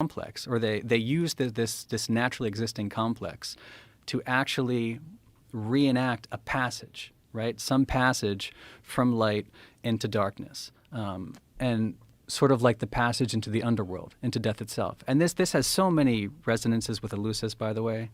complex, or they used this naturally existing complex to actually reenact a passage, right? Some passage from light into darkness, and sort of like the passage into the underworld, into death itself. And this has so many resonances with Eleusis, by the way,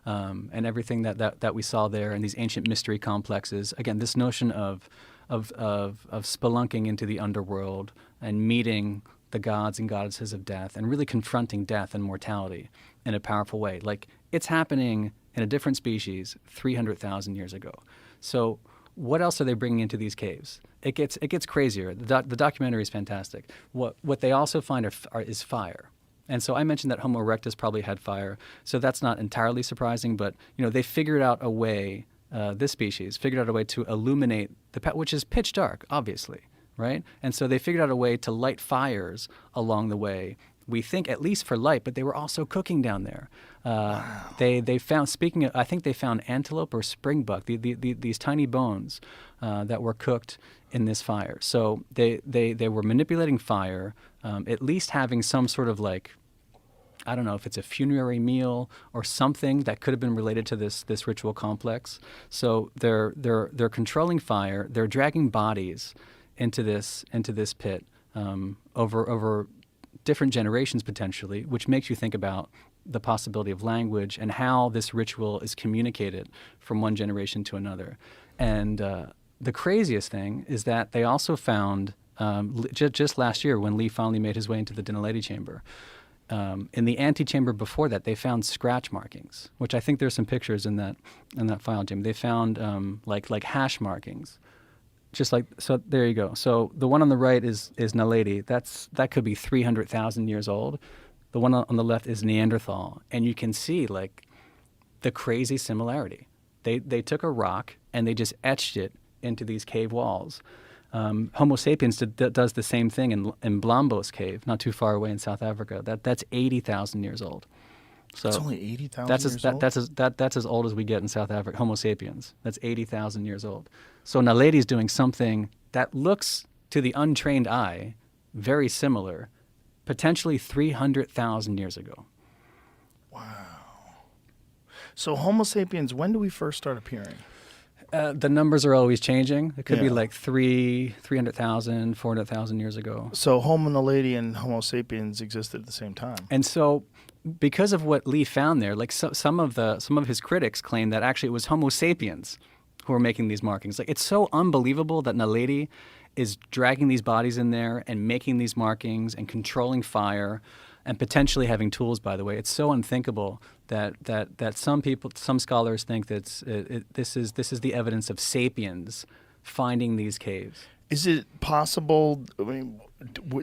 and everything that we saw there, and these ancient mystery complexes. Again, this notion of spelunking into the underworld and meeting the gods and goddesses of death, and really confronting death and mortality in a powerful way. Like, it's happening in a different species 300,000 years ago. So what else are they bringing into these caves? It gets crazier. The documentary is fantastic. What they also find is fire. And so I mentioned that Homo erectus probably had fire, so that's not entirely surprising. But they figured out a way. This species figured out a way to illuminate which is pitch dark, obviously, right? And so they figured out a way to light fires along the way. We think at least for light, but they were also cooking down there. Wow. They found, speaking of, I think they found antelope or springbuck, these tiny bones that were cooked in this fire. So they were manipulating fire, at least having some sort of, like, I don't know if it's a funerary meal or something that could have been related to this ritual complex. So they're controlling fire. They're dragging bodies into this pit over different generations potentially, which makes you think about the possibility of language and how this ritual is communicated from one generation to another. And the craziest thing is that they also found, just last year when Lee finally made his way into the Dinaledi chamber, in the antechamber before that, they found scratch markings, which I think there's some pictures in that file, Jim. They found like hash markings. Just like, so there you go. So the one on the right is Naledi. That could be 300,000 years old. The one on the left is Neanderthal. And you can see, like, the crazy similarity. They took a rock and they just etched it into these cave walls. Homo sapiens does the same thing in Blombos Cave, not too far away in South Africa. That's 80,000 years old. So it's only 80,000 years old? That's as old as we get in South Africa. Homo sapiens. That's 80,000 years old. So Naledi's doing something that looks, to the untrained eye, very similar, potentially 300,000 years ago. Wow. So Homo sapiens, when do we first start appearing? The numbers are always changing. It could be like 300,000, 400,000 years ago. So Homo naledi and Homo sapiens existed at the same time. And so, because of what Lee found there, like some of his critics claim that actually it was Homo sapiens who were making these markings. Like, it's so unbelievable that Naledi is dragging these bodies in there and making these markings and controlling fire and potentially having tools, by the way. It's so unthinkable that some scholars think that this is the evidence of sapiens finding these caves. Is it possible, I mean,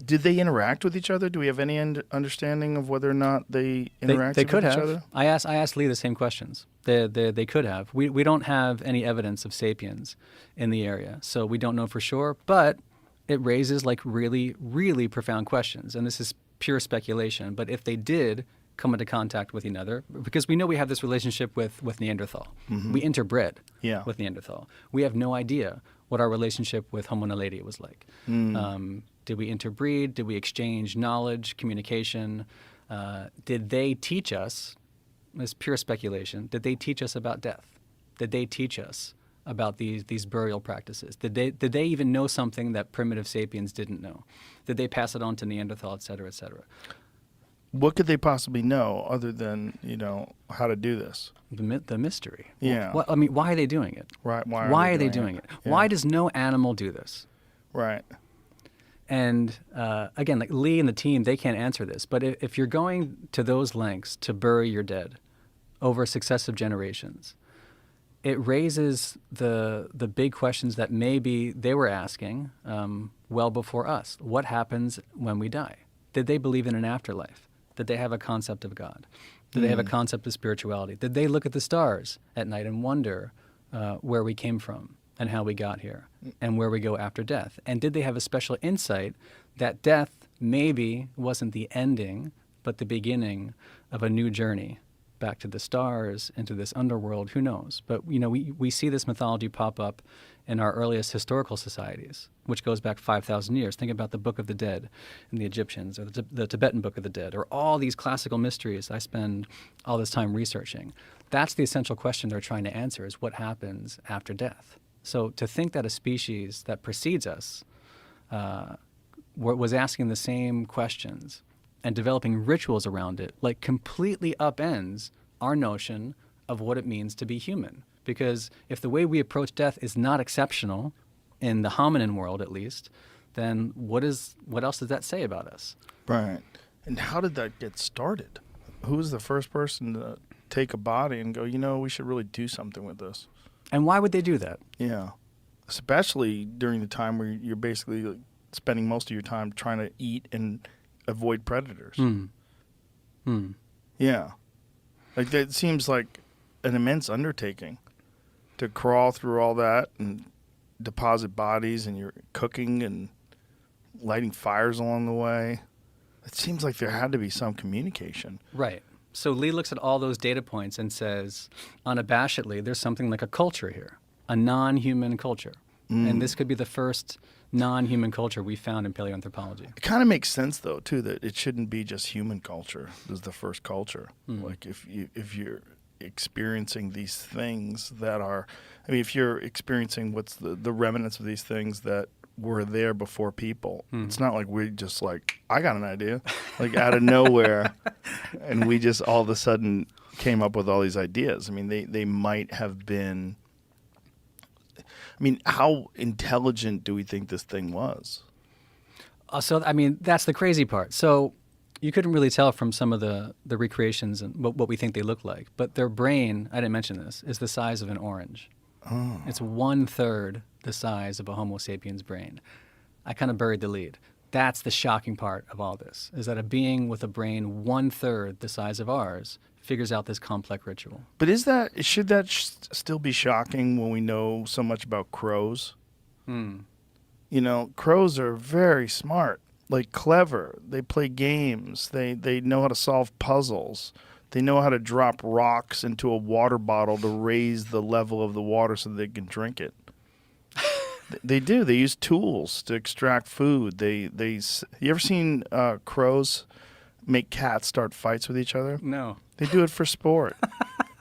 did they interact with each other? Do we have any understanding of whether or not they interacted they could with each have. other? I asked Lee the same questions. They could have. We don't have any evidence of sapiens in the area, so we don't know for sure, but it raises, like, really, really profound questions. And this is pure speculation, but if they did come into contact with another, because we know we have this relationship with Neanderthal. Mm-hmm. We interbred with Neanderthal. We have no idea what our relationship with Homo naledi was like. Did we interbreed? Did we exchange knowledge, communication? Did they teach us, this pure speculation, did they teach us about death? Did they teach us about these burial practices? Did they even know something that primitive sapiens didn't know? Did they pass it on to Neanderthal, et cetera, et cetera? What could they possibly know other than, how to do this? The mystery. Yeah. Well, I mean, why are they doing it? Right. Why are they doing it? Yeah. Why does no animal do this? Right. And again, like Lee and the team, they can't answer this. But if you're going to those lengths to bury your dead over successive generations, it raises the big questions that maybe they were asking well before us. What happens when we die? Did they believe in an afterlife? Did they have a concept of God? Did they have a concept of spirituality? Did they look at the stars at night and wonder where we came from and how we got here and where we go after death? And did they have a special insight that death maybe wasn't the ending, but the beginning of a new journey back to the stars, into this underworld, who knows? But, you know, we see this mythology pop up in our earliest historical societies, which goes back 5,000 years. Think about the Book of the Dead in the Egyptians, or the Tibetan Book of the Dead, or all these classical mysteries I spend all this time researching. That's the essential question they're trying to answer, is what happens after death. So to think that a species that precedes us was asking the same questions and developing rituals around it, like, completely upends our notion of what it means to be human. Because if the way we approach death is not exceptional, in the hominin world at least, then what else does that say about us? Right. And how did that get started? Who was the first person to take a body and go, you know, we should really do something with this? And why would they do that? Yeah. Especially during the time where you're basically like spending most of your time trying to eat and avoid predators. Yeah. Like, that seems like an immense undertaking to crawl through all that and deposit bodies, and you're cooking and lighting fires along the way. It seems like there had to be some communication. Right. So Lee looks at all those data points and says, unabashedly, there's something like a culture here, a non-human culture. And this could be the first non-human culture we found in paleoanthropology. It kind of makes sense, though, too, that it shouldn't be just human culture. This is the first culture. Like, if you're experiencing these things that are, I mean, if you're experiencing what's the remnants of these things that were there before people, it's not like we just like, I got an idea, like out of nowhere, and we just all of a sudden came up with all these ideas. I mean, they might have been, I mean, how intelligent do we think this thing was? So, I mean, that's the crazy part. So you couldn't really tell from some of the recreations and what we think they look like. But their brain, I didn't mention this, is the size of an orange. Oh. It's 1/3 the size of a Homo sapiens brain. I kind of buried the lead. That's the shocking part of all this, is that a being with a brain 1/3 the size of ours figures out this complex ritual. But should that still be shocking when we know so much about crows? You know, crows are very smart, like clever. They play games. They know how to solve puzzles. They know how to drop rocks into a water bottle to raise the level of the water so they can drink it. They do. They use tools to extract food. You ever seen crows make cats start fights with each other? No. They do it for sport.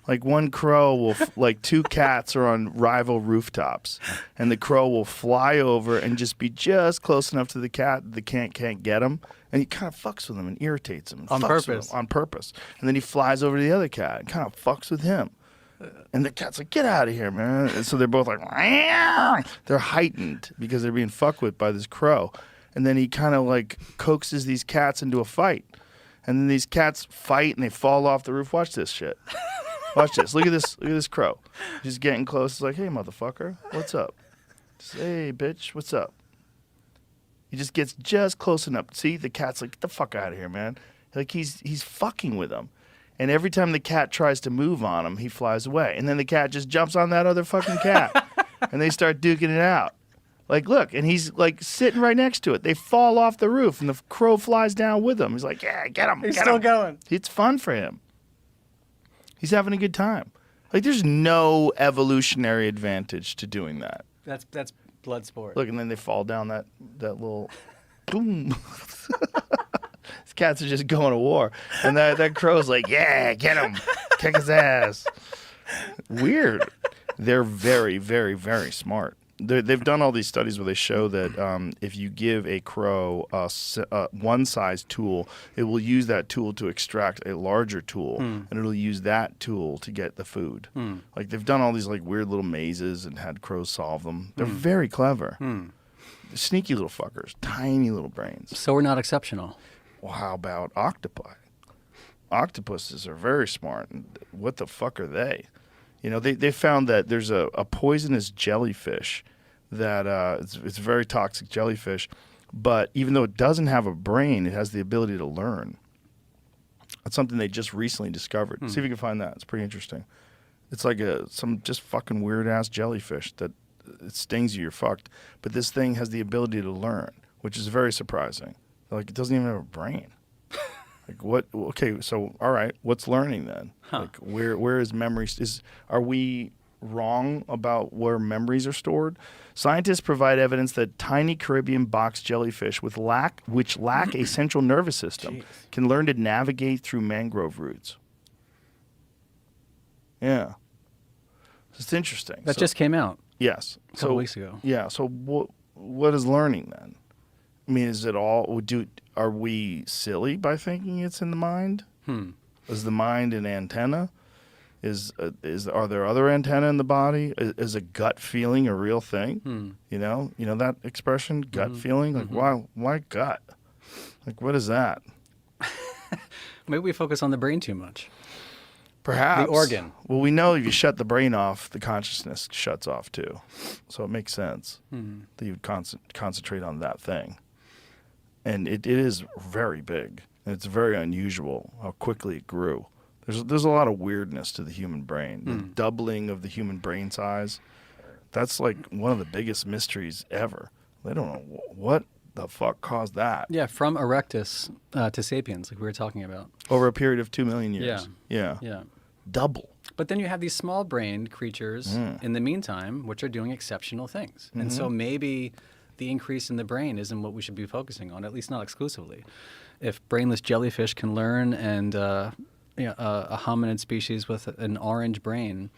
Like, one crow will, like, two cats are on rival rooftops, and the crow will fly over and just be just close enough to the cat that the cat can't get him, and he kind of fucks with him and irritates him. And on fucks with purpose. him on purpose. And then he flies over to the other cat and kind of fucks with him. And the cat's like, get out of here, man. And so they're both like, meow. They're heightened because they're being fucked with by this crow. And then he kind of, like, coaxes these cats into a fight. And then these cats fight and they fall off the roof. Watch this shit. Watch this. Look at this. Look at this crow. Just getting close. It's like, hey, motherfucker, what's up? Just, hey, bitch, what's up? He just gets just close enough. See, the cat's like, get the fuck out of here, man. Like, he's fucking with him. And every time the cat tries to move on him, he flies away. And then the cat just jumps on that other fucking cat. And they start duking it out. Like, look, and he's, like, sitting right next to it. They fall off the roof, and the crow flies down with him. He's like, yeah, get him. He's get still him. going. It's fun for him. He's having a good time. Like, there's no evolutionary advantage to doing that. That's blood sport. Look, and then they fall down that little boom. These cats are just going to war. And that crow's like, yeah, get him. Kick his ass. Weird. They're very, very, very smart. They've done all these studies where they show that if you give a crow a one-size tool, it will use that tool to extract a larger tool, and it'll use that tool to get the food. Like, they've done all these, like, weird little mazes and had crows solve them. They're very clever. Sneaky little fuckers, tiny little brains. So we're not exceptional. Well, how about octopi? Octopuses are very smart. And what the fuck are they? You know, they found that there's a poisonous jellyfish that it's a very toxic jellyfish, but even though it doesn't have a brain, it has the ability to learn. That's something they just recently discovered. See if you can find that. It's pretty interesting. It's like some just fucking weird-ass jellyfish that it stings you, you're fucked. But this thing has the ability to learn, which is very surprising. Like, it doesn't even have a brain. Like what? Okay, so all right, what's learning then? Huh. Like where is memory? Are we wrong about where memories are stored? Scientists provide evidence that tiny Caribbean box jellyfish which lack a central nervous system Jeez. can learn to navigate through mangrove roots. Yeah, it's interesting. That just came out yes, a couple weeks ago. Yeah, so what is learning then? I mean, is it all? Are we silly by thinking it's in the mind? Is the mind an antenna? Are there other antenna in the body? Is a gut feeling a real thing? You know that expression, gut feeling. Like why gut? Like what is that? Maybe we focus on the brain too much. Perhaps The organ. Well, we know if you shut the brain off, the consciousness shuts off too. So it makes sense that you would concentrate on that thing. And it is very big. And it's very unusual how quickly it grew. There's a lot of weirdness to the human brain. The doubling of the human brain size, that's like one of the biggest mysteries ever. They don't know what the fuck caused that. Yeah, from Erectus to Sapiens, like we were talking about. Over a period of 2 million years. Yeah. Double. But then you have these small-brained creatures in the meantime, which are doing exceptional things. And so maybe the increase in the brain isn't what we should be focusing on, at least not exclusively. If brainless jellyfish can learn and a hominid species with an orange brain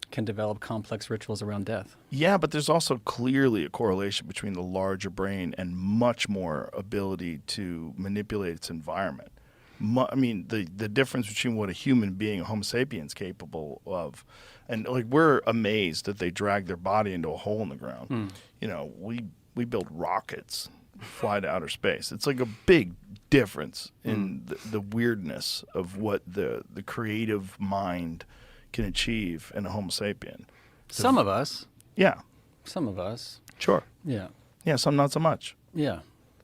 can develop complex rituals around death. Yeah, but there's also clearly a correlation between the larger brain and much more ability to manipulate its environment. I mean, the difference between what a human being, a Homo sapiens, capable of, and like we're amazed that they drag their body into a hole in the ground. You know, we build rockets, fly to outer space. It's like a big difference in the weirdness of what the creative mind can achieve in a Homo sapien. Some of us. Yeah. Some of us. Sure. Yeah. Yeah, some not so much. Yeah.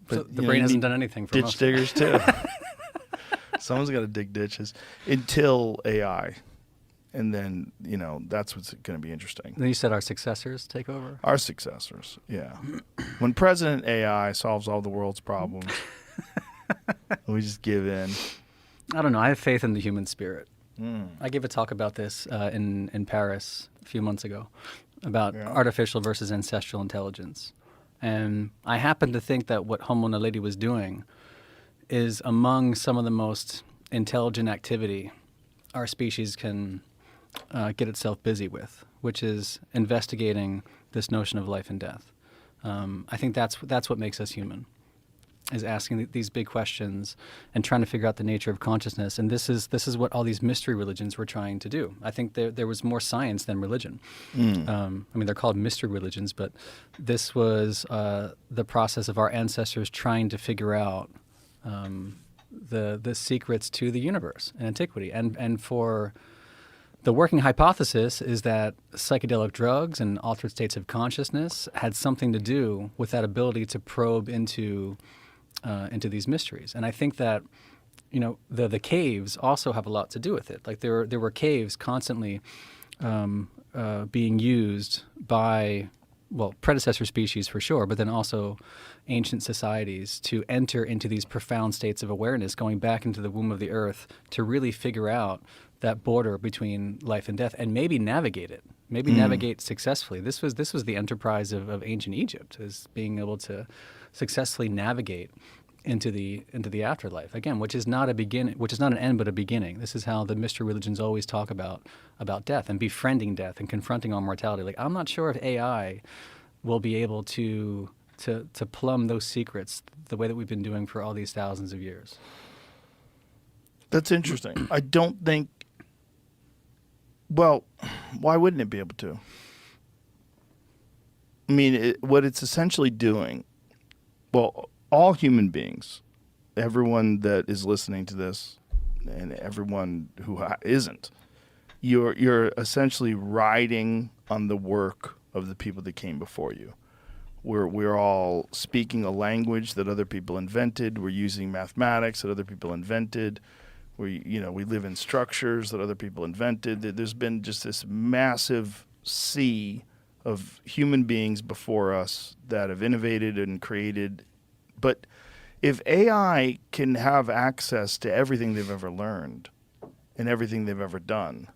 But So the you brain need hasn't done anything for ditch most. diggers too. Someone's got to dig ditches until AI. And then, that's what's going to be interesting. Then you said our successors take over? Our successors, yeah. When President AI solves all the world's problems, we just give in. I don't know. I have faith in the human spirit. I gave a talk about this in Paris a few months ago about artificial versus ancestral intelligence. And I happen to think that what Homo naledi was doing is among some of the most intelligent activity our species can get itself busy with, which is investigating this notion of life and death. I think that's what makes us human, is asking these big questions and trying to figure out the nature of consciousness. And this is what all these mystery religions were trying to do. I think there was more science than religion. I mean, they're called mystery religions, but this was the process of our ancestors trying to figure out the secrets to the universe in antiquity. And for the working hypothesis is that psychedelic drugs and altered states of consciousness had something to do with that ability to probe into these mysteries. And I think that, the caves also have a lot to do with it. Like there were caves constantly being used by, predecessor species for sure, but then also ancient societies to enter into these profound states of awareness, going back into the womb of the earth to really figure out that border between life and death and maybe navigate it, navigate successfully. This was the enterprise of ancient Egypt, is being able to successfully navigate into the afterlife, again, which is not an end but a beginning. This is how the mystery religions always talk about death and befriending death and confronting our mortality. Like, I'm not sure if AI will be able to plumb those secrets the way that we've been doing for all these thousands of years. That's interesting. I don't think. Well, why wouldn't it be able to? I mean, what it's essentially doing. Well, all human beings, everyone that is listening to this, and everyone who isn't, you're essentially riding on the work of the people that came before you. We're all speaking a language that other people invented. We're using mathematics that other people invented. We live in structures that other people invented. There's been just this massive sea of human beings before us that have innovated and created. But If AI can have access to everything they've ever learned and everything they've ever done,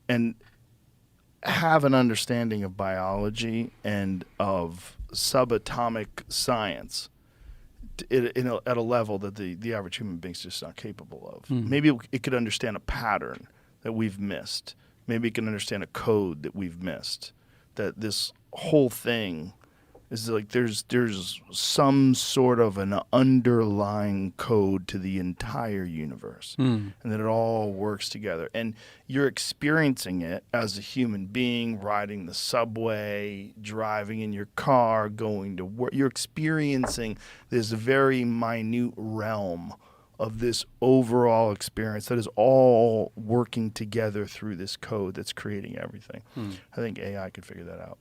and have an understanding of biology and of subatomic science at a level that the average human being's just not capable of. Maybe it could understand a pattern that we've missed. Maybe it can understand a code that we've missed. That this whole thing is like there's some sort of an underlying code to the entire universe, and that it all works together. And you're experiencing it as a human being, riding the subway, driving in your car, going to work. You're experiencing this very minute realm of this overall experience that is all working together through this code that's creating everything. I think AI could figure that out.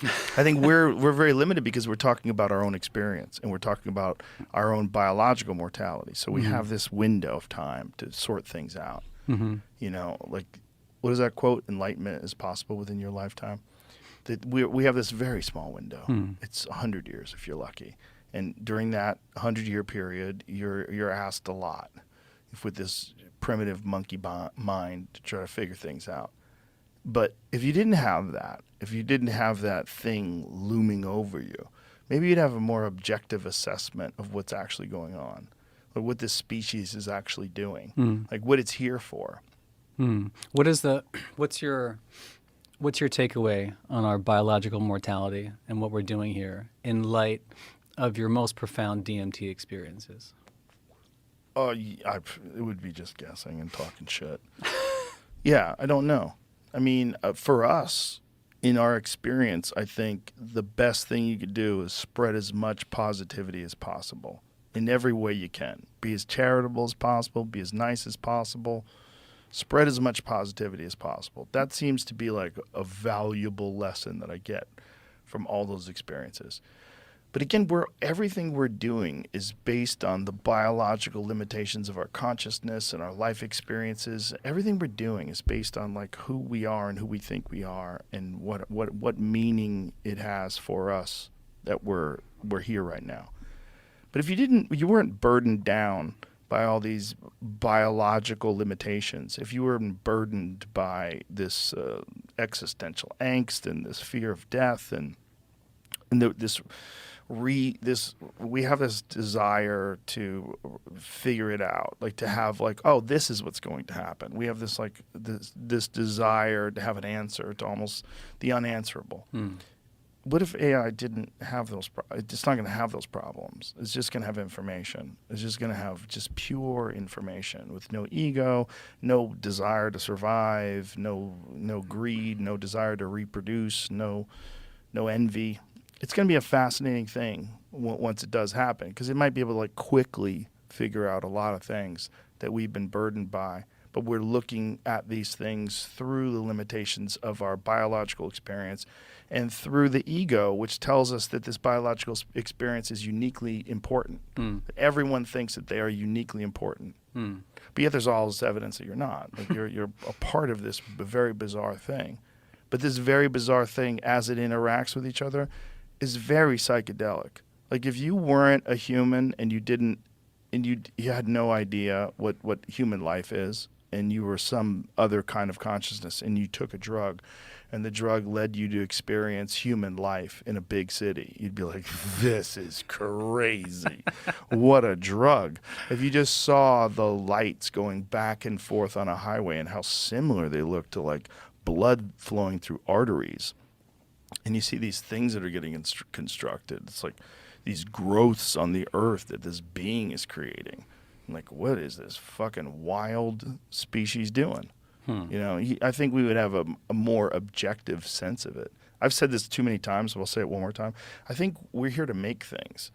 I think we're very limited because we're talking about our own experience and we're talking about our own biological mortality. So we have this window of time to sort things out. You know, like what is that quote? Enlightenment is possible within your lifetime. That we have this very small window. It's 100 years if you're lucky, and during that 100-year period, you're asked a lot, with this primitive monkey mind to try to figure things out. But if you didn't have that, if you didn't have that thing looming over you, maybe you'd have a more objective assessment of what's actually going on, or what this species is actually doing, like what it's here for. What's your takeaway on our biological mortality and what we're doing here in light of your most profound DMT experiences? It would be just guessing and talking shit. Yeah, I don't know. I mean, for us, in our experience, I think the best thing you could do is spread as much positivity as possible in every way you can. Be as charitable as possible, be as nice as possible, spread as much positivity as possible. That seems to be like a valuable lesson that I get from all those experiences. But again, everything we're doing is based on the biological limitations of our consciousness and our life experiences. Everything we're doing is based on like who we are and who we think we are, and what meaning it has for us that we're here right now. But if you weren't burdened down by all these biological limitations, if you weren't burdened by this existential angst and this fear of death and we have this desire to figure it out, like to have like, oh, this is what's going to happen. We have this like this desire to have an answer to almost the unanswerable. What if AI didn't have those? It's not going to have those problems. It's just going to have information. It's just going to have just pure information with no ego, no desire to survive, no greed, no desire to reproduce, no envy. It's going to be a fascinating thing once it does happen, because it might be able to like quickly figure out a lot of things that we've been burdened by, but we're looking at these things through the limitations of our biological experience and through the ego, which tells us that this biological experience is uniquely important. Everyone thinks that they are uniquely important, but yet there's all this evidence that you're not. Like you're a part of this very bizarre thing. But this very bizarre thing, as it interacts with each other, is very psychedelic. Like if you weren't a human and you had no idea what human life is, and you were some other kind of consciousness, and you took a drug, and the drug led you to experience human life in a big city, you'd be like, this is crazy. What a drug. If you just saw the lights going back and forth on a highway and how similar they look to like blood flowing through arteries, and you see these things that are getting constructed. It's like these growths on the earth that this being is creating. I'm like, what is this fucking wild species doing? You know, I think we would have a more objective sense of it. I've said this too many times, so I'll say it one more time. I think we're here to make things.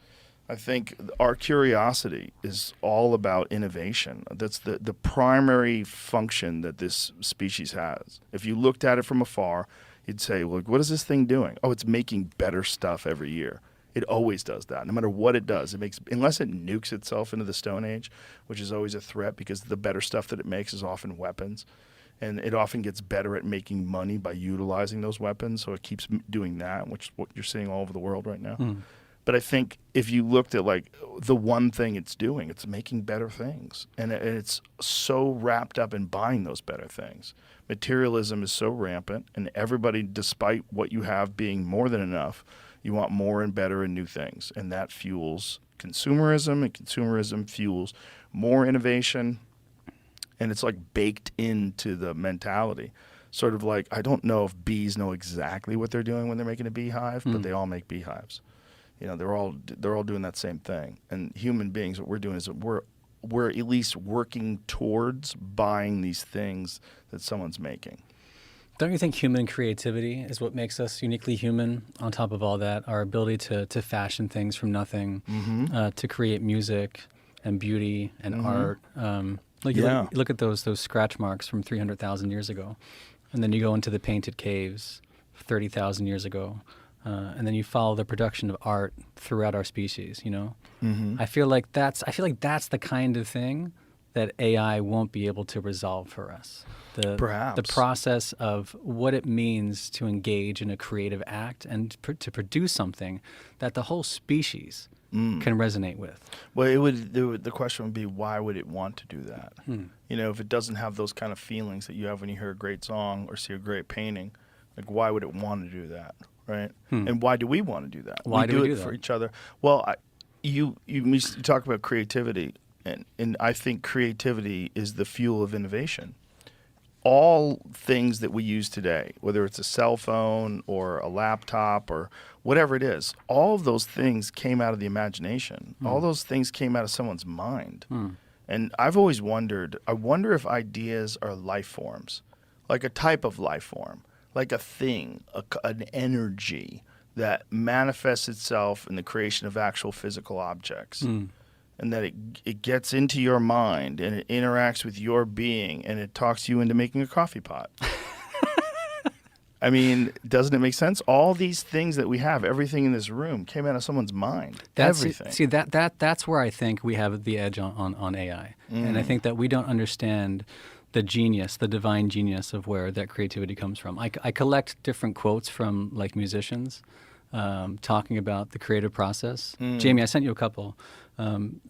I think our curiosity is all about innovation. That's the primary function that this species has. If you looked at it from afar, you'd say, well, what is this thing doing? Oh, it's making better stuff every year. It always does that. No matter what it does, unless it nukes itself into the Stone Age, which is always a threat because the better stuff that it makes is often weapons. And it often gets better at making money by utilizing those weapons. So it keeps doing that, which is what you're seeing all over the world right now. But I think if you looked at like the one thing it's doing, it's making better things. And it's so wrapped up in buying those better things. Materialism is so rampant, and everybody, despite what you have being more than enough, you want more and better and new things. And that fuels consumerism, and consumerism fuels more innovation. And it's like baked into the mentality. Sort of like, I don't know if bees know exactly what they're doing when they're making a beehive, but they all make beehives. You know, they're all doing that same thing. And human beings, what we're doing is we're at least working towards buying these things that someone's making. Don't you think human creativity is what makes us uniquely human? On top of all that, our ability to fashion things from nothing, to create music and beauty and art. Like you look at those scratch marks from 300,000 years ago, and then you go into the painted caves 30,000 years ago, and then you follow the production of art throughout our species. You know, I feel like that's the kind of thing that AI won't be able to resolve for us. Perhaps. The process of what it means to engage in a creative act and to produce something that the whole species can resonate with. Well, the question would be, why would it want to do that? You know, if it doesn't have those kind of feelings that you have when you hear a great song or see a great painting, like why would it want to do that, right? And why do we want to do that? Why do we do it that? for each other? Well, you talk about creativity, and I think creativity is the fuel of innovation. All things that we use today, whether it's a cell phone or a laptop or whatever it is, all of those things came out of the imagination. All those things came out of someone's mind. And I've always wondered, I wonder if ideas are life forms, like a type of life form, like a thing, an energy that manifests itself in the creation of actual physical objects. And that it gets into your mind and it interacts with your being and it talks you into making a coffee pot. I mean, doesn't it make sense? All these things that we have, everything in this room came out of someone's mind. Everything. See, that's where I think we have the edge on AI. And I think that we don't understand the genius, the divine genius of where that creativity comes from. I collect different quotes from like musicians talking about the creative process. Jamie, I sent you a couple.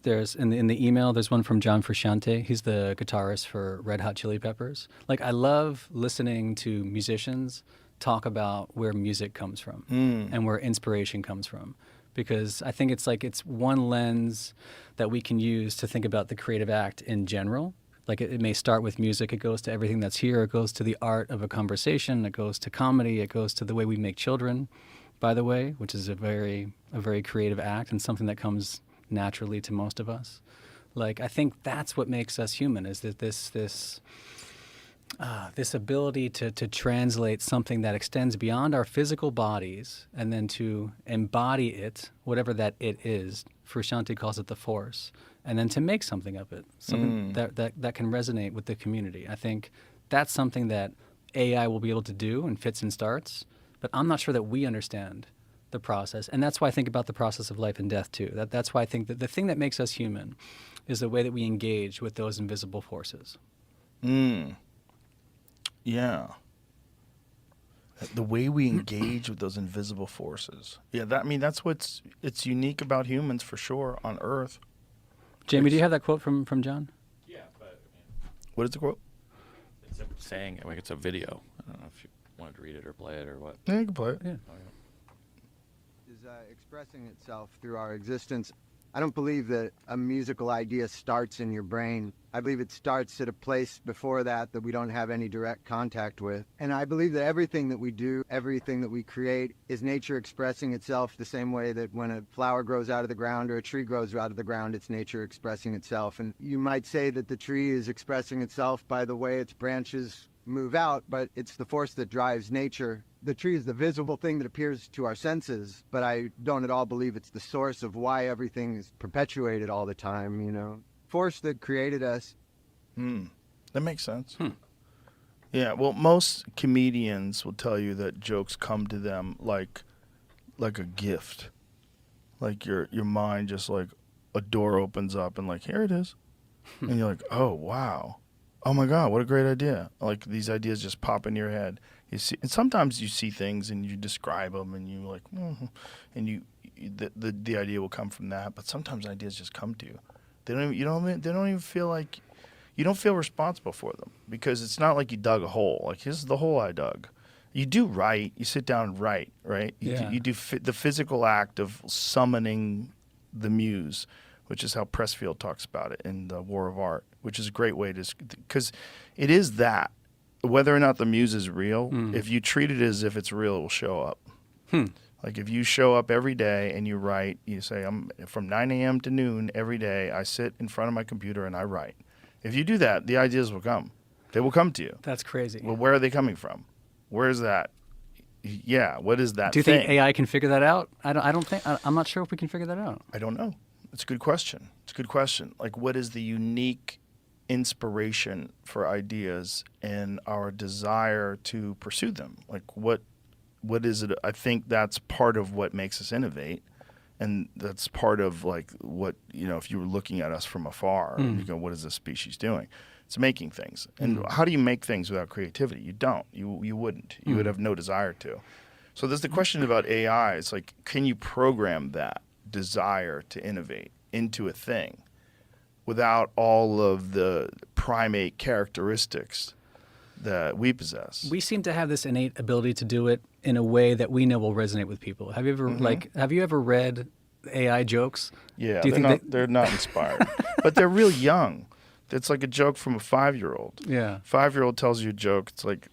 There's in the email. There's one from John Frusciante. He's the guitarist for Red Hot Chili Peppers. Like I love listening to musicians talk about where music comes from and where inspiration comes from, because I think it's one lens that we can use to think about the creative act in general. Like it may start with music. It goes to everything that's here. It goes to the art of a conversation. It goes to comedy. It goes to the way we make children, by the way, which is a very creative act and something that comes naturally to most of us. Like I think that's what makes us human, is that this ability to translate something that extends beyond our physical bodies and then to embody it, whatever that it is. Frusciante calls it the force, and then to make something of it, something that can resonate with the community. I think that's something that AI will be able to do in fits and starts, but I'm not sure that we understand the process. And that's why I think about the process of life and death too. That's why I think that the thing that makes us human is the way that we engage with those invisible forces. Yeah. The way we engage with those invisible forces. Yeah, that's it's unique about humans for sure on Earth. Jamie, do you have that quote from John? Yeah, but What is the quote? it's saying like it's a video. I don't know if you wanted to read it or play it or what. Yeah, you can play it. Yeah. Is expressing itself through our existence. I don't believe that a musical idea starts in your brain. I believe it starts at a place before that we don't have any direct contact with. And I believe that everything that we do, everything that we create, is nature expressing itself the same way that when a flower grows out of the ground or a tree grows out of the ground, it's nature expressing itself. And you might say that the tree is expressing itself by the way its branches move out, but it's the force that drives nature. The tree is the visible thing that appears to our senses, but I don't at all believe it's the source of why everything is perpetuated all the time, you know. Force that created us. That makes sense. Yeah, well, most comedians will tell you that jokes come to them like a gift. Like your mind just like a door opens up and like, here it is. And you're like, oh, wow. Oh my God, what a great idea. Like these ideas just pop in your head. You see, and sometimes you see things and you describe them and you like, and the idea will come from that. But sometimes ideas just come to you. They don't even feel like you don't feel responsible for them, because it's not like you dug a hole. Like, here's the hole I dug. You do write. You sit down and write, right? You do the physical act of summoning the muse, which is how Pressfield talks about it in The War of Art, which is a great way to, because it is that. Whether or not the muse is real, if you treat it as if it's real, it will show up. Like, if you show up every day and you write, you say, I'm from 9 a.m. to noon every day, I sit in front of my computer and I write. If you do that, the ideas will come. They will come to you. That's crazy. Well, where are they coming from? Where is that? Yeah, what is that Do you thing? think AI can figure that out? I'm not sure if we can figure that out. I don't know. It's a good question. Like, what is the unique inspiration for ideas and our desire to pursue them? Like, what is it? I think that's part of what makes us innovate. And that's part of, like, what, if you were looking at us from afar, you go, what is this species doing? It's making things. And how do you make things without creativity? You don't. You wouldn't. You would have no desire to. So there's the question about AI. It's like, can you program that desire to innovate into a thing without all of the primate characteristics that we possess? We seem to have this innate ability to do it in a way that we know will resonate with people. Have you ever have you ever read AI jokes? Yeah, Do you think they're not inspired, but they're real young. It's like a joke from a 5-year-old. Yeah. 5-year-old tells you a joke. It's like,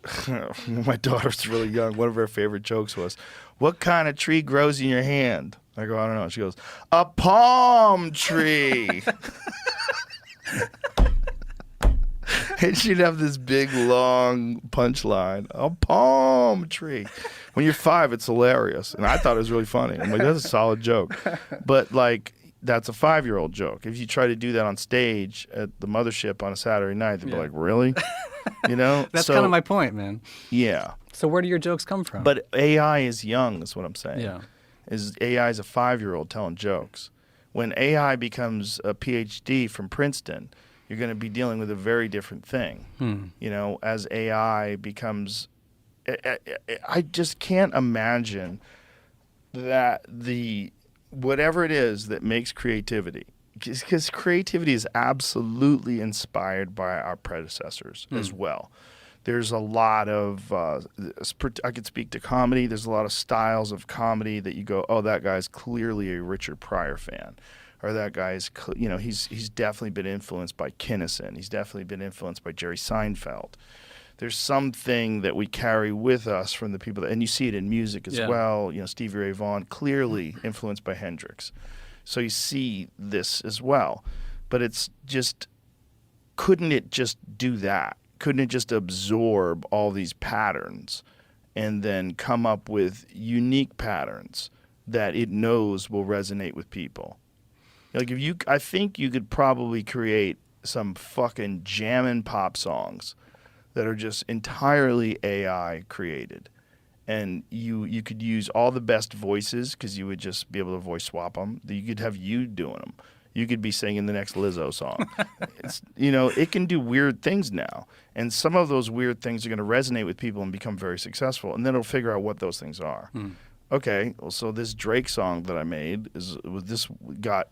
my daughter's really young. One of her favorite jokes was, what kind of tree grows in your hand? I go, I don't know. She goes, a palm tree. And she'd have this big, long punchline, a palm tree. When you're 5, it's hilarious. And I thought it was really funny. I'm like, that's a solid joke. But, like, that's a 5-year-old joke. If you try to do that on stage at the mothership on a Saturday night, they'd be like, really? That's kind of my point, man. Yeah. So where do your jokes come from? But AI is young, is what I'm saying. Yeah. AI is a 5-year-old telling jokes. When AI becomes a PhD from Princeton, you're going to be dealing with a very different thing. As AI becomes, I just can't imagine that whatever it is that makes creativity, because creativity is absolutely inspired by our predecessors as well. There's a lot of, I could speak to comedy. There's a lot of styles of comedy that you go, oh, that guy's clearly a Richard Pryor fan. Or that guy's, he's definitely been influenced by Kinison. He's definitely been influenced by Jerry Seinfeld. There's something that we carry with us from the people, and you see it in music as well. Stevie Ray Vaughan, clearly influenced by Hendrix. So you see this as well. But it's just, couldn't it just do that? Couldn't it just absorb all these patterns and then come up with unique patterns that it knows will resonate with people? Like, I think you could probably create some fucking jammin' pop songs that are just entirely AI created. And you could use all the best voices, because you would just be able to voice swap them. You could have you doing them. You could be singing the next Lizzo song. It can do weird things now. And some of those weird things are going to resonate with people and become very successful. And then it'll figure out what those things are. Okay, well, so this Drake song that I made got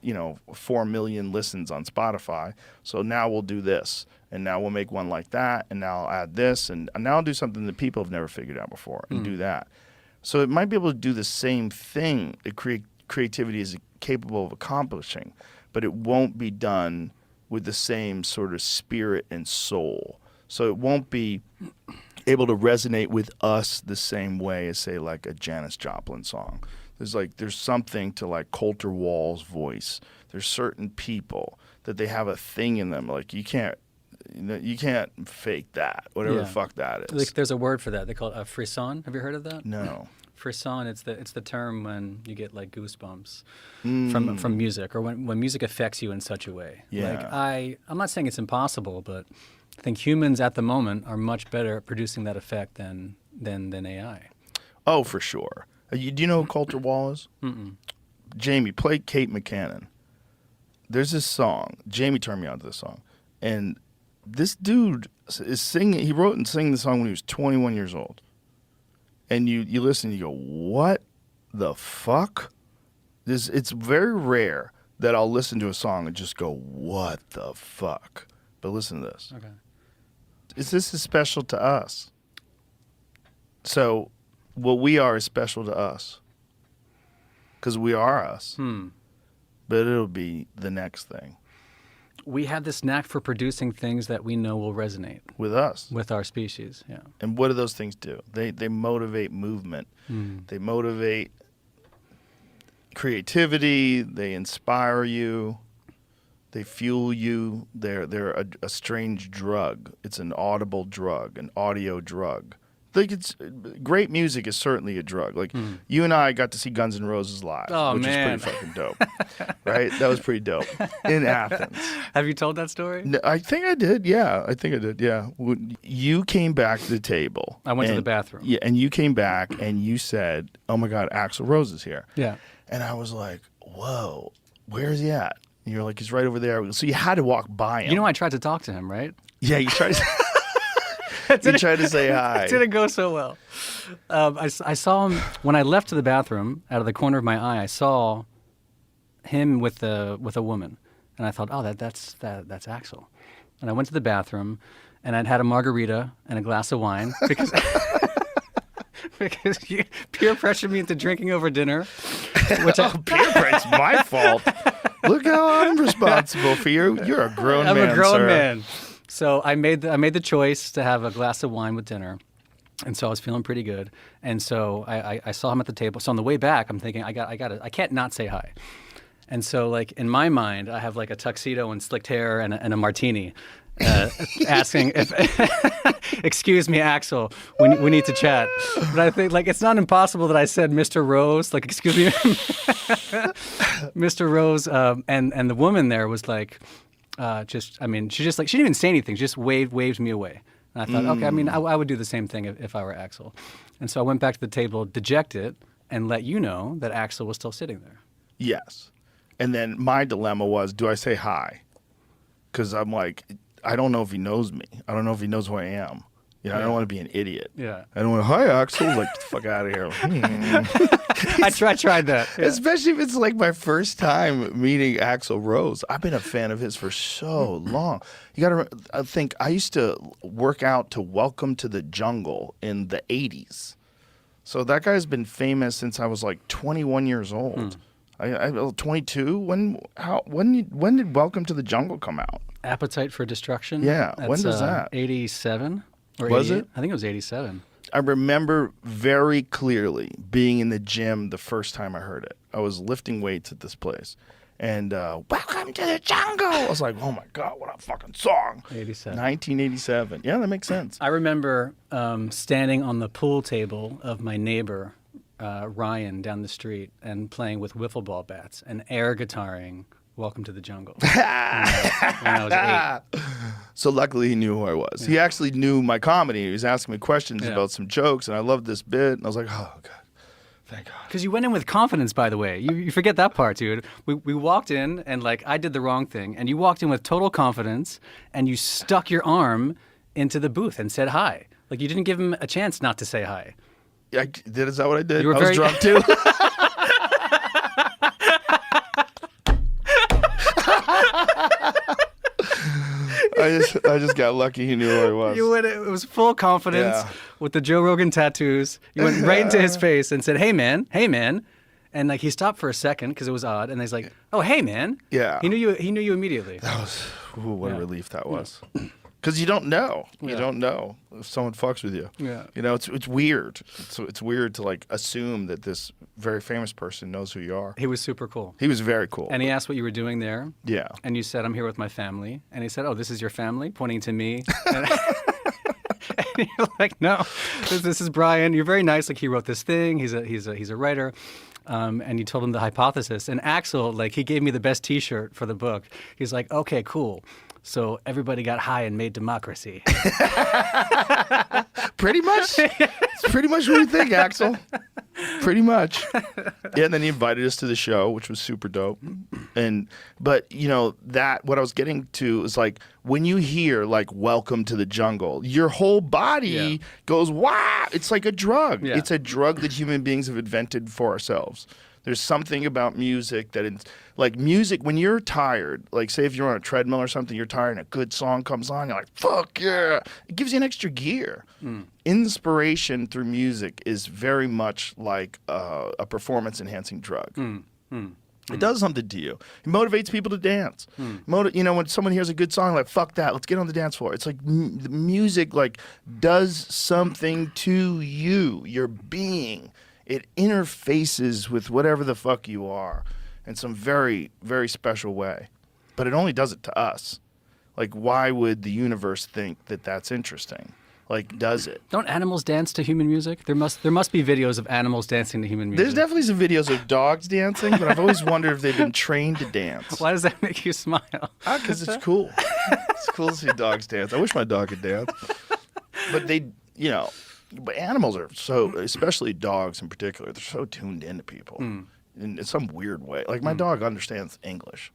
4 million listens on Spotify. So now we'll do this, and now we'll make one like that, and now I'll add this, and now I'll do something that people have never figured out before, and do that. So it might be able to do the same thing that creativity is capable of accomplishing, but it won't be done with the same sort of spirit and soul. So it won't be able to resonate with us the same way as, say, like a Janis Joplin song. There's something to, like, Colter Wall's voice. There's certain people that they have a thing in them. Like, you can't fake that, whatever the fuck that is. Like, there's a word for that. They call it a frisson. Have you heard of that? No. Frisson, it's the term when you get, like, goosebumps from music, or when music affects you in such a way. Yeah. Like, I'm not saying it's impossible, but I think humans at the moment are much better at producing that effect than AI. Oh, for sure. Do you know who Colter Wall is? Jamie, play Kate McCannon. There's this song. Jamie turned me on to this song. And this dude is singing. He wrote and sang the song when he was 21 years old. And you listen and you go, what the fuck? It's very rare that I'll listen to a song and just go, what the fuck? But listen to this. Okay. This is special to us. So what we are is special to us. Because we are us. But it'll be the next thing. We have this knack for producing things that we know will resonate With us. with our species. Yeah. And what do those things do? They motivate movement. They motivate creativity. They inspire you. They fuel you. They're a strange drug. It's an audible drug, an audio drug. Like great music is certainly a drug. Like you and I got to see Guns N' Roses live, which man. is pretty fucking dope, right? That was pretty dope in Athens. Have you told that story? No, I think I did. Yeah, I think I did. Yeah, you came back to the table. I went to the bathroom. Yeah, and you came back and you said, "Oh my God, Axl Rose is here." Yeah. And I was like, "Whoa, where's he at?" And you're like, "He's right over there." So you had to walk by him. You know, I tried to talk to him, right? Yeah, you tried. You tried to say hi. It didn't go so well. I saw him when I left to the bathroom. Out of the corner of my eye, I saw him with a woman, and I thought, "Oh, that's Axl." And I went to the bathroom, and I'd had a margarita and a glass of wine because because you peer pressured me into drinking over dinner. Which peer pressure's my fault. Look how I'm responsible for you. You're a grown man, I'm a grown sir. man. So I made the choice to have a glass of wine with dinner, and so I was feeling pretty good. And so I saw him at the table. So on the way back, I'm thinking I can't not say hi. And so like in my mind, I have like a tuxedo and slicked hair and a martini, asking if excuse me, Axl, we need to chat. But I think like it's not impossible that I said Mr. Rose, like excuse me, Mr. Rose, and the woman there was like. She didn't even say anything. She just waved me away. And I thought, okay, I mean, I would do the same thing if I were Axl. And so I went back to the table, dejected, and let you know that Axl was still sitting there. Yes. And then my dilemma was, do I say hi? Because I'm like, I don't know if he knows me. I don't know if he knows who I am. You know, I don't want to be an idiot. Yeah. I don't want to, hi, Axl. Like, get the fuck out of here. I tried that. Yeah. Especially if it's like my first time meeting Axl Rose. I've been a fan of his for so long. You got to think, I used to work out to Welcome to the Jungle in the 80s. So that guy's been famous since I was like 21 years old. I 22. When did Welcome to the Jungle come out? Appetite for Destruction? Yeah. When does that? 87 or Was 88? it? I think it was 87. I remember very clearly being in the gym the first time I heard it. I was lifting weights at this place. And Welcome to the Jungle. I was like, oh my God, what a fucking song. 87. 1987. Yeah, that makes sense. I remember standing on the pool table of my neighbor, Ryan, down the street and playing with wiffle ball bats and air guitaring Welcome to the Jungle when I was 8. So luckily he knew who I was. He actually knew my comedy. He was asking me questions Yeah. about some jokes, and I loved this bit. And I was like, oh, God, thank God. Because you went in with confidence, by the way. You forget that part, dude. We walked in, and like I did the wrong thing, and you walked in with total confidence, and you stuck your arm into the booth and said hi. Like you didn't give him a chance not to say hi. Is that what I did? You were I was very- drunk too. I just got lucky. He knew who I was. You went. It was full confidence Yeah. with the Joe Rogan tattoos. You went right into his face and said, hey, man. And like he stopped for a second because it was odd, and he's like, "Oh, hey, man." Yeah. He knew you. He knew you immediately. That was what a Yeah. relief that was. Because you don't know. You Yeah. don't know if someone fucks with you. Yeah. You know, it's weird. It's weird to like assume that this very famous person knows who you are. He was super cool. He was very cool. And he asked what you were doing there. Yeah. And you said, I'm here with my family. And he said, oh, this is your family? Pointing to me. And you're like, no, this is Brian. You're very nice. Like he wrote this thing. He's a writer. And you told him the hypothesis. And Axl, like he gave me the best T-shirt for the book. He's like, okay, cool. So everybody got high and made democracy. Pretty much. It's pretty much what you think, Axl. Pretty much. Yeah, and then he invited us to the show, which was super dope. But you know, that what I was getting to is like when you hear like Welcome to the Jungle, your whole body goes, wow. It's like a drug. Yeah. It's a drug that human beings have invented for ourselves. There's something about music that it's like music when you're tired, like say if you're on a treadmill or something, you're tired and a good song comes on, you're like, fuck yeah. It gives you an extra gear. Inspiration through music is very much like a performance enhancing drug. It does something to you. It motivates people to dance. You know, when someone hears a good song, like, fuck that, let's get on the dance floor. It's like the music like does something to you, your being. It interfaces with whatever the fuck you are in some very, very special way. But it only does it to us. Like, why would the universe think that that's interesting? Like, does it? Don't animals dance to human music? There must be videos of animals dancing to human music. There's definitely some videos of dogs dancing, but I've always wondered if they've been trained to dance. Why does that make you smile? Because it's cool. It's cool to see dogs dance. I wish my dog could dance. But they, you know, but animals are so, especially dogs in particular, they're so tuned into people in some weird way. Like my dog understands English.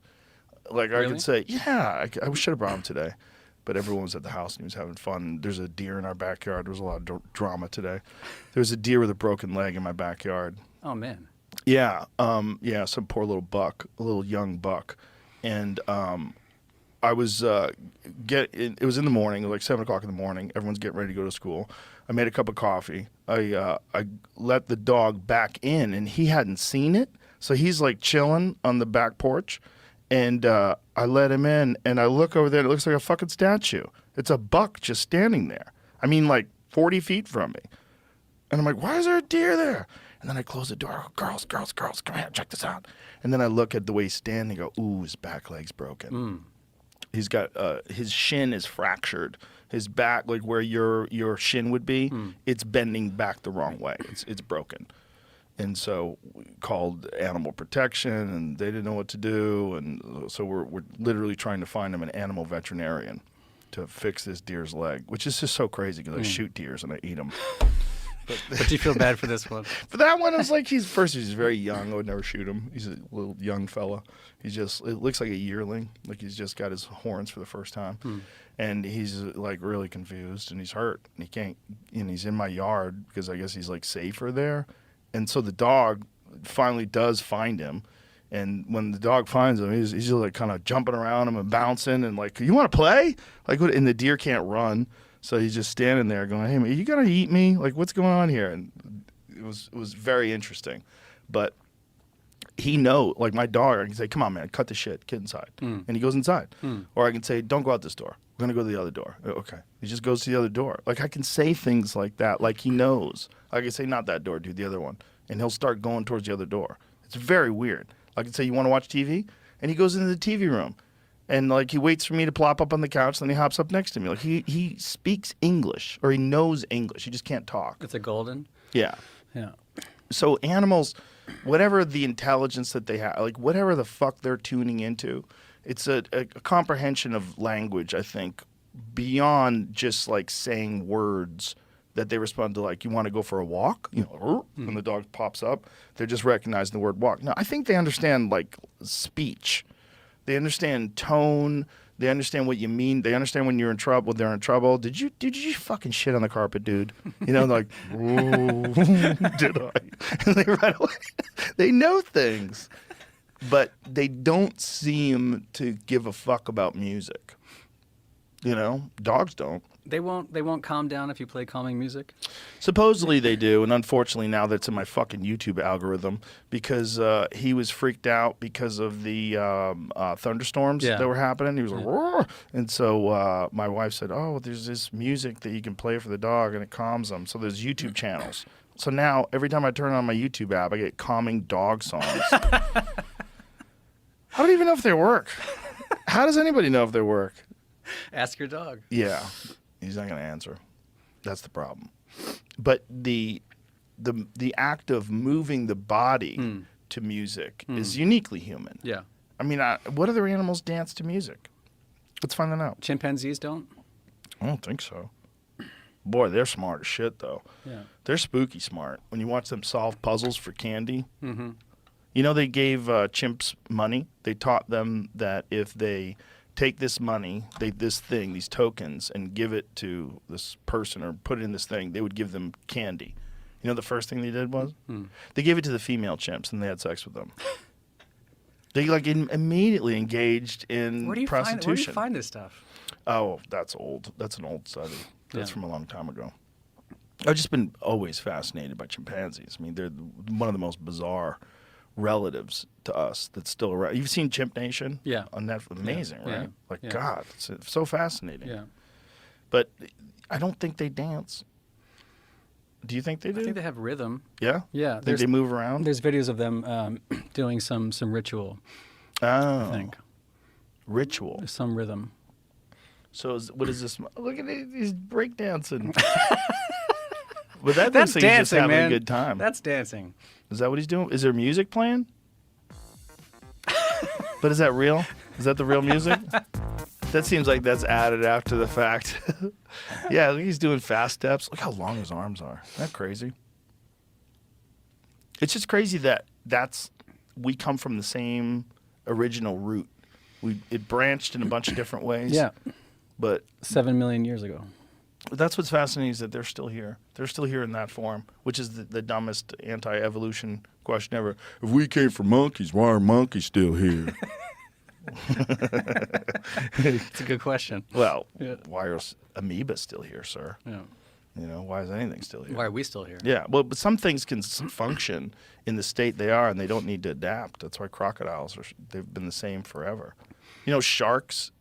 Like I Really? could say, yeah, I should have brought him today. But everyone was at the house and he was having fun. There's a deer in our backyard. There was a lot of drama today. There was a deer with a broken leg in my backyard. Oh man. Yeah, some poor little buck, a little young buck, and I was it was in the morning, like 7 o'clock in the morning. Everyone's getting ready to go to school. I made a cup of coffee. I let the dog back in, and he hadn't seen it, so he's like chilling on the back porch, and I let him in, and I look over there, and it looks like a fucking statue. It's a buck just standing there. I mean, like 40 feet from me, and I'm like, why is there a deer there? And then I close the door. I go, girls, come here, check this out. And then I look at the way he's standing. I go, ooh, his back leg's broken. He's got his shin is fractured. His back, like where your shin would be, it's bending back the wrong way. It's broken. And so we called animal protection, and they didn't know what to do. And so we're literally trying to find him an animal veterinarian to fix this deer's leg, which is just so crazy because I shoot deers and I eat them. But do you feel bad for this one? For that one, I was like, he's very young. I would never shoot him. He's a little young fella. It looks like a yearling. Like he's just got his horns for the first time. And he's like really confused and he's hurt. And he can't, and he's in my yard because I guess he's like safer there. And so the dog finally does find him. And when the dog finds him, he's just like kind of jumping around him and bouncing and like, you want to play? Like, and the deer can't run. So he's just standing there going, hey, man, you going to eat me? Like, what's going on here? And it was very interesting. But he like my dog, I can say, come on, man, cut the shit, get inside. And he goes inside. Or I can say, don't go out this door. We're going to go to the other door. Okay. He just goes to the other door. Like, I can say things like that, like he knows. I can say, not that door, dude, the other one. And he'll start going towards the other door. It's very weird. I can say, you want to watch TV? And he goes into the TV room. And, like, he waits for me to plop up on the couch, then he hops up next to me. Like, he speaks English, or he knows English. He just can't talk. It's a golden. Yeah. Yeah. So animals, whatever the intelligence that they have, like, whatever the fuck they're tuning into, it's a comprehension of language, I think, beyond just, like, saying words that they respond to, like, you want to go for a walk? You know, when the dog pops up, they're just recognizing the word walk. No, I think they understand, like, speech. They understand tone. They understand what you mean. They understand when you're in trouble. When they're in trouble. Did you fucking shit on the carpet, dude? You know, like, ooh, did I? And they run away. They know things, but they don't seem to give a fuck about music. You know, dogs don't. They won't calm down if you play calming music. Supposedly they do, and unfortunately now that's in my fucking YouTube algorithm because he was freaked out because of the thunderstorms that were happening. He was like, roar. And so my wife said, oh, there's this music that you can play for the dog and it calms them. So there's YouTube channels. So now every time I turn on my YouTube app, I get calming dog songs. I don't even know if they work. How does anybody know if they work? Ask your dog. Yeah. He's not going to answer. That's the problem. But the act of moving the body to music is uniquely human. Yeah. I mean, what other animals dance to music? Let's find that out. Chimpanzees don't? I don't think so. Boy, they're smart as shit, though. Yeah. They're spooky smart. When you watch them solve puzzles for candy, you know, they gave chimps money. They taught them that if they take this money, these tokens, and give it to this person or put it in this thing, they would give them candy. You know the first thing they did was? Hmm. They gave it to the female chimps and they had sex with them. They like immediately engaged in prostitution. Where do you find this stuff? Oh, that's old. That's an old study. That's Yeah. from a long time ago. I've just been always fascinated by chimpanzees. I mean, they're one of the most bizarre relatives to us that's still around. You've seen Chimp Nation? Yeah. On Netflix. Amazing, Yeah. right? Like, Yeah. God, it's so fascinating. Yeah. But I don't think they dance. Do you think they do? I think they have rhythm. Yeah? Yeah. Think they move around? There's videos of them doing some ritual, Oh. I think. Ritual. There's some rhythm. So what is this? Look at it. He's breakdancing. But that That's looks like he's just dancing, having man. a good time. That's dancing. Is that what he's doing? Is there music playing? But is that real? Is that the real music? That seems like that's added after the fact. Yeah, look, he's doing fast steps. Look how long his arms are. Isn't that crazy? It's just crazy that we come from the same original root. It branched in a bunch of different ways. Yeah. But 7 million years ago. that's what's fascinating is that they're still here. They're still here in that form, which is the dumbest anti-evolution question ever. If we came from monkeys, why are monkeys still here? It's a good question. Well, Yeah. why are amoebas still here, sir? Yeah. You know, why is anything still here? Why are we still here? Yeah, well, but some things can function in the state they are, and they don't need to adapt. That's why crocodiles they've been the same forever. You know, sharks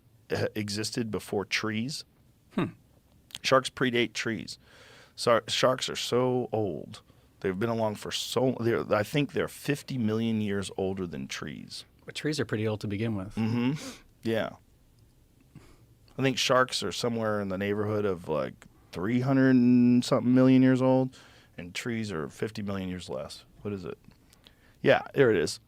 existed before trees. Sharks predate trees. So sharks are so old. They've been along for I think they're 50 million years older than trees. But trees are pretty old to begin with. Mm-hmm. Yeah. I think sharks are somewhere in the neighborhood of like 300 and something million years old, and trees are 50 million years less. What is it? Yeah, there it is.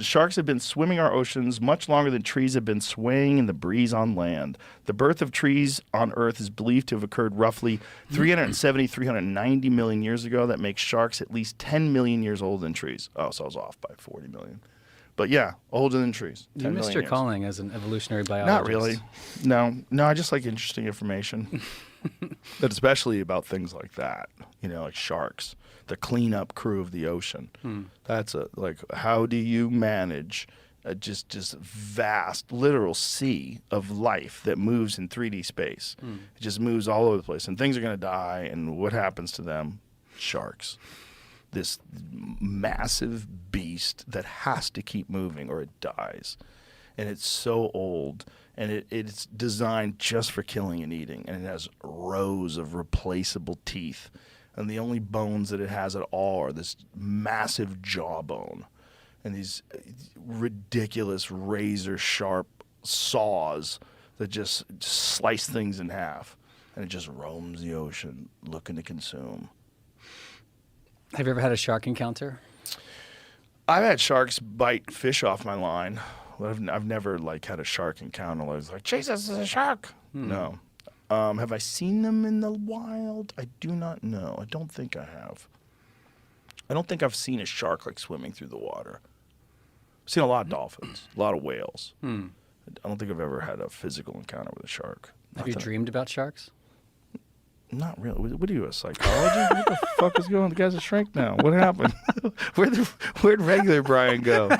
Sharks have been swimming our oceans much longer than trees have been swaying in the breeze on land. The birth of trees on Earth is believed to have occurred roughly 370, 390 million years ago. That makes sharks at least 10 million years older than trees. Oh, so I was off by 40 million. But yeah, older than trees. You 10 missed million your years. calling as an evolutionary biologist. Not really. No, I just like interesting information. But especially about things like that, you know, like sharks, the cleanup crew of the ocean. That's how do you manage a just vast, literal sea of life that moves in 3D space? It just moves all over the place, and things are going to die, and what happens to them? Sharks. This massive beast that has to keep moving or it dies. And it's so old, and it's designed just for killing and eating, and it has rows of replaceable teeth. And the only bones that it has at all are this massive jawbone and these ridiculous razor-sharp saws that just slice things in half. And it just roams the ocean looking to consume. Have you ever had a shark encounter? I've had sharks bite fish off my line. I've never had a shark encounter. I was like, Jesus, there's a shark. No. Have I seen them in the wild? I do not know. I don't think I have. I don't think I've seen a shark swimming through the water. I've seen a lot of dolphins, a lot of whales. I don't think I've ever had a physical encounter with a shark. Have you dreamed about sharks? Not really. What are you, a psychologist? What the fuck is going on? The guy's a shrink now. What happened? Where'd regular Brian go?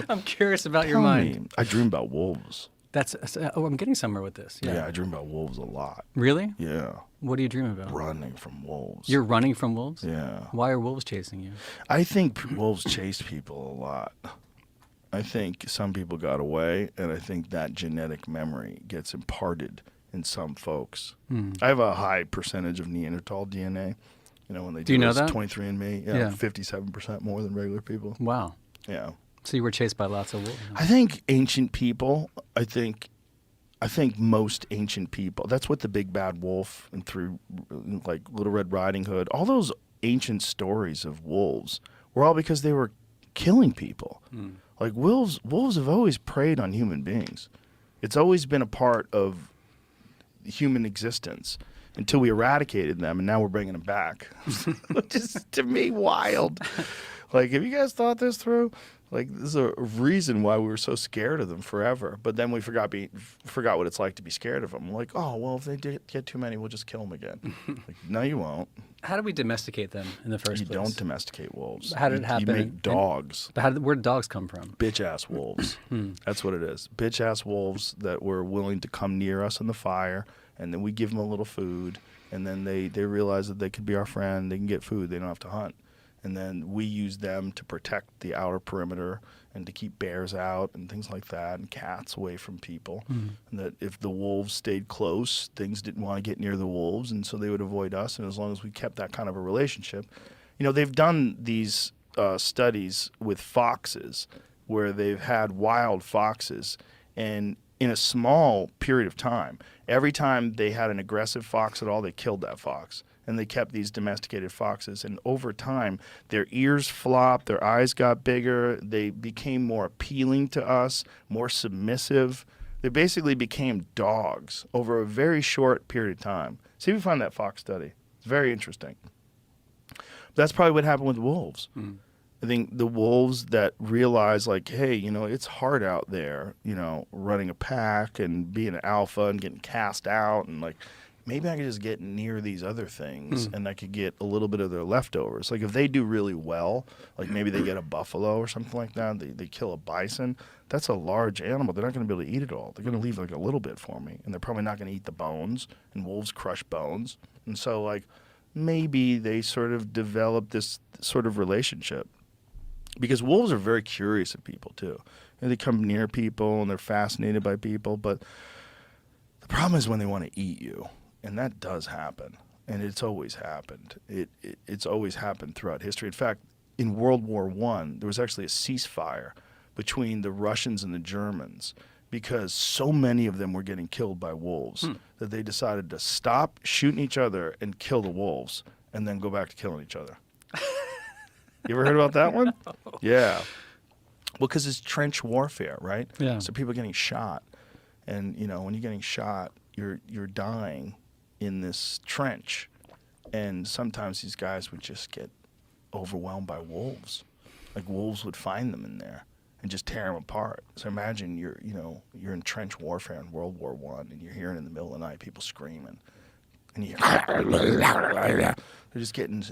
I'm curious about your Tell mind. me. I dream about wolves. I'm getting somewhere with this. Yeah, I dream about wolves a lot. Really? Yeah. What do you dream about? Running from wolves. You're running from wolves? Yeah. Why are wolves chasing you? I think wolves chase people a lot. I think some people got away, and I think that genetic memory gets imparted in some folks. I have a high percentage of Neanderthal DNA. You know, when they Do you know this that? 23andMe, Yeah. 57% more than regular people. Wow. Yeah. So you were chased by lots of wolves? I think ancient people, I think most ancient people, that's what the Big Bad Wolf and through Little Red Riding Hood, all those ancient stories of wolves were all because they were killing people. Like wolves have always preyed on human beings. It's always been a part of human existence until we eradicated them, and now we're bringing them back. Which is, to me, wild. Have you guys thought this through? Like, there's a reason why we were so scared of them forever. But then we forgot what it's like to be scared of them. Like, oh, well, if they get too many, we'll just kill them again. Like, no, you won't. How do we domesticate them in the first You place? don't domesticate wolves. How did it happen? You make dogs. But where did dogs come from? Bitch-ass wolves. That's what it is. Bitch-ass wolves that were willing to come near us in the fire, and then we give them a little food, and then they realize that they could be our friend. They can get food. They don't have to hunt. And then we use them to protect the outer perimeter and to keep bears out and things like that, and cats away from people. And that if the wolves stayed close, things didn't want to get near the wolves, and so they would avoid us. And as long as we kept that kind of a relationship, they've done these studies with foxes where they've had wild foxes, and in a small period of time, every time they had an aggressive fox at all, they killed that fox. And they kept these domesticated foxes. And over time, their ears flopped, their eyes got bigger, they became more appealing to us, more submissive. They basically became dogs over a very short period of time. See if you find that fox study. It's very interesting. That's probably what happened with wolves. I think the wolves that realize, like, hey, it's hard out there, running a pack and being an alpha and getting cast out, and like, maybe I could just get near these other things and I could get a little bit of their leftovers. Like, if they do really well, like maybe they get a buffalo or something like that, they kill a bison, that's a large animal. They're not going to be able to eat it all. They're going to leave like a little bit for me, and they're probably not going to eat the bones, and wolves crush bones. And so, like, maybe they sort of develop this sort of relationship. Because wolves are very curious of people, too. And they come near people, and they're fascinated by people. But the problem is when they want to eat you. And that does happen. And it's always happened. It's always happened throughout history. In fact, in World War I, there was actually a ceasefire between the Russians and the Germans because so many of them were getting killed by wolves that they decided to stop shooting each other and kill the wolves and then go back to killing each other. You ever heard about that one? Yeah. Well, because it's trench warfare, right? Yeah. So people are getting shot. And, when you're getting shot, you're dying in this trench. And sometimes these guys would just get overwhelmed by wolves. Like, wolves would find them in there and just tear them apart. So imagine you're in trench warfare in World War I, and you're hearing in the middle of the night people screaming. And you hear, they're just getting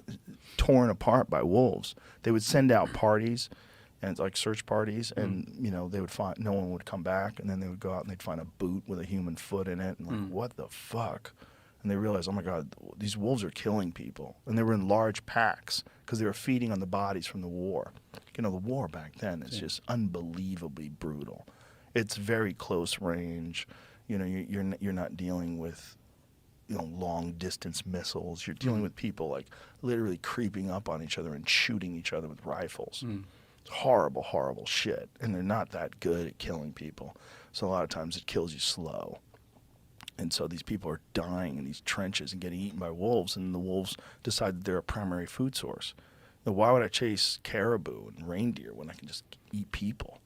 torn apart by wolves. They would send out parties, and like search parties, and they would find no one would come back, and then they would go out and they'd find a boot with a human foot in it, and like, what the fuck? And they realized, oh my God, these wolves are killing people, and they were in large packs because they were feeding on the bodies from the war. The war back then is just unbelievably brutal. It's very close range. You're not dealing with long distance missiles. You're dealing with people like literally creeping up on each other and shooting each other with rifles. It's horrible, horrible shit. And they're not that good at killing people. So a lot of times it kills you slow. And so these people are dying in these trenches and getting eaten by wolves, and the wolves decide that they're a primary food source. Now, why would I chase caribou and reindeer when I can just eat people?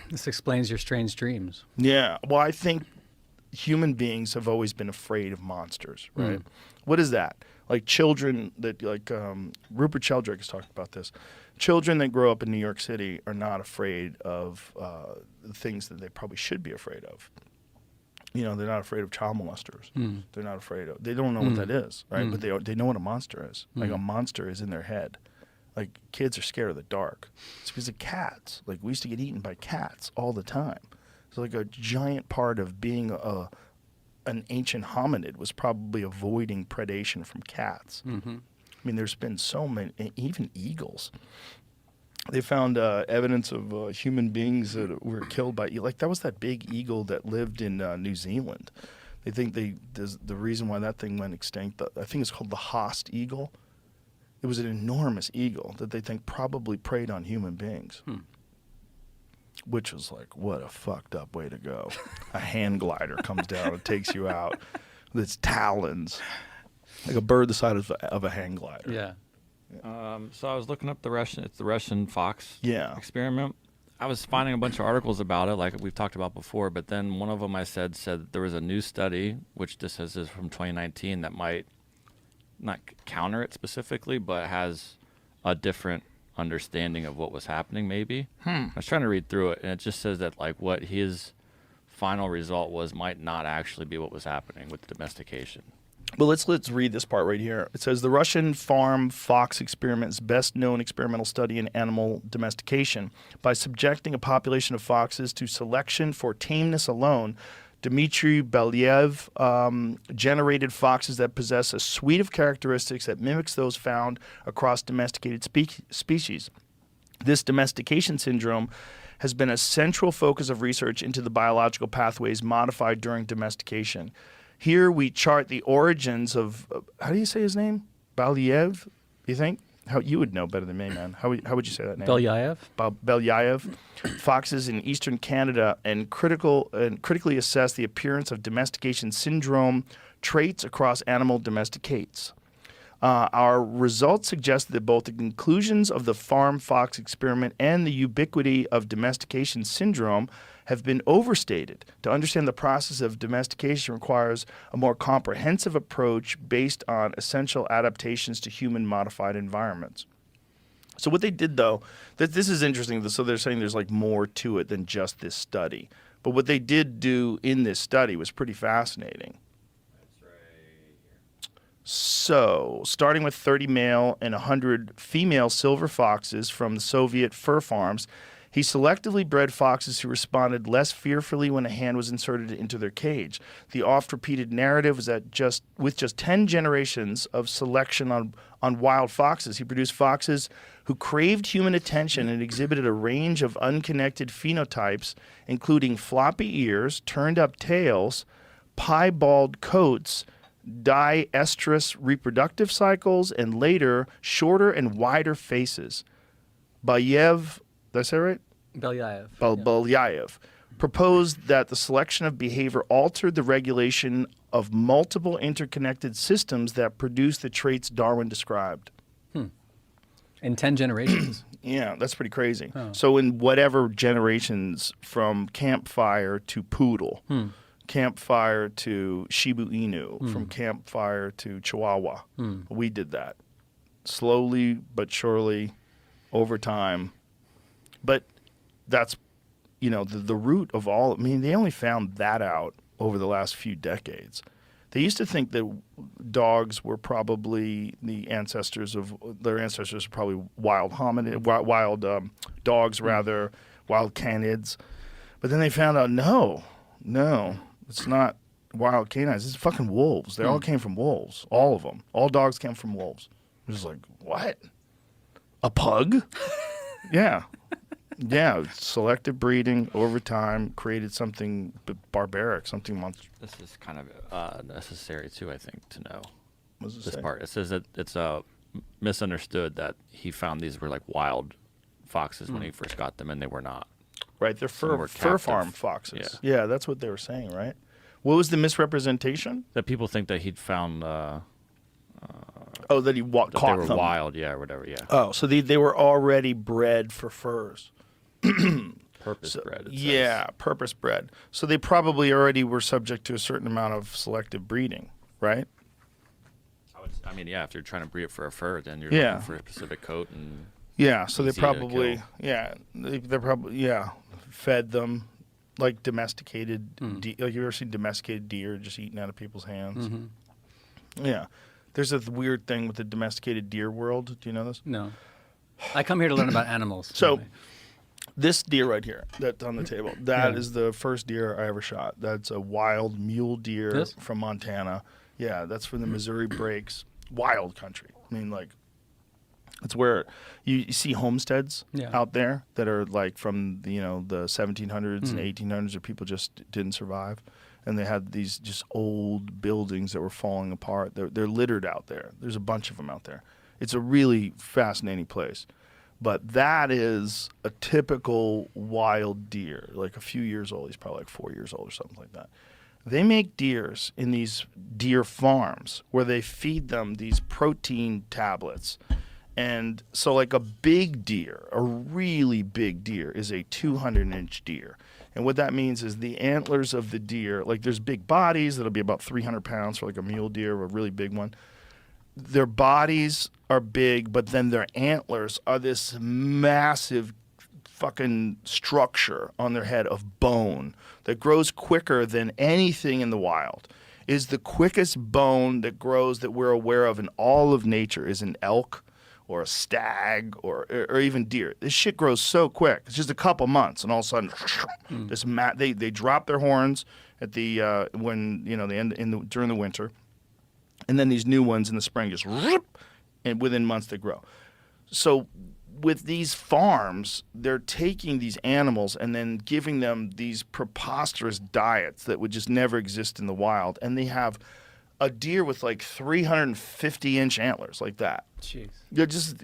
This explains your strange dreams. Yeah. Well, I think human beings have always been afraid of monsters, right? What is that? Like children that, Rupert Sheldrake has talked about this. Children that grow up in New York City are not afraid of the things that they probably should be afraid of. They're not afraid of child molesters. They're not afraid of, they don't know what that is, right? But they know what a monster is. Like, a monster is in their head. Like, kids are scared of the dark. It's because of cats. Like, we used to get eaten by cats all the time. So like a giant part of being an ancient hominid was probably avoiding predation from cats. I mean, there's been so many, even eagles. They found evidence of human beings that were killed by, like, that was that big eagle that lived in New Zealand. They think the reason why that thing went extinct, I think it's called the Haast eagle. It was an enormous eagle that they think probably preyed on human beings. Which was like, what a fucked up way to go. A hand glider comes down and takes you out with its talons. Like a bird the size of a hang glider. Yeah. So I was looking up the Russian fox experiment. I was finding a bunch of articles about it, like we've talked about before, but then one of them I said there was a new study, which this is from 2019, that might not counter it specifically, but has a different understanding of what was happening, maybe. I was trying to read through it, and it just says that like what his final result was might not actually be what was happening with the domestication. But let's read this part right here. It says the Russian farm fox experiment's best known experimental study in animal domestication. By subjecting a population of foxes to selection for tameness alone, Dmitry Belyaev generated foxes that possess a suite of characteristics that mimics those found across domesticated species. This domestication syndrome has been a central focus of research into the biological pathways modified during domestication. Here we chart the origins of, how do you say his name? Belyaev, you think? You would know better than me, man. How would you say that name? Belyaev? Belyaev. Foxes in eastern Canada and critically assess the appearance of domestication syndrome traits across animal domesticates. Our results suggest that both the conclusions of the farm fox experiment and the ubiquity of domestication syndrome have been overstated. To understand the process of domestication requires a more comprehensive approach based on essential adaptations to human-modified environments. So what they did, though, this is interesting. So they're saying there's like more to it than just this study. But what they did do in this study was pretty fascinating. So, starting with 30 male and 100 female silver foxes from the Soviet fur farms, he selectively bred foxes who responded less fearfully when a hand was inserted into their cage. The oft-repeated narrative was that with just 10 generations of selection on wild foxes, he produced foxes who craved human attention and exhibited a range of unconnected phenotypes, including floppy ears, turned-up tails, piebald coats, diestrous reproductive cycles, and later shorter and wider faces. Belyaev, did I say it right? Belyaev. Belyaev proposed that the selection of behavior altered the regulation of multiple interconnected systems that produce the traits Darwin described. In 10 generations. Yeah, that's pretty crazy. Oh. So in whatever generations from campfire to poodle, campfire to Shiba Inu, from campfire to Chihuahua. We did that slowly but surely over time. But that's, the root of all. I mean, they only found that out over the last few decades. They used to think that dogs were probably their ancestors were probably wild hominid, wild dogs rather, wild canids. But then they found out, no. It's not wild canines. It's fucking wolves. They all came from wolves. All of them. All dogs came from wolves. It was like, what? A pug? Yeah. Yeah. Selective breeding over time created something barbaric, something monstrous. This is kind of necessary, too, I think, to know What does it this say? part. It says that it's misunderstood that he found these were like wild foxes when he first got them, and they were not. Right, they're Some were fur captive. farm foxes. Yeah, that's what they were saying, right? What was the misrepresentation? That people think that he'd found That he that caught they were them. wild, or whatever, Oh, so they were already bred for furs. Purpose bred. it Yeah, purpose bred. So they probably already were subject to a certain amount of selective breeding, right? says. I mean, yeah, if you're trying to breed it for a fur, then you're Yeah. looking for a specific coat and. Yeah, so they Easy to probably, kill. they're probably, fed them like domesticated, like you ever seen domesticated deer just eating out of people's hands? Yeah. There's a weird thing with the domesticated deer world. Do you know this? No. I come here to learn about animals. So, really. this deer right here that's on the table, that is the first deer I ever shot. That's a wild mule deer This? from Montana. Yeah, that's from the Missouri Breaks. Wild country. I mean, like, it's where you see homesteads out there that are like from the 1700s and 1800s, where people just didn't survive, and they had these just old buildings that were falling apart. They're littered out there. There's a bunch of them out there. It's a really fascinating place. But that is a typical wild deer, like a few years old. He's probably like 4 years old or something like that. They make deers in these deer farms where they feed them these protein tablets. And so like a big deer, a really big deer, is a 200-inch deer. And what that means is the antlers of the deer, like there's big bodies that'll be about 300 pounds for like a mule deer, a really big one. their bodies are big, but then their antlers are this massive fucking structure on their head of bone that grows quicker than anything in the wild. Is the quickest bone that grows that we're aware of in all of nature is an elk or a stag or even deer. This shit grows so quick. It's just a couple months, and all of a sudden, they drop their horns at the when they end during the winter, and then these new ones in the spring just and within months they grow. So with these farms, they're taking these animals and then giving them these preposterous diets that would just never exist in the wild, and they have a deer with like 350-inch antlers like that. Jeez. They're just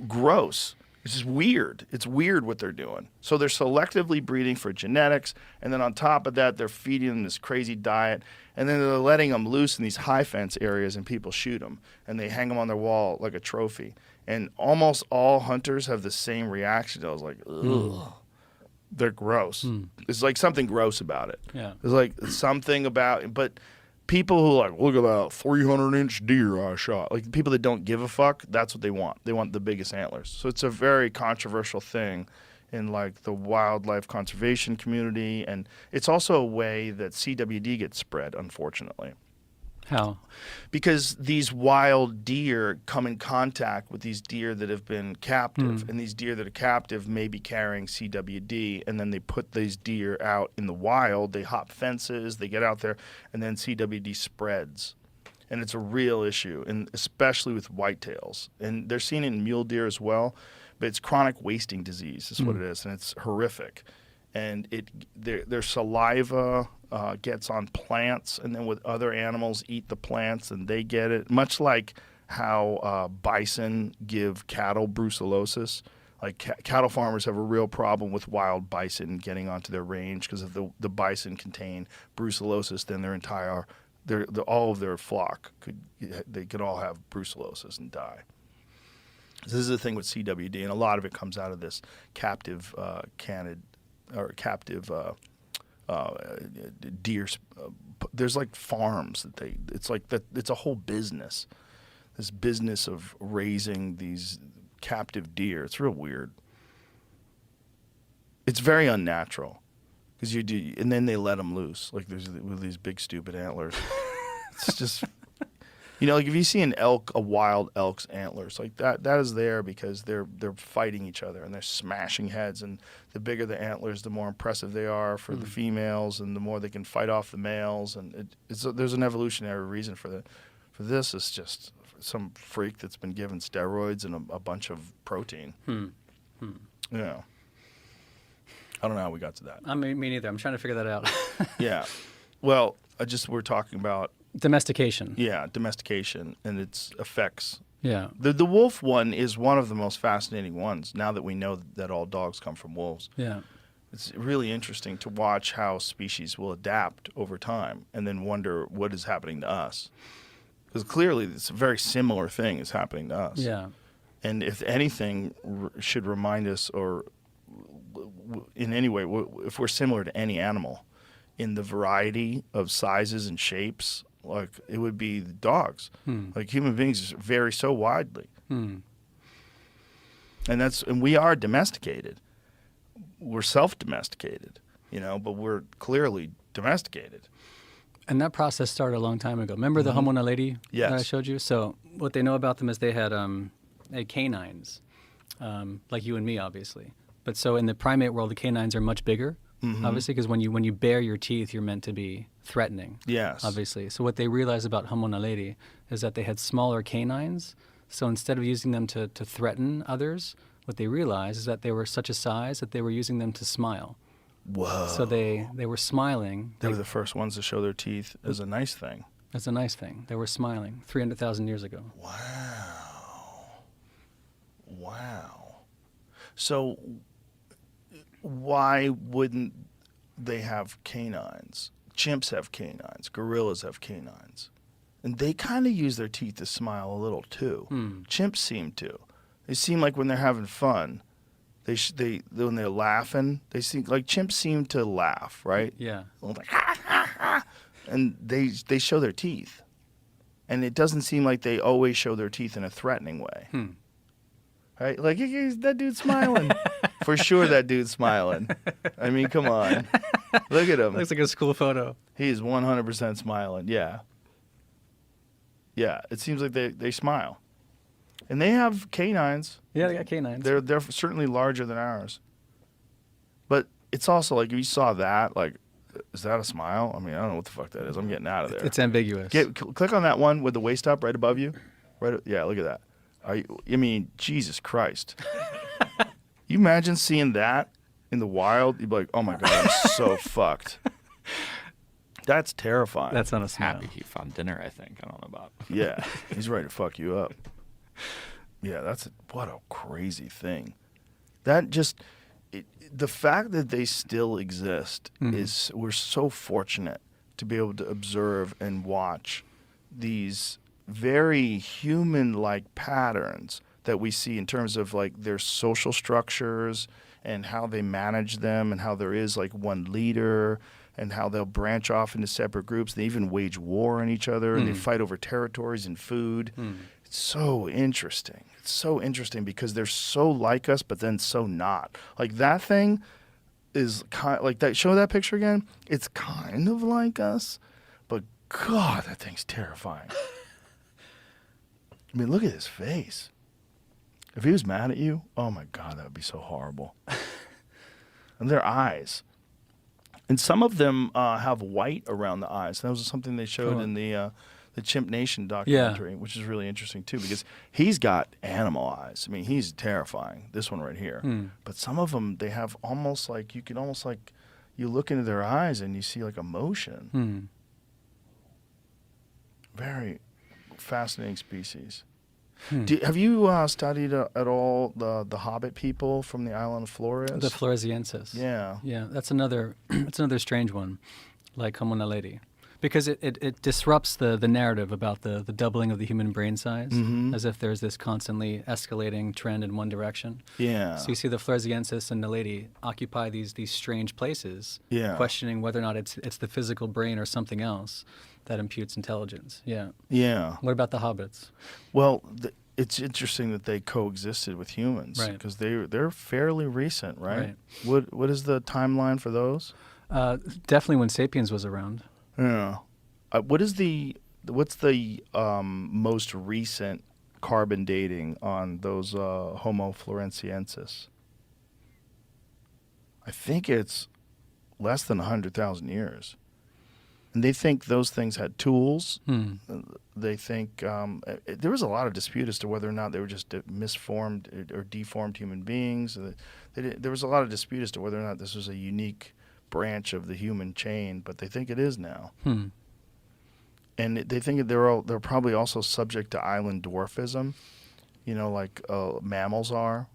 gross. It's just weird. It's weird what they're doing. So they're selectively breeding for genetics, and then on top of that, they're feeding them this crazy diet, and then they're letting them loose in these high fence areas, and people shoot them, and they hang them on their wall like a trophy. And almost all hunters have the same reaction. I was like, ugh. They're gross. There's like something gross about it. Yeah. There's like something about it, but people who are like, look at that 300-inch deer I shot. Like people that don't give a fuck, that's what they want. They want the biggest antlers. So it's a very controversial thing in like the wildlife conservation community, and it's also a way that CWD gets spread, unfortunately. How? Because these wild deer come in contact with these deer that have been captive, and these deer that are captive may be carrying CWD, and then they put these deer out in the wild, they hop fences, they get out there, and then CWD spreads. And it's a real issue, and especially with whitetails. And they're seen in mule deer as well, but it's chronic wasting disease is what it is, and it's horrific. And their saliva gets on plants, and then with other animals eat the plants, and they get it. Much like how bison give cattle brucellosis. Like cattle farmers have a real problem with wild bison getting onto their range because if the bison contain brucellosis, then all of their flock could all have brucellosis and die. So this is the thing with CWD, and a lot of it comes out of this captive deer. There's like farms that it's a whole business. This business of raising these captive deer. It's real weird. It's very unnatural because and then they let them loose with these big stupid antlers. It's just. Like if you see a wild elk's antlers, like that is there because they're fighting each other and they're smashing heads, and the bigger the antlers, the more impressive they are for the females, and the more they can fight off the males, and there's an evolutionary reason for that. For this, it's just some freak that's been given steroids and a bunch of protein. Yeah. I don't know how we got to that. I mean, me neither. I'm trying to figure that out. Yeah. Well, we're talking about domestication. Yeah, domestication and its effects. Yeah. The wolf one is one of the most fascinating ones now that we know that all dogs come from wolves. Yeah. It's really interesting to watch how species will adapt over time and then wonder what is happening to us. Because clearly it's a very similar thing is happening to us. Yeah. And if anything should remind us or in any way, if we're similar to any animal in the variety of sizes and shapes, like it would be the dogs. Like human beings vary so widely. And we are domesticated. We're self-domesticated, but we're clearly domesticated. And that process started a long time ago. Remember the Homo naledi that I showed you? So what they know about them is they had canines, like you and me, obviously. But so in the primate world, the canines are much bigger. Obviously, because when you bare your teeth, you're meant to be threatening. Yes. Obviously. So what they realized about Homo naledi is that they had smaller canines. So instead of using them to threaten others, what they realized is that they were such a size that they were using them to smile. Whoa. So they were smiling. They were the first ones to show their teeth as a nice thing. As a nice thing. They were smiling 300,000 years ago. Wow. So why wouldn't they have canines? Chimps have canines. Gorillas have canines. And they kind of use their teeth to smile a little too. Chimps seem to. They seem like when they're having fun, when they're laughing, they seem like chimps seem to laugh, right? Yeah. Like, ha, ha, ha. And they show their teeth. And it doesn't seem like they always show their teeth in a threatening way. Right? Like, that dude's smiling. For sure that dude's smiling. I mean, come on. Look at him. Looks like a school photo. He is 100% smiling. Yeah. Yeah, it seems like they smile. And they have canines. Yeah, they got canines. They're certainly larger than ours. But it's also like, if you saw that, like, is that a smile? I mean, I don't know what the fuck that is. I'm getting out of there. It's ambiguous. Click on that one with the waist up right above you. Yeah, look at that. I mean, Jesus Christ. You imagine seeing that in the wild? You'd be like, oh my God, I'm so fucked. That's terrifying. That's not a smile. Happy he found dinner, I think. I don't know about. Yeah, he's ready to fuck you up. Yeah, what a crazy thing. That just, the fact that they still exist is, we're so fortunate to be able to observe and watch these very human-like patterns that we see in terms of like their social structures and how they manage them, and how there is like one leader, and how they'll branch off into separate groups. They even wage war on each other, and they fight over territories and food. It's so interesting. It's so interesting because they're so like us, but then so not. Like that thing is kind like that. Show that picture again. It's kind of like us, but God, that thing's terrifying. I mean, look at his face. If he was mad at you, oh my God, that would be so horrible. And their eyes. And some of them have white around the eyes. That was something they showed in the Chimp Nation documentary, which is really interesting too, because he's got animal eyes. I mean, he's terrifying. This one right here. But some of them, they have almost like, you can almost like, you look into their eyes and you see like emotion. Very fascinating species. Have you studied at all the Hobbit people from the island of Flores? The Floresiensis. Yeah. Yeah, that's another it's another strange one, like Homo naledi. Because it disrupts the narrative about the doubling of the human brain size, as if there's this constantly escalating trend in one direction. Yeah. So you see the Floresiensis and Naledi occupy these strange places, questioning whether or not it's the physical brain or something else that imputes intelligence. Yeah. Yeah. What about the hobbits? Well, it's interesting that they coexisted with humans, Right. because they're fairly recent, right? Right. What is the timeline for those? Definitely when Sapiens was around. Yeah. What's the most recent carbon dating on those Homo floresiensis? I think it's less than 100,000 years. And they think those things had tools. They think there was a lot of dispute as to whether or not they were just misformed or deformed human beings. There was a lot of dispute as to whether or not this was a unique branch of the human chain, but they think it is now. And they think they're probably also subject to island dwarfism, like mammals are.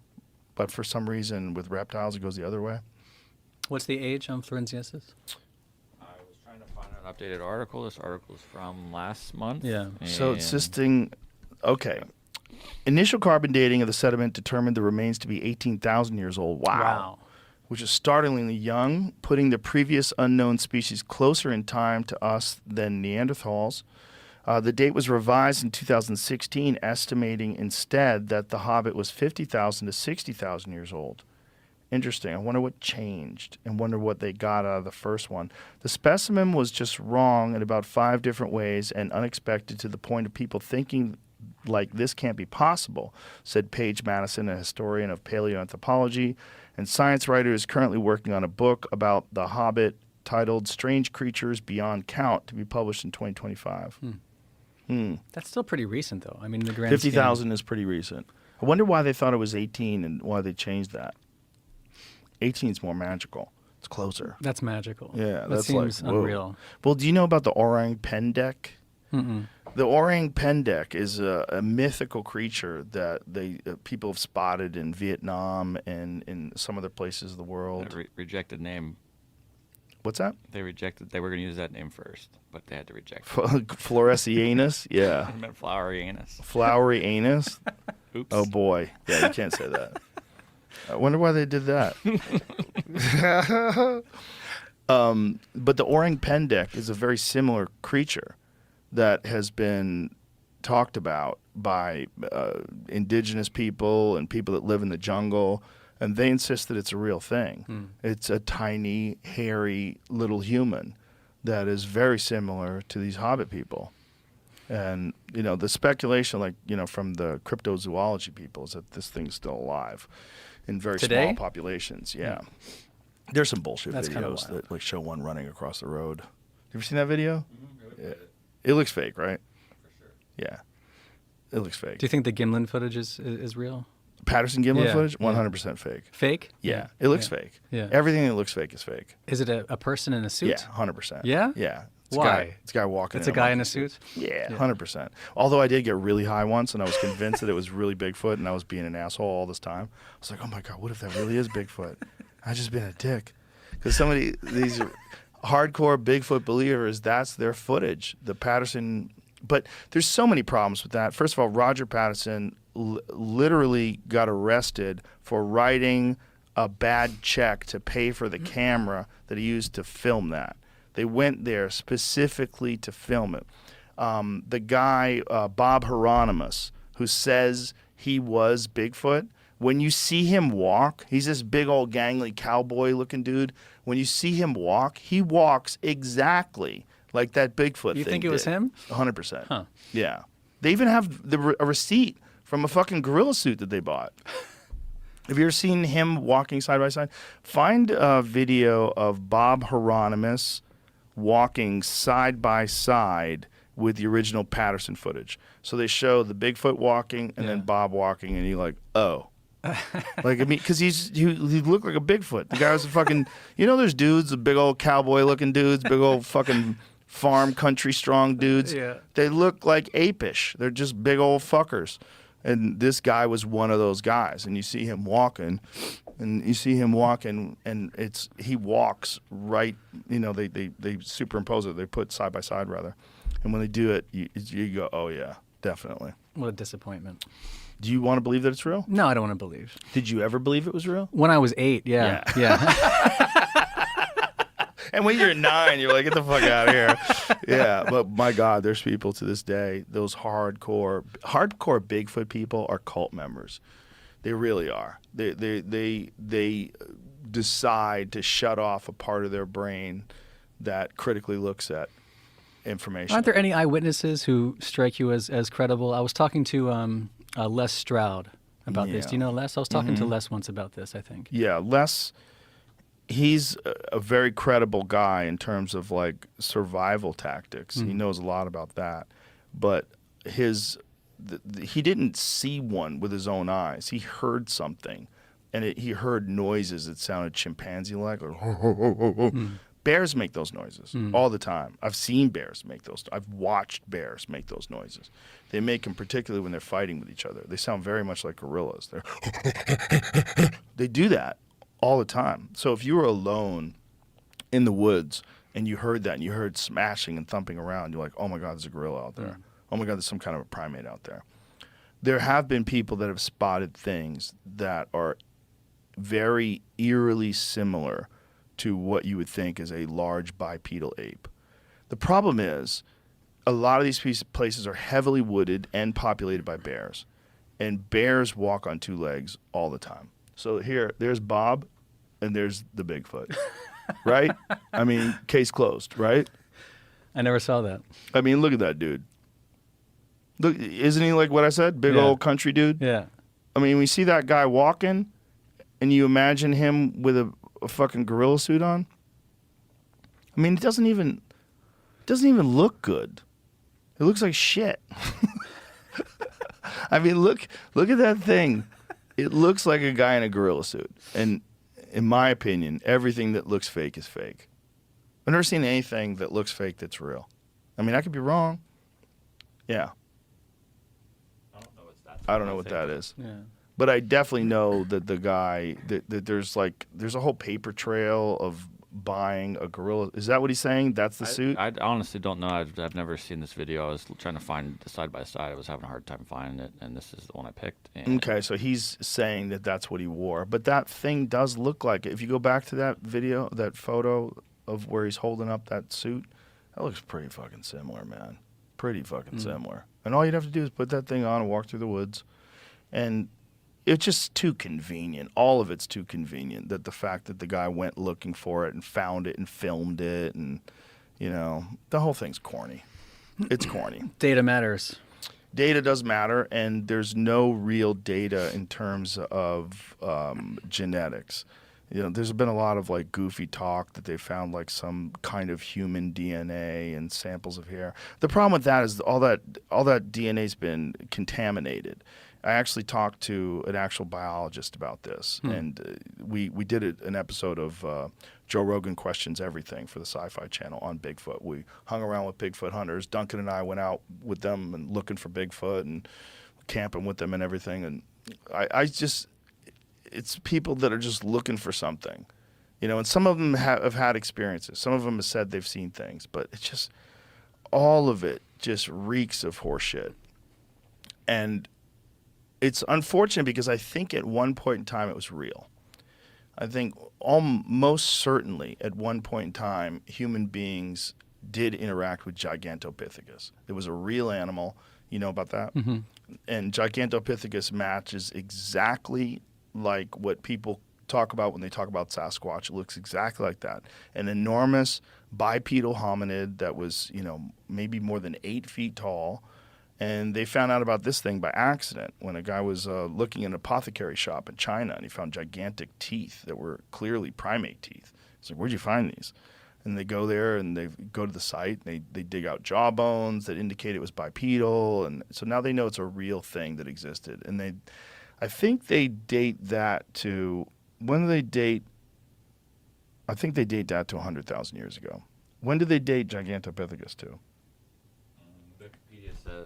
But for some reason, with reptiles, it goes the other way. What's the age on Floresiensis? Trying to find an updated article. This article is from last month. Yeah. So it's existing. Okay. Initial carbon dating of the sediment determined the remains to be 18,000 years old. Wow. Which is startlingly young, putting the previous unknown species closer in time to us than Neanderthals. The date was revised in 2016, estimating instead that the Hobbit was 50,000 to 60,000 years old. Interesting. I wonder what changed, and wonder what they got out of the first one. The specimen was just wrong in about 5 different ways and unexpected, to the point of people thinking like this can't be possible, said Paige Madison, a historian of paleoanthropology and science writer who is currently working on a book about the Hobbit titled Strange Creatures Beyond Count, to be published in 2025. That's still pretty recent, though. I mean, the grand 50,000 is pretty recent. I wonder why they thought it was 18 and why they changed that. 18 is more magical. It's closer. That's magical. Yeah, that seems like, whoa. unreal. Well, do you know about the orang pendek? Mm-mm. The orang pendek is a mythical creature that people have spotted in Vietnam and in some other places of the world. Rejected name. What's that? They were going to use that name first, but they had to reject it. Floresianus? Yeah. I meant flowery anus. Flowery anus? Oops. Oh, boy. Yeah, you can't say that. I wonder why they did that. But the orang pendek is a very similar creature that has been talked about by indigenous people and people that live in the jungle, and they insist that it's a real thing. It's a tiny, hairy little human that is very similar to these Hobbit people. And, you know, the speculation, like, you know, from the cryptozoology people is that this thing's still alive in very Today? small populations. Yeah. There's some bullshit That's kinda videos wild. that like show one running across the road. You ever seen that video? Yeah. It looks fake, right? For sure. Yeah. It looks fake. Do you think the Gimlin footage is real? Patterson Gimlin Yeah, footage? yeah. 100% fake. Fake? Yeah. It looks yeah. fake. Yeah. Everything that looks fake is fake. Is it a person in a suit? Yeah, 100%. Yeah? Yeah. It's Why? A guy, it's a guy walking It's a guy in a suit? Yeah, 100%. Although I did get really high once, and I was convinced that it was really Bigfoot, and I was being an asshole all this time. I was like, oh my God, what if that really is Bigfoot? I just been a dick. Because these hardcore Bigfoot believers, that's their footage. The Patterson, but there's so many problems with that. First of all, Roger Patterson literally got arrested for writing a bad check to pay for the camera that he used to film that. They went there specifically to film it. The guy, Bob Hieronymus, who says he was Bigfoot, when you see him walk, he's this big old gangly cowboy-looking dude. When you see him walk, he walks exactly like that Bigfoot You thing think it was did. him? 100%. Huh. Yeah. They even have a receipt from a fucking gorilla suit that they bought. Have you ever seen him walking side by side? Find a video of Bob Hieronymus walking side by side with the original Patterson footage. So they show the Bigfoot walking and then Bob walking, and you're like, oh. Like, I mean, because he looked like a Bigfoot. The guy was a fucking, you know, there's dudes, the big old cowboy-looking dudes, big old fucking farm country strong dudes. Yeah. They look like apish. They're just big old fuckers. And this guy was one of those guys. And you see him walking, and he walks right. You know, they superimpose it. They put side by side rather. And when they do it, you go, oh yeah, definitely. What a disappointment. Do you want to believe that it's real? No, I don't want to believe. Did you ever believe it was real? When I was 8, yeah. And when you're 9, you're like, get the fuck out of here. Yeah, but my God, there's people to this day, those hardcore Bigfoot people are cult members. They really are. They decide to shut off a part of their brain that critically looks at information. Aren't there any eyewitnesses who strike you as credible? I was talking to Les Stroud about this. Yeah. Do you know Les? I was talking to Les once about this, I think. Yeah, Les, he's a very credible guy in terms of like survival tactics. He knows a lot about that. But he didn't see one with his own eyes. He heard something, and he heard noises that sounded chimpanzee-like. Bears make those noises all the time. I've seen bears make those. I've watched bears make those noises. They make them particularly when they're fighting with each other. They sound very much like gorillas. They do that all the time. So if you were alone in the woods and you heard that and you heard smashing and thumping around, you're like, oh my God, there's a gorilla out there. Oh my God, there's some kind of a primate out there. There have been people that have spotted things that are very eerily similar to what you would think is a large bipedal ape. The problem is a lot of these places are heavily wooded and populated by bears, and bears walk on 2 legs all the time. So there's Bob, and there's the Bigfoot, right? I mean, case closed, right? I never saw that. I mean, look at that dude. Look, isn't he like what I said? Big old country dude? Yeah. I mean, we see that guy walking, and you imagine him with a fucking gorilla suit on. I mean, it doesn't even look good. It looks like shit. I mean, look at that thing. It looks like a guy in a gorilla suit. And in my opinion, everything that looks fake is fake. I've never seen anything that looks fake that's real. I mean, I could be wrong. Yeah. I don't know what that is. Yeah. But I definitely know that the guy that there's a whole paper trail of buying a gorilla. Is that what he's saying? That's the suit? I honestly don't know. I've never seen this video. I was trying to find the side by side. I was having a hard time finding it, and this is the one I picked. And Okay, so he's saying that that's what he wore. But that thing does look like it. If you go back to that video, that photo of where he's holding up that suit, that looks pretty fucking similar, man. pretty fucking similar. And all you'd have to do is put that thing on and walk through the woods. And it's just too convenient. All of it's too convenient, that the fact that the guy went looking for it and found it and filmed it, and, you know, the whole thing's corny. It's corny. Data matters. Data does matter, and there's no real data in terms of genetics. You know, there's been a lot of like goofy talk that they found like some kind of human DNA and samples of hair. The problem with that is all that DNA's been contaminated. I actually talked to an actual biologist about this, and we did an episode of Joe Rogan Questions Everything for the Sci-Fi Channel on Bigfoot. We hung around with Bigfoot hunters. Duncan and I went out with them and looking for Bigfoot and camping with them and everything. And I just, it's people that are just looking for something, you know. And some of them have had experiences. Some of them have said they've seen things, but it's just, all of it just reeks of horseshit. And it's unfortunate because I think at one point in time it was real. I think almost certainly at one point in time human beings did interact with Gigantopithecus. It was a real animal. You know about that? Mm-hmm. And Gigantopithecus matches exactly like what people talk about when they talk about Sasquatch. It looks exactly like that. An enormous bipedal hominid that was, you know, maybe more than 8 feet tall. And they found out about this thing by accident when a guy was looking in an apothecary shop in China, and he found gigantic teeth that were clearly primate teeth. He's like, where'd you find these? And they go there and they go to the site, and they dig out jawbones that indicate it was bipedal. And so now they know it's a real thing that existed. And I think they date that to, when do they date? I think they date that to 100,000 years ago. When do they date Gigantopithecus to?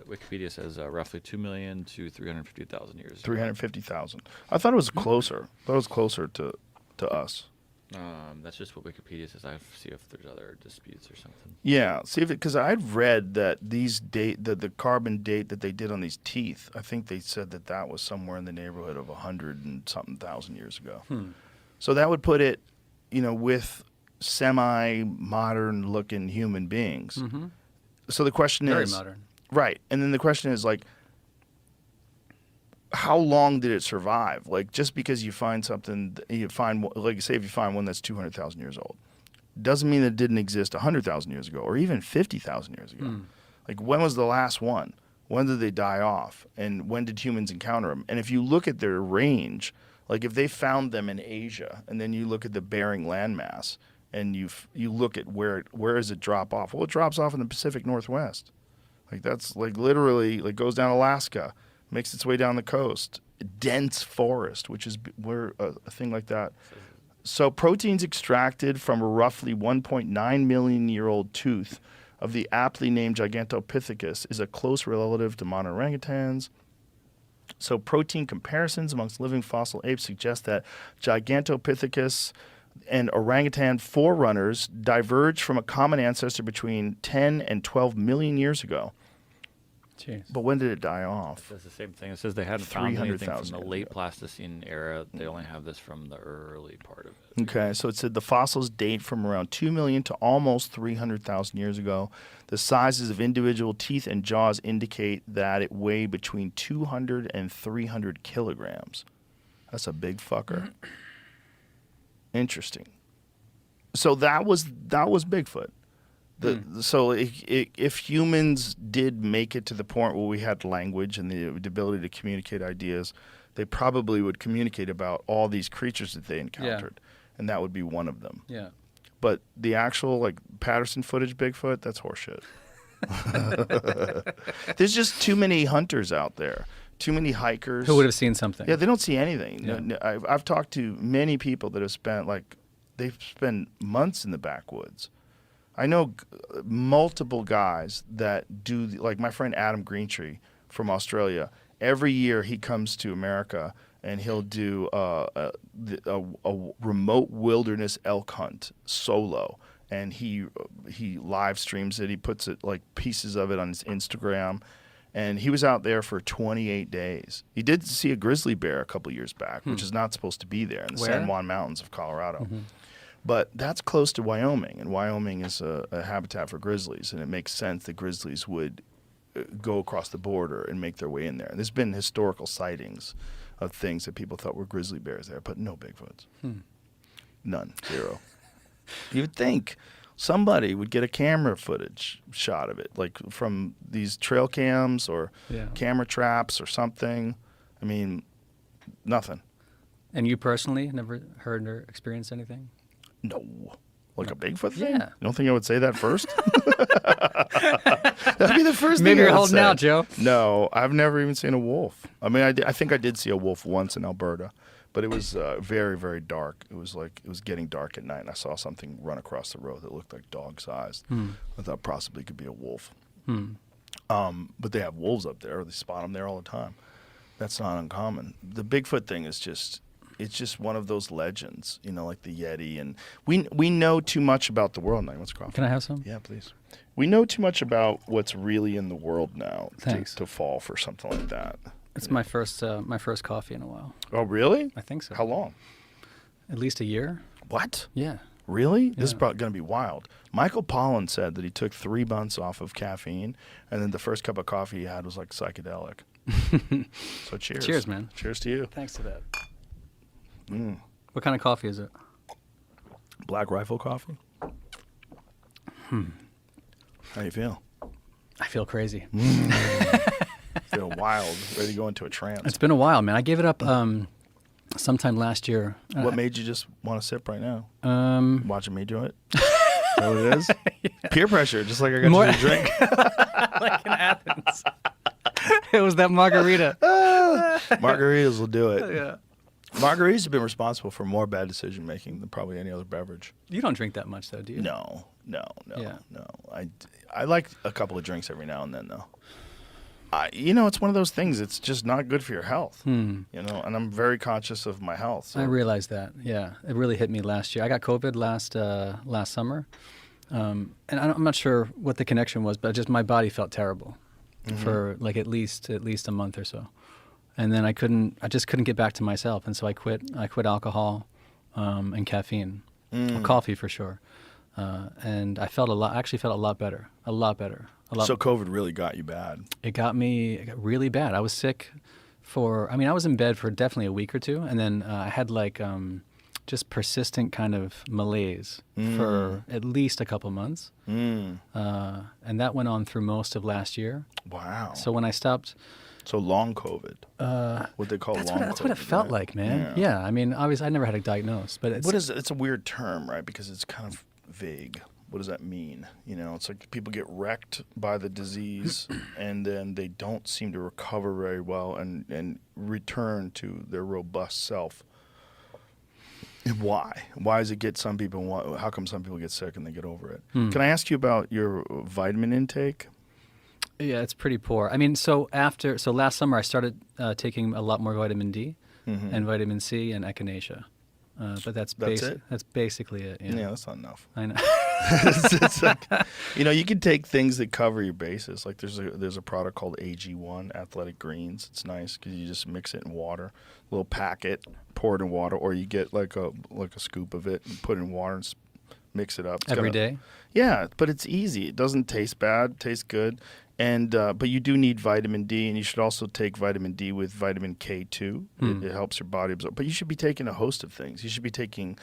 Wikipedia says roughly 2 million to 350,000 years. 350,000. I thought it was closer. I thought it was closer to us. That's just what Wikipedia says. I have to see if there's other disputes or something. Yeah, see if because I've read that the carbon date that they did on these teeth. I think they said that was somewhere in the neighborhood of 100 and something thousand years ago. So that would put it, you know, with semi-modern looking human beings. Mm-hmm. So the question is very modern. Right. And then the question is, like, how long did it survive? Like, just because you find something, like, say if you find one that's 200,000 years old, doesn't mean that it didn't exist 100,000 years ago or even 50,000 years ago. Like, when was the last one? When did they die off? And when did humans encounter them? And if you look at their range, like if they found them in Asia and then you look at the Bering landmass and you look at where does it drop off? Well, it drops off in the Pacific Northwest. Like that's like literally like goes down Alaska, makes its way down the coast, dense forest, which is where a thing like that. So proteins extracted from a roughly 1.9 million year old tooth of the aptly named Gigantopithecus is a close relative to modern orangutans. So protein comparisons amongst living fossil apes suggest that Gigantopithecus and orangutan forerunners diverged from a common ancestor between 10 and 12 million years ago. Jeez. But when did it die off? It says the same thing. It says they hadn't found anything from the late ago. Pleistocene era. They only have this from the early part of it. Okay, so it said the fossils date from around 2 million to almost 300,000 years ago. The sizes of individual teeth and jaws indicate that it weighed between 200 and 300 kilograms. That's a big fucker. Interesting. So that was Bigfoot. So if humans did make it to the point where we had language and the ability to communicate ideas, they probably would communicate about all these creatures that they encountered, and that would be one of them. Yeah. But the actual like Patterson footage Bigfoot, that's horseshit. There's just too many hunters out there. Too many hikers who would have seen something. Yeah, they don't see anything. Yeah. No, I've talked to many people that have spent they've spent months in the backwoods. I know multiple guys that do like my friend Adam Greentree from Australia. Every year he comes to America and he'll do a remote wilderness elk hunt solo, and he live streams it. He puts it like pieces of it on his Instagram. And he was out there for 28 days. He did see a grizzly bear a couple years back, which is not supposed to be there in the San Juan Mountains of Colorado. Mm-hmm. But that's close to Wyoming, and Wyoming is a habitat for grizzlies, and it makes sense that grizzlies would go across the border and make their way in there. And there's been historical sightings of things that people thought were grizzly bears there, but no Bigfoots. None. Zero. You would think somebody would get a camera footage shot of it, like from these trail cams or camera traps or something. I mean, nothing. And you personally never heard or experienced anything? No. Like a Bigfoot thing? Yeah. You don't think I would say that first? That'd be the first Maybe thing you're I would holding say. out, Joe. No, I've never even seen a wolf. I mean, I think I did see a wolf once in Alberta, but it was very, very dark. It was getting dark at night, and I saw something run across the road that looked like dog-sized. I thought possibly it could be a wolf. But they have wolves up there. They spot them there all the time. That's not uncommon. The Bigfoot thing is just... It's just one of those legends, you know, like the Yeti. And we know too much about the world now. What's coffee? Can I have some? Yeah, please. We know too much about what's really in the world now to fall for something like that. It's my first coffee in a while. Oh, really? I think so. How long? At least a year. What? Yeah. Really? This is probably going to be wild. Michael Pollan said that he took 3 months off of caffeine, and then the first cup of coffee he had was like psychedelic. So cheers. Cheers, man. Cheers to you. Thanks to that. What kind of coffee is it? Black Rifle coffee. How you feel? I feel crazy. Feel wild, ready to go into a trance. It's been a while, man. I gave it up sometime last year. What made you just want to sip right now? Watching me do it? Is that what it is? Peer pressure, just like I got you to drink. Like in Athens. It was that margarita. Margaritas will do it. Yeah. Margaritas have been responsible for more bad decision making than probably any other beverage. You don't drink that much, though, do you? No. Yeah. I like a couple of drinks every now and then, though. It's one of those things. It's just not good for your health. You know, and I'm very conscious of my health. So. I realized that. Yeah, it really hit me last year. I got COVID last summer, and I'm not sure what the connection was, but just my body felt terrible for like at least a month or so. And then I just couldn't get back to myself, and so I quit alcohol and caffeine, or coffee for sure, and I felt a lot better. So COVID really got you bad. It got really bad. I was sick I was in bed for definitely a week or two, and then I had like just persistent kind of malaise for at least a couple months, and that went on through most of last year. Wow. So when I stopped. So long COVID. What they call long COVID. That's what it felt like, man. Yeah. I mean, obviously, I never had it diagnosed, but it's a weird term, right? Because it's kind of vague. What does that mean? You know, it's like people get wrecked by the disease and then they don't seem to recover very well and return to their robust self. And why? Why does it get some people? How come some people get sick and they get over it? Can I ask you about your vitamin intake? Yeah, it's pretty poor. I mean, so last summer I started taking a lot more vitamin D and vitamin C and echinacea. But that's it? That's basically it. Yeah, that's not enough. I know. It's like, you can take things that cover your bases. Like there's a product called AG1 Athletic Greens. It's nice because you just mix it in water, a little packet, pour it in water, or you get like a scoop of it and put it in water and mix it up. Every day? Yeah, but it's easy. It doesn't taste bad. It tastes good. And but you do need vitamin D, and you should also take vitamin D with vitamin K2. It helps your body absorb. But you should be taking a host of things. You should be taking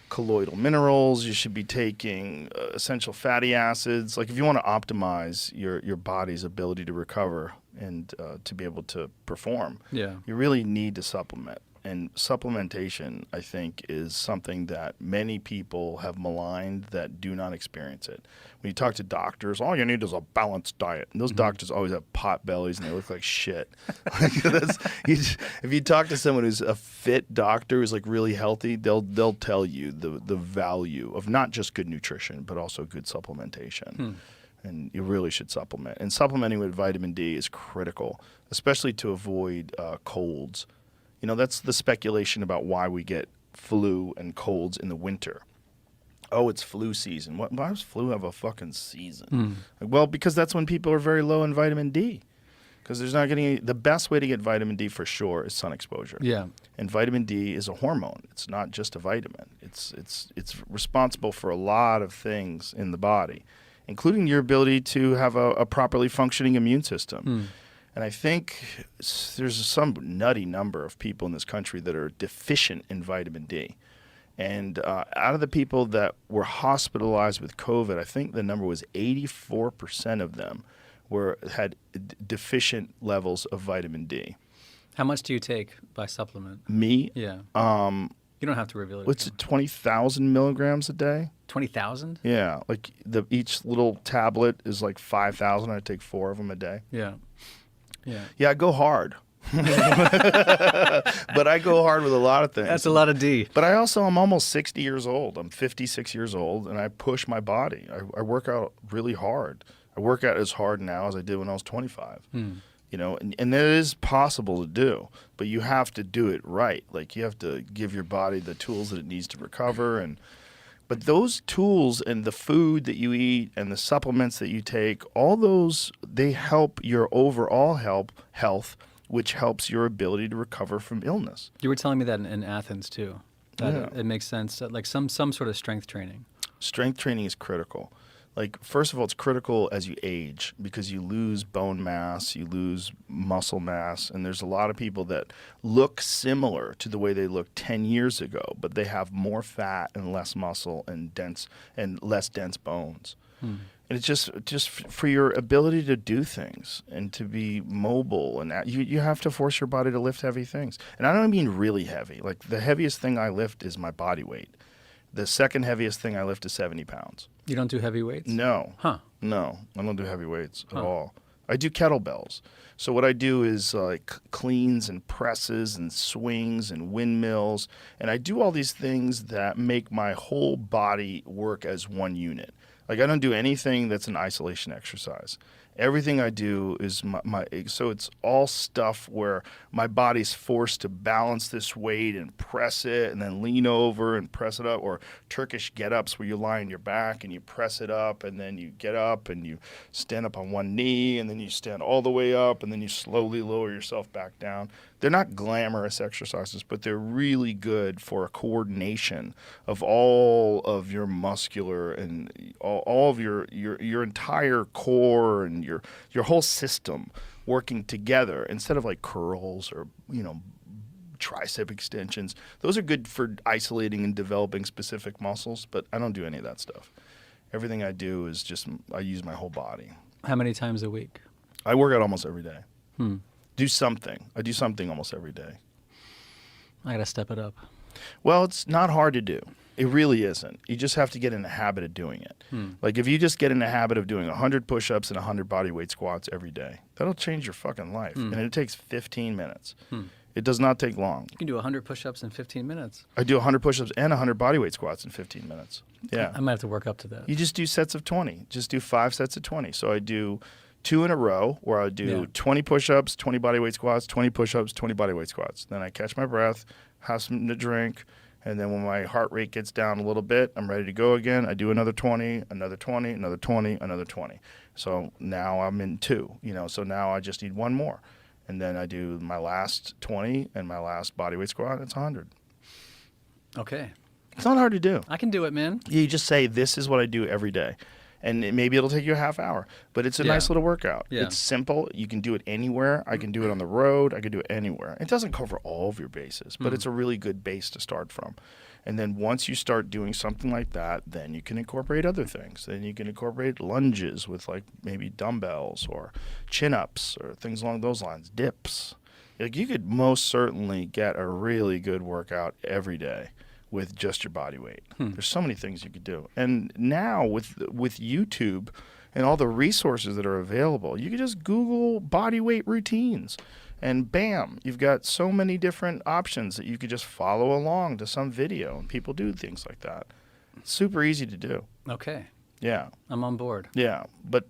colloidal minerals. You should be taking essential fatty acids. Like if you want to optimize your body's ability to recover and to be able to perform, you really need to supplement. And supplementation, I think, is something that many people have maligned that do not experience it. When you talk to doctors, all you need is a balanced diet. And those doctors always have pot bellies and they look like shit. If you talk to someone who's a fit doctor who's like really healthy, they'll tell you the value of not just good nutrition, but also good supplementation. And you really should supplement. And supplementing with vitamin D is critical, especially to avoid colds. You know, that's the speculation about why we get flu and colds in the winter. Oh, it's flu season. Why does flu have a fucking season? Well, because that's when people are very low in vitamin D. Because there's not getting the best way to get vitamin D for sure is sun exposure. Yeah. And vitamin D is a hormone. It's not just a vitamin. It's responsible for a lot of things in the body. including your ability to have a properly functioning immune system. And I think there's some nutty number of people in this country that are deficient in vitamin D. And out of the people that were hospitalized with COVID, I think the number was 84% of them had deficient levels of vitamin D. How much do you take by supplement? Me? Yeah. You don't have to reveal it. What's it, 20,000 milligrams a day? 20,000? Yeah. Like each little tablet is like 5,000. I take 4 of them a day. Yeah. Yeah. Yeah, I go hard. But I go hard with a lot of things. That's a lot of D. But I'm almost 60 years old. I'm 56 years old, and I push my body. I work out really hard. I work out as hard now as I did when I was 25. You know, and it is possible to do, but you have to do it right. Like, you have to give your body the tools that it needs to recover. But those tools and the food that you eat and the supplements that you take, all those, they help your overall health, which helps your ability to recover from illness. You were telling me that in Athens too. That it makes sense. That like some sort of strength training. Strength training is critical. Like, first of all, it's critical as you age because you lose bone mass, you lose muscle mass, and there's a lot of people that look similar to the way they looked 10 years ago, but they have more fat and less muscle and less dense bones. And it's just for your ability to do things and to be mobile, and you have to force your body to lift heavy things. And I don't mean really heavy. Like, the heaviest thing I lift is my body weight. The second heaviest thing I lift is 70 pounds. You don't do heavy weights? No. Huh. No, I don't do heavy weights at all. I do kettlebells. So what I do is like cleans and presses and swings and windmills. And I do all these things that make my whole body work as one unit. Like, I don't do anything that's an isolation exercise. Everything I do is so it's all stuff where my body's forced to balance this weight and press it and then lean over and press it up, or Turkish get-ups where you lie on your back and you press it up and then you get up and you stand up on one knee and then you stand all the way up and then you slowly lower yourself back down. They're not glamorous exercises, but they're really good for a coordination of all of your muscular and all of your entire core and your whole system working together instead of like curls or, you know, tricep extensions. Those are good for isolating and developing specific muscles, but I don't do any of that stuff. Everything I do is just I use my whole body. How many times a week? I work out almost every day. Do something. I do something almost every day. I got to step it up. Well, it's not hard to do. It really isn't. You just have to get in the habit of doing it. Like, if you just get in the habit of doing 100 push-ups and 100 bodyweight squats every day, that'll change your fucking life. And it takes 15 minutes. It does not take long. You can do 100 push-ups in 15 minutes. I do 100 push-ups and 100 bodyweight squats in 15 minutes. Yeah. I might have to work up to that. You just do sets of 20. Just do 5 sets of 20. So I do 2 in a row where I do 20 push-ups, 20 bodyweight squats, 20 push-ups, 20 bodyweight squats. Then I catch my breath, have something to drink, and then when my heart rate gets down a little bit, I'm ready to go again. I do another 20, another 20, another 20, another 20. So now I'm in 2, you know, so now I just need 1 more. And then I do my last 20 and my last bodyweight squat, it's 100. Okay. It's not hard to do. I can do it, man. You just say, this is what I do every day. And maybe it'll take you a half hour, but it's a nice little workout. Yeah. It's simple. You can do it anywhere. I can do it on the road. I can do it anywhere. It doesn't cover all of your bases, but it's a really good base to start from. And then once you start doing something like that, then you can incorporate other things. Then you can incorporate lunges with like maybe dumbbells or chin-ups or things along those lines, dips. Like, you could most certainly get a really good workout every day with just your body weight. There's so many things you could do. And now with YouTube and all the resources that are available, you can just Google body weight routines and bam, you've got so many different options that you could just follow along to some video, and people do things like that. It's super easy to do. Okay. Yeah. I'm on board. Yeah. But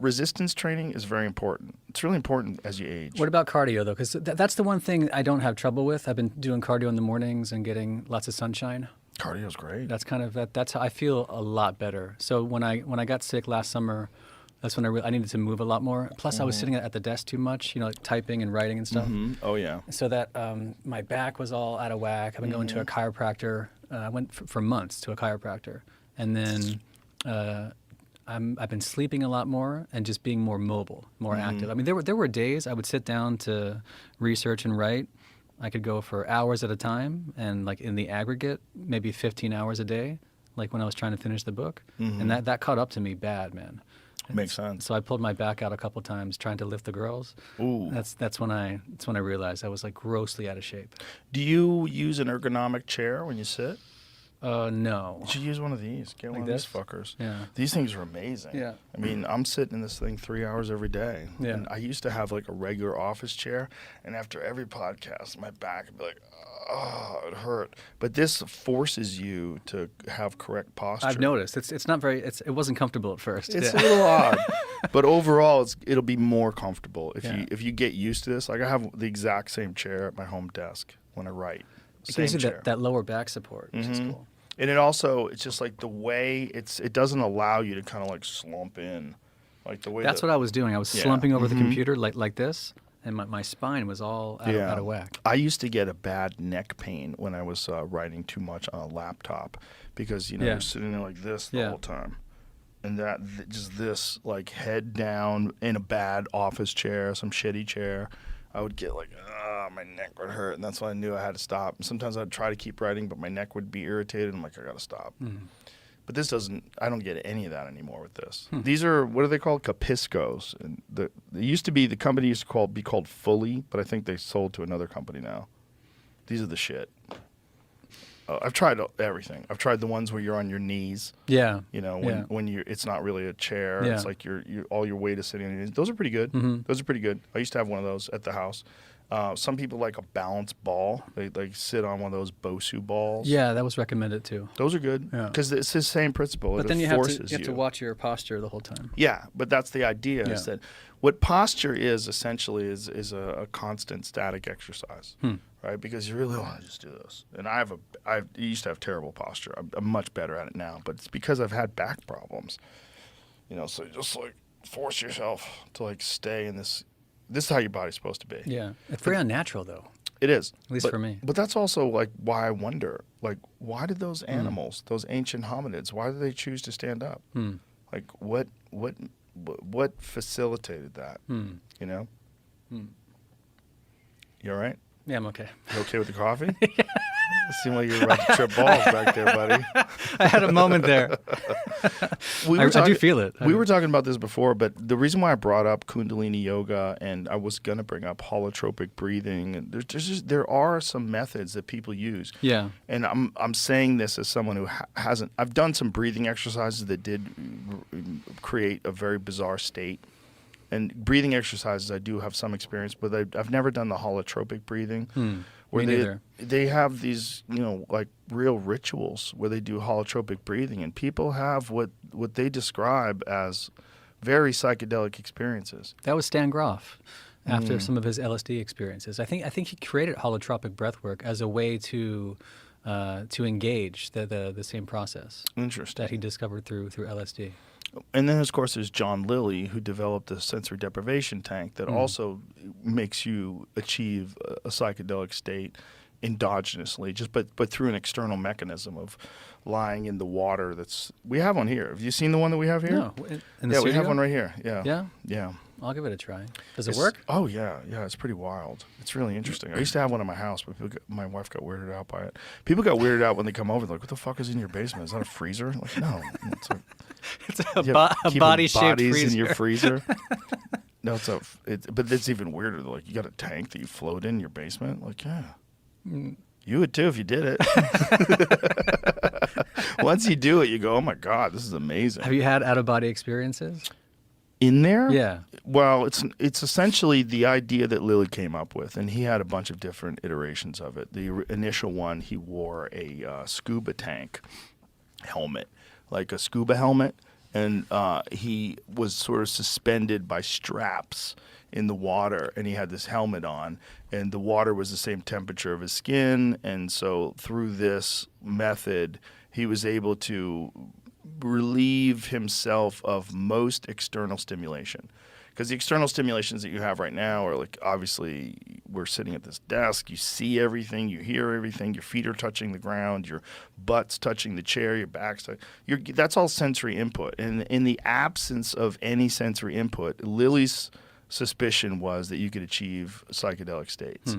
resistance training is very important. It's really important as you age. What about cardio, though? Because that's the one thing I don't have trouble with. I've been doing cardio in the mornings and getting lots of sunshine. Cardio's great. That's kind of that's how I feel a lot better. So when I got sick last summer, that's when I needed to move a lot more. Plus, I was sitting at the desk too much, you know, like typing and writing and stuff. Oh, yeah. So that my back was all out of whack. I've been going to a chiropractor. I went for months to a chiropractor. And then I've been sleeping a lot more and just being more mobile, more active. I mean, there were days I would sit down to research and write. I could go for hours at a time, and like in the aggregate, maybe 15 hours a day, like when I was trying to finish the book. And that caught up to me bad, man. Makes sense. So I pulled my back out a couple times trying to lift the girls. Ooh. That's when I realized I was like grossly out of shape. Do you use an ergonomic chair when you sit? No. You should use one of these. Get Like one this? of these fuckers. Yeah. These things are amazing. Yeah. I mean, I'm sitting in this thing 3 hours every day. Yeah. And I used to have like a regular office chair, and after every podcast, my back would be like, oh, it hurt. But this forces you to have correct posture. I've noticed it's not very. It wasn't comfortable at first. It's Yeah. a little odd, but overall, it'll be more comfortable if Yeah. you get used to this. Like I have the exact same chair at my home desk when I write. It Same gives you chair. that lower back support, which is cool. And it's just like the way it doesn't allow you to kind of like slump in, like the way. That's what I was doing. I was Yeah. slumping over the computer like this, and my spine was all out of whack. I used to get a bad neck pain when I was writing too much on a laptop because Yeah. you're sitting there like this the Yeah. whole time, and just this like head down in a bad office chair, some shitty chair. I would get like, my neck would hurt, and that's when I knew I had to stop. And sometimes I'd try to keep writing, but my neck would be irritated. I'm like, I gotta stop. But this I don't get any of that anymore with this. These are, what are they called? Capiscos. And it used to be, the company used to be called Fully, but I think they sold to another company now. These are the shit. I've tried everything. I've tried the ones where you're on your knees. Yeah. When it's not really a chair. Yeah. It's like all your weight is sitting on your knees. Those are pretty good. Those are pretty good. I used to have one of those at the house. Some people like a balance ball. They like sit on one of those Bosu balls. Yeah, that was recommended too. Those are good Yeah. because it's the same principle. But it then you have forces to watch your posture the whole time. Yeah, but that's the idea. Is Yeah. that what posture is essentially is a constant static exercise, right? Because you really want to just do this. And I used to have terrible posture. I'm much better at it now, but it's because I've had back problems. So you just like force yourself to like stay in this. This is how your body's supposed to be. Yeah. It's very unnatural though. It is. At least for me. But that's also like why I wonder, like, why did those animals, those ancient hominids, why did they choose to stand up? Like what facilitated that? You know? You all right? Yeah, I'm okay. You okay with the coffee? It seemed like you were about to trip balls back there, buddy. I had a moment there. I do feel it. We were talking about this before, but the reason why I brought up Kundalini yoga and I was going to bring up holotropic breathing, and there are some methods that people use. Yeah. And I'm saying this as someone who hasn't. I've done some breathing exercises that did create a very bizarre state. And breathing exercises, I do have some experience, but I've never done the holotropic breathing. Where Me neither. they have these, like real rituals where they do holotropic breathing, and people have what they describe as very psychedelic experiences. That was Stan Groff after some of his LSD experiences. I think he created holotropic breathwork as a way to engage the same process Interesting. that he discovered through LSD. And then, of course, there's John Lilly, who developed a sensory deprivation tank that also makes you achieve a psychedelic state endogenously, but through an external mechanism of lying in the water. We have one here. Have you seen the one that we have here? No, in the Yeah, we have studio? one right here. Yeah. Yeah? Yeah. I'll give it a try. Does it work? Oh yeah, it's pretty wild. It's really interesting. I used to have one in my house, but my wife got weirded out by it. People got weirded out when they come over. They're like, "What the fuck is in your basement? Is that a freezer?" I'm like, no, it's It's a a body-shaped bodies freezer. in your freezer. No, but it's even weirder. They're like, you got a tank that you float in your basement. Like, yeah, you would too if you did it. Once you do it, you go, "Oh my god, this is amazing." Have you had out-of-body experiences? In there? Yeah. Well, it's essentially the idea that Lilly came up with, and he had a bunch of different iterations of it. The initial one, he wore a scuba tank helmet, like a scuba helmet, and he was sort of suspended by straps in the water, and he had this helmet on, and the water was the same temperature of his skin, and so through this method, he was able to relieve himself of most external stimulation, because the external stimulations that you have right now are like obviously we're sitting at this desk. You see everything, you hear everything. Your feet are touching the ground, your butt's touching the chair, your back's that's all sensory input. And in the absence of any sensory input, Lily's suspicion was that you could achieve psychedelic states.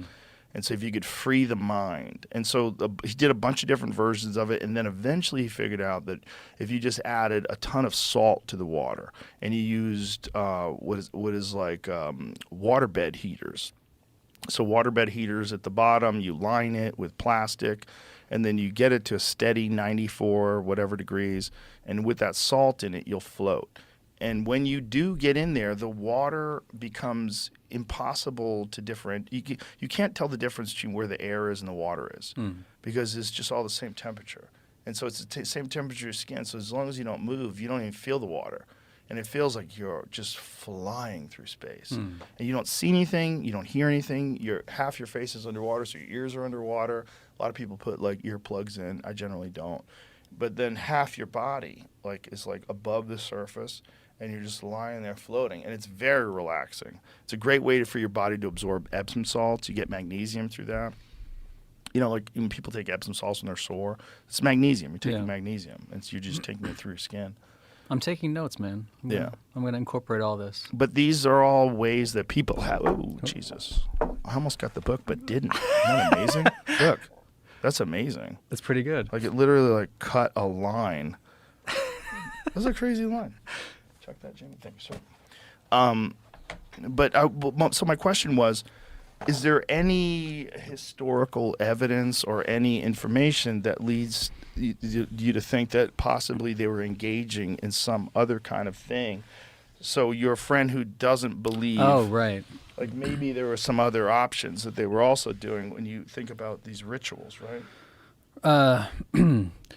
And so if you could free the mind. And so he did a bunch of different versions of it. And then eventually he figured out that if you just added a ton of salt to the water and you used what is like waterbed heaters. So waterbed heaters at the bottom, you line it with plastic, and then you get it to a steady 94 whatever degrees. And with that salt in it, you'll float. And when you do get in there, the water becomes impossible to different. You can't tell the difference between where the air is and the water is because it's just all the same temperature. And so it's the same temperature of skin. So as long as you don't move, you don't even feel the water. And it feels like you're just flying through space. And you don't see anything. You don't hear anything. Half your face is underwater, so your ears are underwater. A lot of people put like earplugs in. I generally don't. But then half your body is above the surface. And you're just lying there floating, and it's very relaxing. It's a great way for your body to absorb Epsom salts. You get magnesium through that. You know, like when people take Epsom salts when they're sore, it's magnesium. You're taking magnesium, and so you're just taking it through your skin. I'm taking notes, man. I'm going to incorporate all this. But these are all ways that people have. Oh, Jesus. I almost got the book, but didn't. Isn't that amazing? Look, that's amazing. That's pretty good. Like, it literally, cut a line. That's a crazy line. Check that, Jimmy. Thank you, sir. So my question was, is there any historical evidence or any information that leads you to think that possibly they were engaging in some other kind of thing? So your friend who doesn't believe... Oh, right. Like maybe there were some other options that they were also doing when you think about these rituals, right?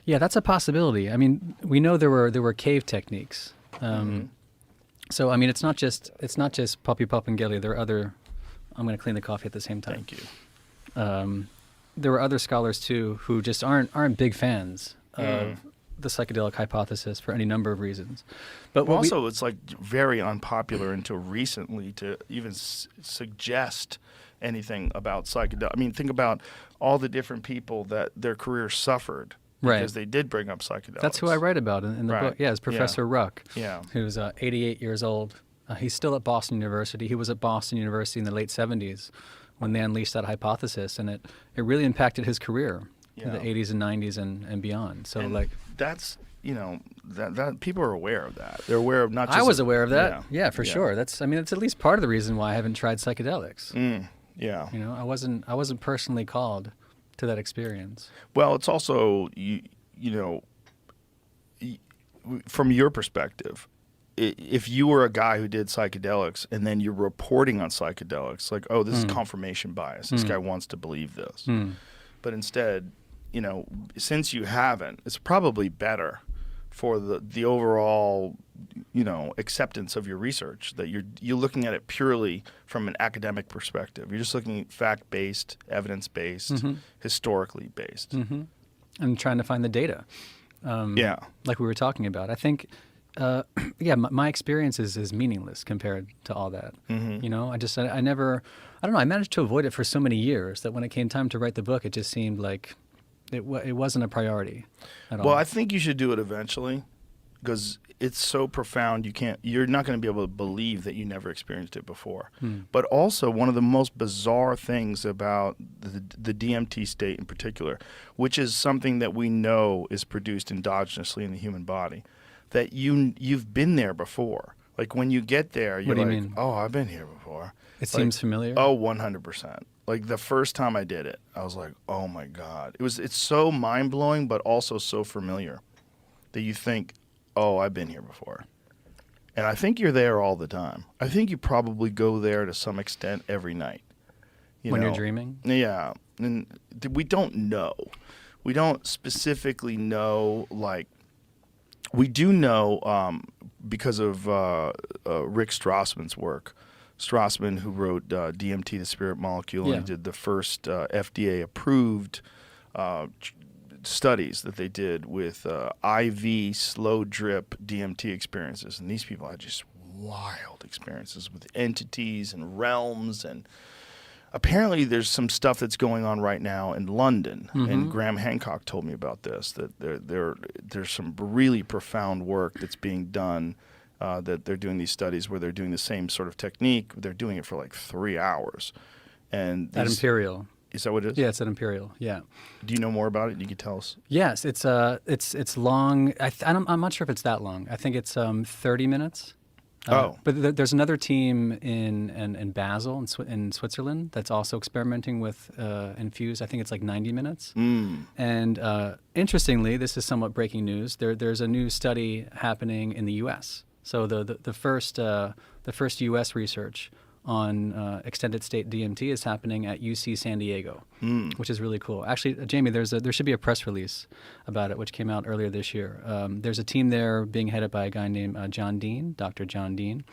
Yeah, that's a possibility. I mean, we know there were cave techniques. So I mean, it's not just Puppy Pup and Gilly. There are other. I'm going to clean the coffee at the same time. Thank you. There were other scholars too who just aren't big fans of the psychedelic hypothesis for any number of reasons. But also, it's very unpopular until recently to even suggest anything about psychedelic. I mean, think about all the different people that their careers suffered. Because they did bring up psychedelics. That's who I write about in the book. Yeah, it's Professor Ruck, who's 88 years old. He's still at Boston University. He was at Boston University in the late 70s when they unleashed that hypothesis, and it really impacted his career in the 80s and 90s and beyond. So that's that people are aware of that. They're aware of not just. I was aware of that. Yeah, for sure. That's it's at least part of the reason why I haven't tried psychedelics. Yeah. You know, I wasn't personally called to that experience. Well, it's also from your perspective, if you were a guy who did psychedelics and then you're reporting on psychedelics, like, oh, this is confirmation bias. This guy wants to believe this. But instead, since you haven't, it's probably better for the overall, acceptance of your research that you're looking at it purely from an academic perspective. You're just looking at fact-based, evidence-based, historically based. And trying to find the data. Like we were talking about. I think, my experience is meaningless compared to all that. I never, I don't know, I managed to avoid it for so many years that when it came time to write the book, it just seemed like it wasn't a priority at all. Well, I think you should do it eventually because it's so profound you're not going to be able to believe that you never experienced it before. But also one of the most bizarre things about the DMT state in particular, which is something that we know is produced endogenously in the human body, that you've been there before. Like when you get there, you're what do you mean? Oh, I've been here before. It seems familiar? Oh, 100%. Like the first time I did it, I was like, oh my God. It's so mind-blowing, but also so familiar that you think, oh, I've been here before. And I think you're there all the time. I think you probably go there to some extent every night. When you're dreaming? Yeah. And we don't know. We don't specifically know, we do know because of Rick Strassman's work. Strassman, who wrote DMT, the Spirit Molecule, and he did the first FDA-approved studies that they did with IV slow drip DMT experiences. And these people had just wild experiences with entities and realms and apparently there's some stuff that's going on right now in London, and Graham Hancock told me about this, that there's some really profound work that's being done, that they're doing these studies where they're doing the same sort of technique. They're doing it for like 3 hours. And At Imperial. Is that what it is? Yeah, it's at Imperial. Yeah. Do you know more about it? You can tell us. Yes, it's long. I'm not sure if it's that long. I think it's 30 minutes. But there's another team in Basel in Switzerland that's also experimenting with infused. I think it's like 90 minutes. And interestingly, this is somewhat breaking news. There's a new study happening in the U.S. So the first U.S. research on extended state DMT is happening at UC San Diego, which is really cool. Actually, Jamie, there should be a press release about it, which came out earlier this year. There's a team there being headed by a guy named John Dean, Dr. John Dean.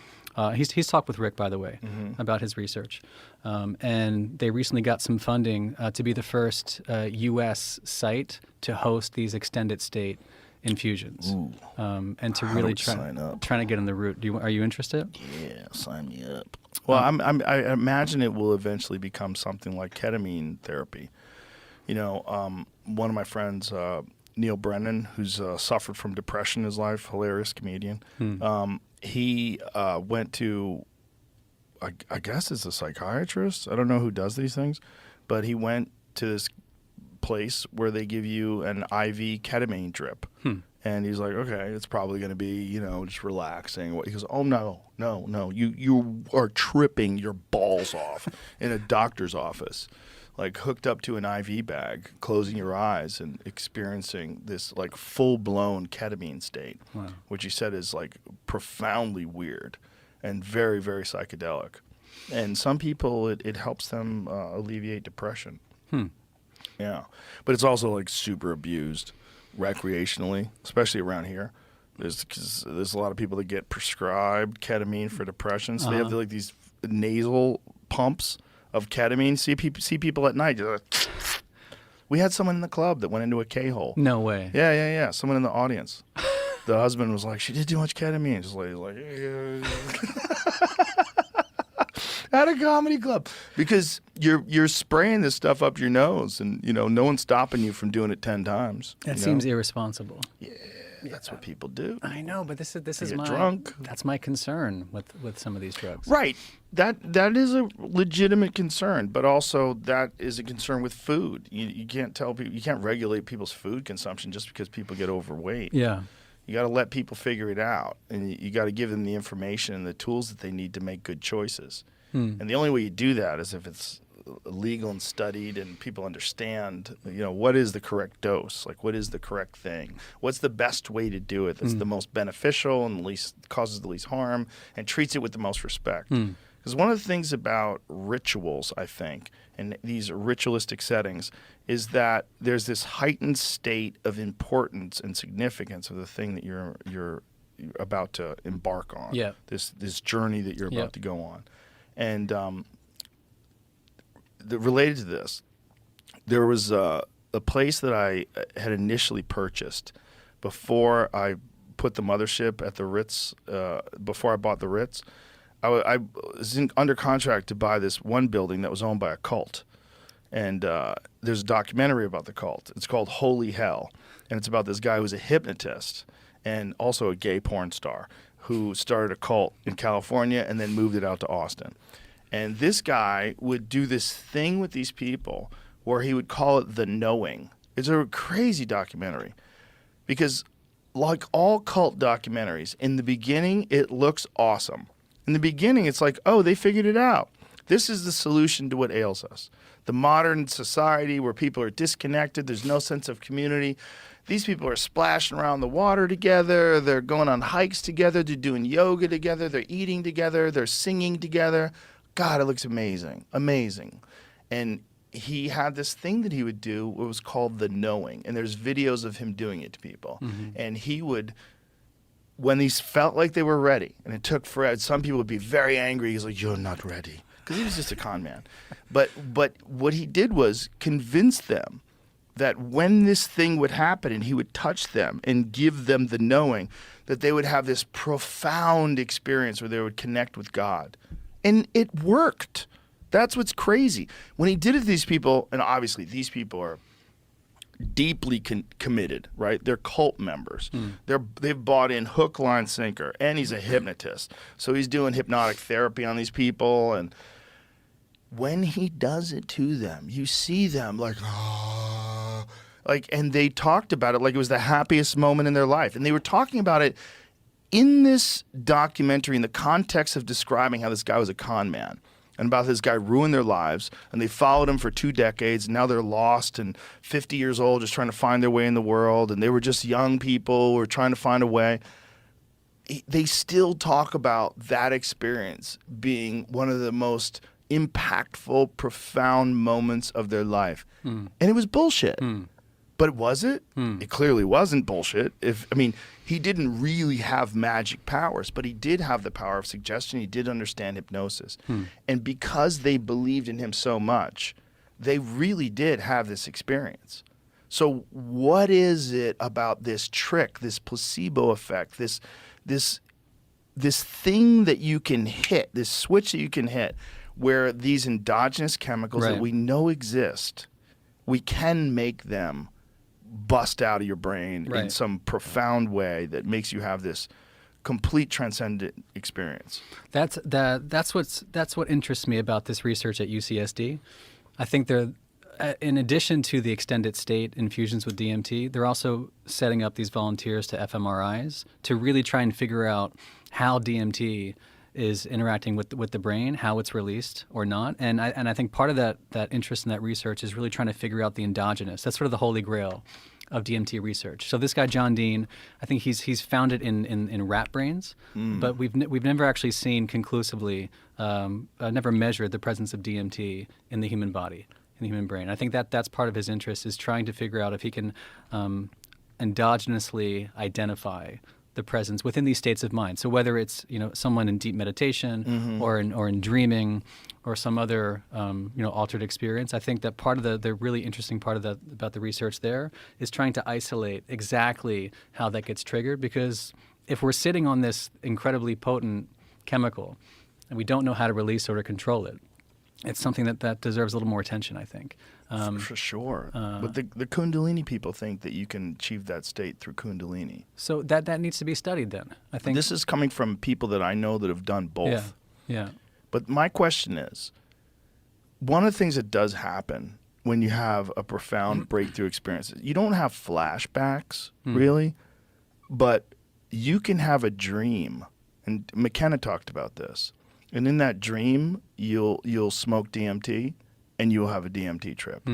He's talked with Rick, by the way, about his research. And they recently got some funding to be the first U.S. site to host these extended state infusions. And to really trying to get in the route. Are you interested? Yeah, sign me up. Well, I imagine it will eventually become something like ketamine therapy. You know, one of my friends, Neil Brennan, who's suffered from depression in his life, hilarious comedian. He went to, I guess it's a psychiatrist. I don't know who does these things, but he went to this place where they give you an IV ketamine drip. And he's like, okay, it's probably going to be, you know, just relaxing. He goes, oh, no. You are tripping your balls off in a doctor's office, like hooked up to an IV bag, closing your eyes and experiencing this like full-blown ketamine state, which he said is like profoundly weird and very, very psychedelic. And some people, it helps them alleviate depression. Yeah. But it's also like super abused recreationally, especially around here. There's a lot of people that get prescribed ketamine for depression, so they have like these nasal pumps of ketamine. See people at night. We had someone in the club that went into a K-hole. No way. Yeah. Someone in the audience. The husband was like, she did too much ketamine. Just like at a comedy club, because you're spraying this stuff up your nose, and you know no one's stopping you from doing it 10 times. That seems irresponsible. Yeah, that's what people do. I know, but this is my drunk. That's my concern with some of these drugs. Right. That is a legitimate concern, but also that is a concern with food. You can't tell people, you can't regulate people's food consumption just because people get overweight. Yeah. You got to let people figure it out, and you got to give them the information and the tools that they need to make good choices. And the only way you do that is if it's legal and studied and people understand, you know, what is the correct dose? Like, what is the correct thing? What's the best way to do it that's the most beneficial and causes the least harm and treats it with the most respect? Because one of the things about rituals, I think, and these ritualistic settings, is that there's this heightened state of importance and significance of the thing that you're about to embark on. Yeah. This journey that you're about to go on. And related to this, there was a place that I had initially purchased before I put the mothership at the Ritz, before I bought the Ritz. I was under contract to buy this one building that was owned by a cult. And there's a documentary about the cult. It's called Holy Hell. And it's about this guy who's a hypnotist and also a gay porn star who started a cult in California and then moved it out to Austin. And this guy would do this thing with these people where he would call it the knowing. It's a crazy documentary because, like all cult documentaries, in the beginning, it looks awesome. In the beginning, it's like, oh, they figured it out. This is the solution to what ails us. The modern society where people are disconnected, there's no sense of community. These people are splashing around the water together. They're going on hikes together. They're doing yoga together. They're eating together. They're singing together. God, it looks amazing. Amazing. And he had this thing that he would do. It was called the knowing. And there's videos of him doing it to people. And he would, when these felt like they were ready, and it took forever, some people would be very angry. He's like, you're not ready. Because he was just a con man. But what he did was convince them that when this thing would happen and he would touch them and give them the knowing, that they would have this profound experience where they would connect with God. And it worked. That's what's crazy. When he did it to these people, and obviously these people are deeply committed, right? They're cult members. They've bought in hook, line, sinker, and he's a hypnotist. So he's doing hypnotic therapy on these people, and when he does it to them, you see them like, "Ah," like, and they talked about it like it was the happiest moment in their life, and they were talking about it in this documentary in the context of describing how this guy was a con man. And about this guy ruined their lives, and they followed him for 2 decades, and now they're lost and 50 years old just trying to find their way in the world, and they were just young people who were trying to find a way. They still talk about that experience being one of the most impactful, profound moments of their life. And it was bullshit. But was it? It clearly wasn't bullshit. He didn't really have magic powers, but he did have the power of suggestion. He did understand hypnosis. And because they believed in him so much, they really did have this experience. So what is it about this trick, this placebo effect, this thing that you can hit, this switch that you can hit, where these endogenous chemicals that we know exist, we can make them bust out of your brain in some profound way that makes you have this complete transcendent experience. That's what interests me about this research at UCSD. I think they're, in addition to the extended state infusions with DMT, they're also setting up these volunteers to fMRIs to really try and figure out how DMT is interacting with the brain, how it's released or not. And I think part of that interest in that research is really trying to figure out the endogenous. That's sort of the holy grail of DMT research. So this guy John Dean, I think he's found it in rat brains, but we've never actually seen conclusively, never measured the presence of DMT in the human body, in the human brain. I think that's part of his interest, is trying to figure out if he can endogenously identify the presence within these states of mind. So whether it's someone in deep meditation or in dreaming or some other altered experience, I think that part of the really interesting part of about the research there is trying to isolate exactly how that gets triggered. Because if we're sitting on this incredibly potent chemical and we don't know how to release or to control it, it's something that deserves a little more attention, I think. For sure. But the Kundalini people think that you can achieve that state through Kundalini. So that needs to be studied then, I think. This is coming from people that I know that have done both. Yeah. But my question is, one of the things that does happen when you have a profound breakthrough experience, you don't have flashbacks, really, but you can have a dream. And McKenna talked about this. And in that dream, you'll smoke DMT, and you'll have a DMT trip.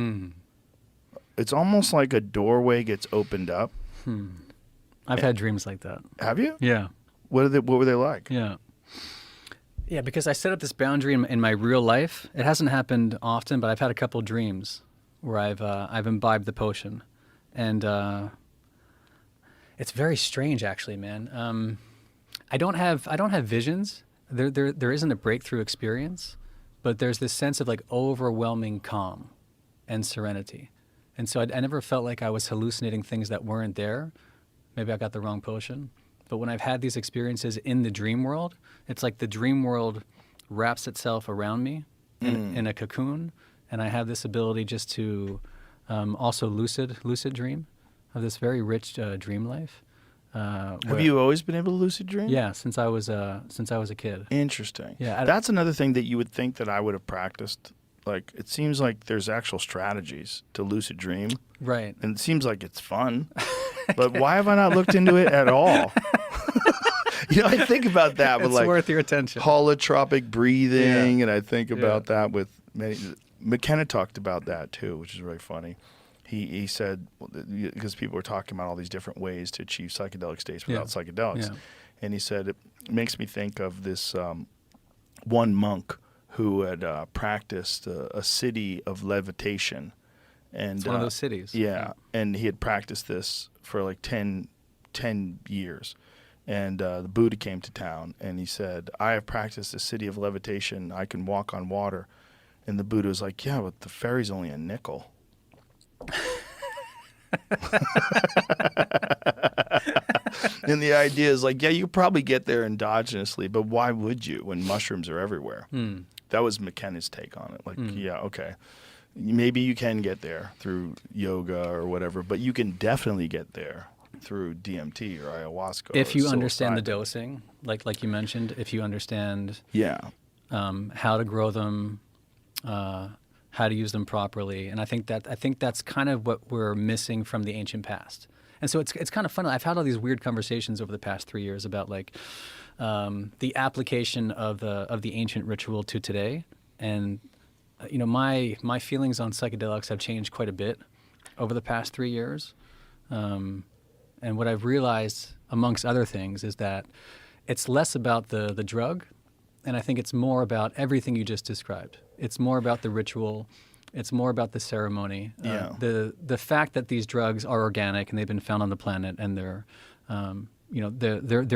It's almost like a doorway gets opened up. I've had dreams like that. Have you? Yeah. What were they like? Yeah, because I set up this boundary in my real life. It hasn't happened often, but I've had a couple dreams where I've imbibed the potion, and it's very strange, actually, man. I don't have visions. There isn't a breakthrough experience, but there's this sense of like overwhelming calm and serenity. And so I never felt like I was hallucinating things that weren't there. Maybe I got the wrong potion. But when I've had these experiences in the dream world, it's like the dream world wraps itself around me in a cocoon, and I have this ability just to also lucid dream, of this very rich dream life. Have you always been able to lucid dream? Yeah, since I was a kid. Interesting. Yeah, that's another thing that you would think that I would have practiced. Like, it seems like there's actual strategies to lucid dream. Right. And it seems like it's fun. But why have I not looked into it at all? I think about that with it's worth your attention. Holotropic breathing, and I think about that with McKenna talked about that too, which is really funny. He said, because people were talking about all these different ways to achieve psychedelic states without psychedelics, and he said it makes me think of this one monk who had practiced a city of levitation. And it's one of those cities. Yeah, and he had practiced this for like 10 years. And the Buddha came to town, and he said, I have practiced a city of levitation. I can walk on water. And the Buddha was like, yeah, but the ferry's only a nickel. And the idea is like, yeah, you could probably get there endogenously, but why would you when mushrooms are everywhere? That was McKenna's take on it. Like, yeah, okay. Maybe you can get there through yoga or whatever, but you can definitely get there through DMT or ayahuasca. If or you understand the psilocybin. dosing, like you mentioned, if you understand how to grow them, how to use them properly, and I think that's kind of what we're missing from the ancient past. And so it's kind of funny. I've had all these weird conversations over the past 3 years about like the application of the ancient ritual to today, and you know, my feelings on psychedelics have changed quite a bit over the past 3 years. And what I've realized, amongst other things, is that it's less about the drug, and I think it's more about everything you just described. It's more about the ritual. It's more about the ceremony. The fact that these drugs are organic and they've been found on the planet, and their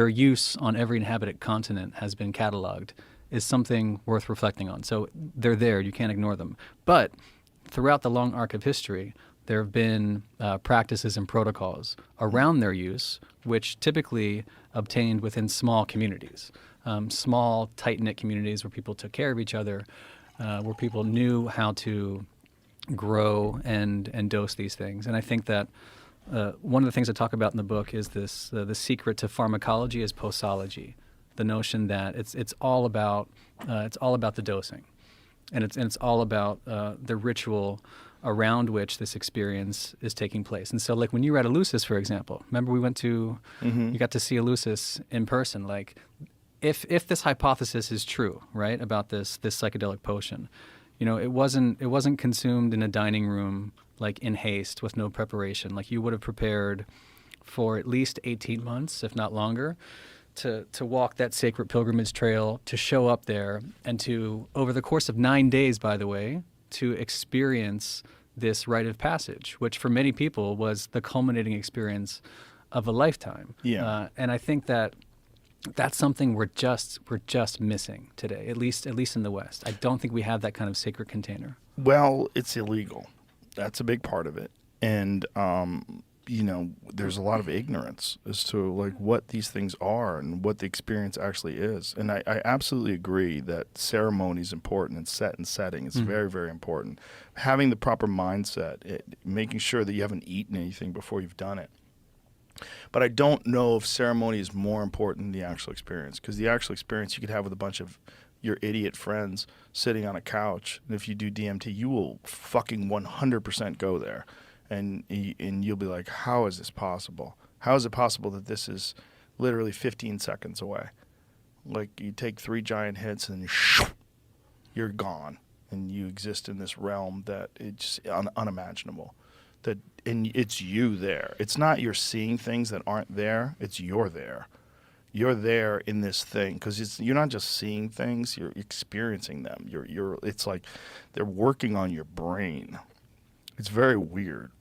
use on every inhabited continent has been cataloged, is something worth reflecting on. So they're there. You can't ignore them. But throughout the long arc of history, there have been practices and protocols around their use, which typically obtained within small communities, small, tight-knit communities where people took care of each other, where people knew how to grow and dose these things. And I think that one of the things I talk about in the book is this: the secret to pharmacology is posology, the notion that it's all about the dosing, and it's all about the ritual around which this experience is taking place. And so, like, when you were at Eleusis, for example, remember we went to, you got to see Eleusis in person. Like, if this hypothesis is true, right, about this psychedelic potion, you know, it wasn't consumed in a dining room, like, in haste with no preparation. Like, you would have prepared for at least 18 months, if not longer, to walk that sacred pilgrimage trail, to show up there, and to, over the course of 9 days, by the way, to experience this rite of passage, which for many people was the culminating experience of a lifetime. And I think that's something we're just missing today, at least in the West. I don't think we have that kind of sacred container. Well, it's illegal. That's a big part of it. And you know, there's a lot of ignorance as to like what these things are and what the experience actually is. And I absolutely agree that ceremony is important, and setting is very, very important. Having the proper mindset, making sure that you haven't eaten anything before you've done it. But I don't know if ceremony is more important than the actual experience, because the actual experience you could have with a bunch of your idiot friends sitting on a couch. And if you do DMT, you will fucking 100% go there. And you'll be like, how is this possible? How is it possible that this is literally 15 seconds away? Like, you take 3 giant hits and you're gone. And you exist in this realm that it's unimaginable. And it's you there. It's not you're seeing things that aren't there. It's you're there. You're there in this thing, because you're not just seeing things. You're experiencing them. It's like they're working on your brain. It's very weird.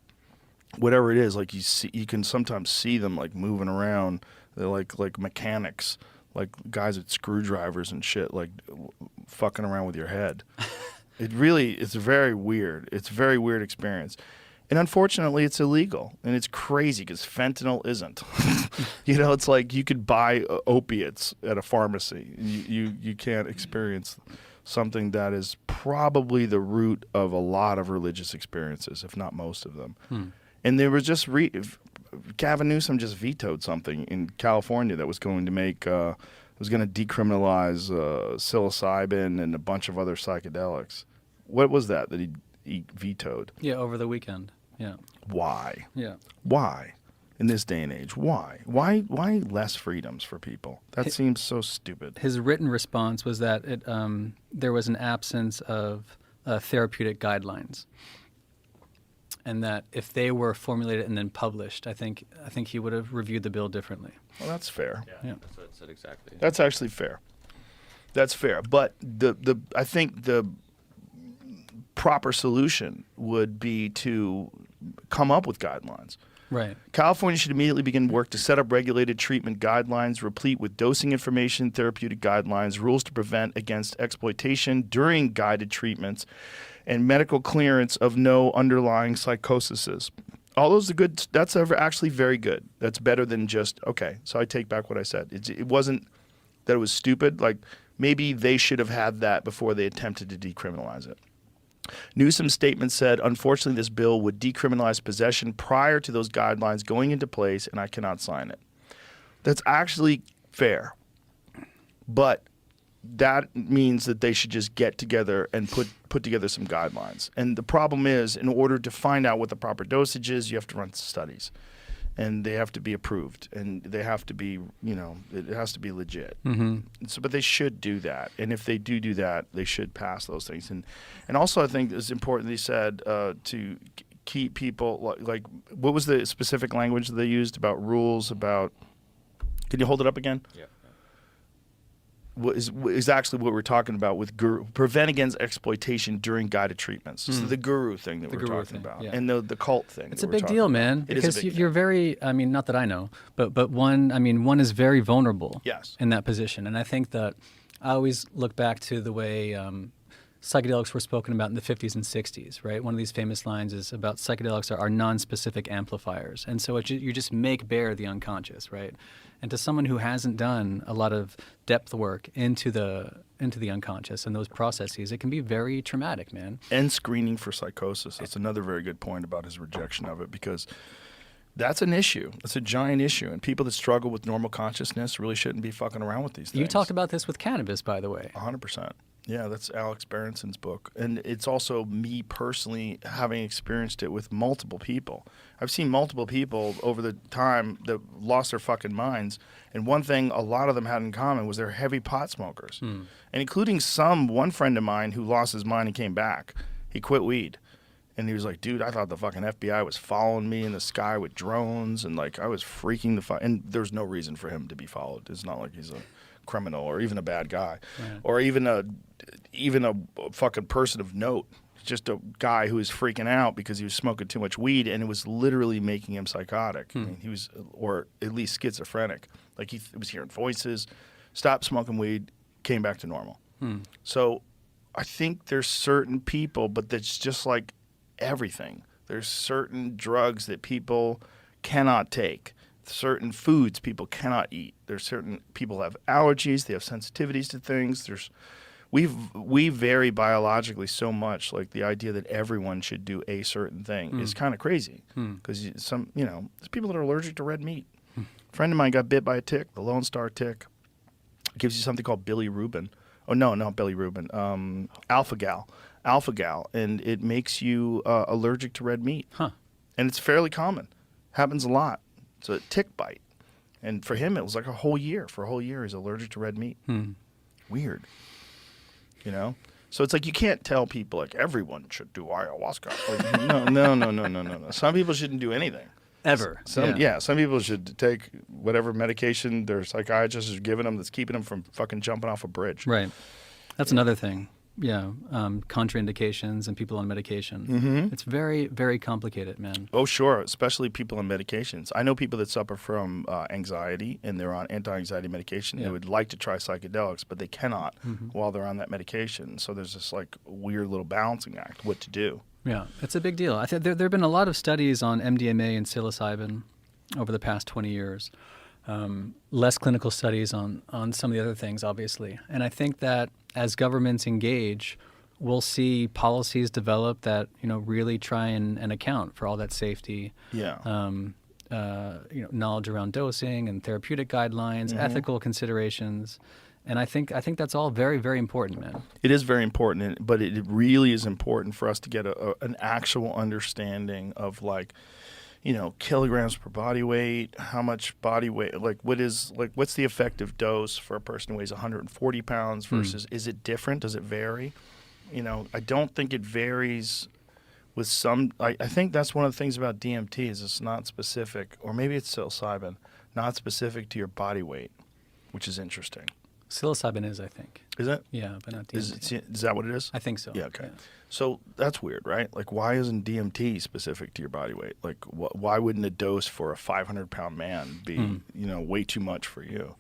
Whatever it is, like you can sometimes see them like moving around. They're like mechanics, like guys with screwdrivers and shit, like fucking around with your head. It's very weird. It's a very weird experience. And unfortunately, it's illegal, and it's crazy because fentanyl isn't. You know, it's like you could buy opiates at a pharmacy. You can't experience something that is probably the root of a lot of religious experiences, if not most of them. And there was just Gavin Newsom just vetoed something in California that was going to decriminalize psilocybin and a bunch of other psychedelics. What was that he vetoed? Yeah, over the weekend. Yeah. Why? Yeah. Why? In this day and age, why? Why less freedoms for people? That seems so stupid. His written response was that there was an absence of therapeutic guidelines, and that if they were formulated and then published, I think he would have reviewed the bill differently. Well, that's fair. Yeah. That's what it said exactly. That's actually fair. That's fair. But I think the proper solution would be to come up with guidelines. Right. California should immediately begin work to set up regulated treatment guidelines, replete with dosing information, therapeutic guidelines, rules to prevent against exploitation during guided treatments, and medical clearance of no underlying psychoses. All those are good. That's actually very good. That's better than just, okay, so I take back what I said. It wasn't that it was stupid. Like, maybe they should have had that before they attempted to decriminalize it. Newsom's statement said, unfortunately, this bill would decriminalize possession prior to those guidelines going into place, and I cannot sign it. That's actually fair. But that means that they should just get together and put together some guidelines. And the problem is, in order to find out what the proper dosage is, you have to run studies. And they have to be approved, and they have to be, it has to be legit. So, but they should do that, and if they do that, they should pass those things. And also, I think it's important. They said to keep people like what was the specific language that they used about rules about? Can you hold it up again? Yeah. What is actually what we're talking about with guru, prevent against exploitation during guided treatments. So the guru thing that we're talking about, and the cult thing. It's a big deal, man. Because you're thing. very, I mean, not that I know, but one is very vulnerable. Yes. In that position, and I think that I always look back to the way psychedelics were spoken about in the 50s and 60s, right? One of these famous lines is about psychedelics are non-specific amplifiers, and so you just make bare the unconscious, right? And to someone who hasn't done a lot of depth work into the unconscious and those processes, it can be very traumatic, man. And screening for psychosis. That's another very good point about his rejection of it, because that's an issue. It's a giant issue. And people that struggle with normal consciousness really shouldn't be fucking around with these things. You talked about this with cannabis, by the way. 100%. Yeah, that's Alex Berenson's book. And it's also me personally having experienced it with multiple people. I've seen multiple people over the time that lost their fucking minds. And one thing a lot of them had in common was they're heavy pot smokers. And including one friend of mine who lost his mind and came back. He quit weed. And he was like, dude, I thought the fucking FBI was following me in the sky with drones. And like, I was freaking the fuck. And there's no reason for him to be followed. It's not like he's a criminal or even a bad guy, or even a fucking person of note. Just a guy who was freaking out because he was smoking too much weed, and it was literally making him psychotic. I mean, he was, or at least schizophrenic. Like he was hearing voices, stopped smoking weed, came back to normal. So I think there's certain people, but that's just like everything. There's certain drugs that people cannot take. Certain foods people cannot eat. There's certain people have allergies. They have sensitivities to things. We vary biologically so much. Like the idea that everyone should do a certain thing is kind of crazy. Because there's people that are allergic to red meat. A friend of mine got bit by a tick, the Lone Star tick. It gives you something called bilirubin. Oh no, not bilirubin. Alpha-gal, and it makes you allergic to red meat. And it's fairly common. Happens a lot. It's a tick bite. And for him, it was like a whole year. For a whole year, he's allergic to red meat. Weird. So it's like you can't tell people, like, everyone should do ayahuasca. Like, no. Some people shouldn't do anything. Ever. Some people should take whatever medication their psychiatrist is giving them that's keeping them from fucking jumping off a bridge. Right. That's another thing. Yeah, contraindications and people on medication. It's very, very complicated, man. Oh, sure, especially people on medications. I know people that suffer from anxiety, and they're on anti-anxiety medication. They would like to try psychedelics, but they cannot while they're on that medication. So there's this like weird little balancing act, what to do. Yeah, it's a big deal. I think there have been a lot of studies on MDMA and psilocybin over the past 20 years. Less clinical studies on some of the other things, obviously. And I think that as governments engage, we'll see policies develop that really try and account for all that safety. Knowledge around dosing and therapeutic guidelines, ethical considerations. And I think that's all very, very important, man. It is very important, but it really is important for us to get an actual understanding of kilograms per body weight, how much body weight, what's the effective dose for a person who weighs 140 pounds versus, is it different? Does it vary? I don't think it varies with some, I think that's one of the things about DMT is it's not specific, or maybe it's psilocybin, not specific to your body weight, which is interesting. Psilocybin is, I think. Is it? Yeah, but not DMT. Is that what it is? I think so. Yeah, okay. Yeah. So that's weird, right? Like, why isn't DMT specific to your body weight? Like, why wouldn't a dose for a 500-pound man be, way too much for you?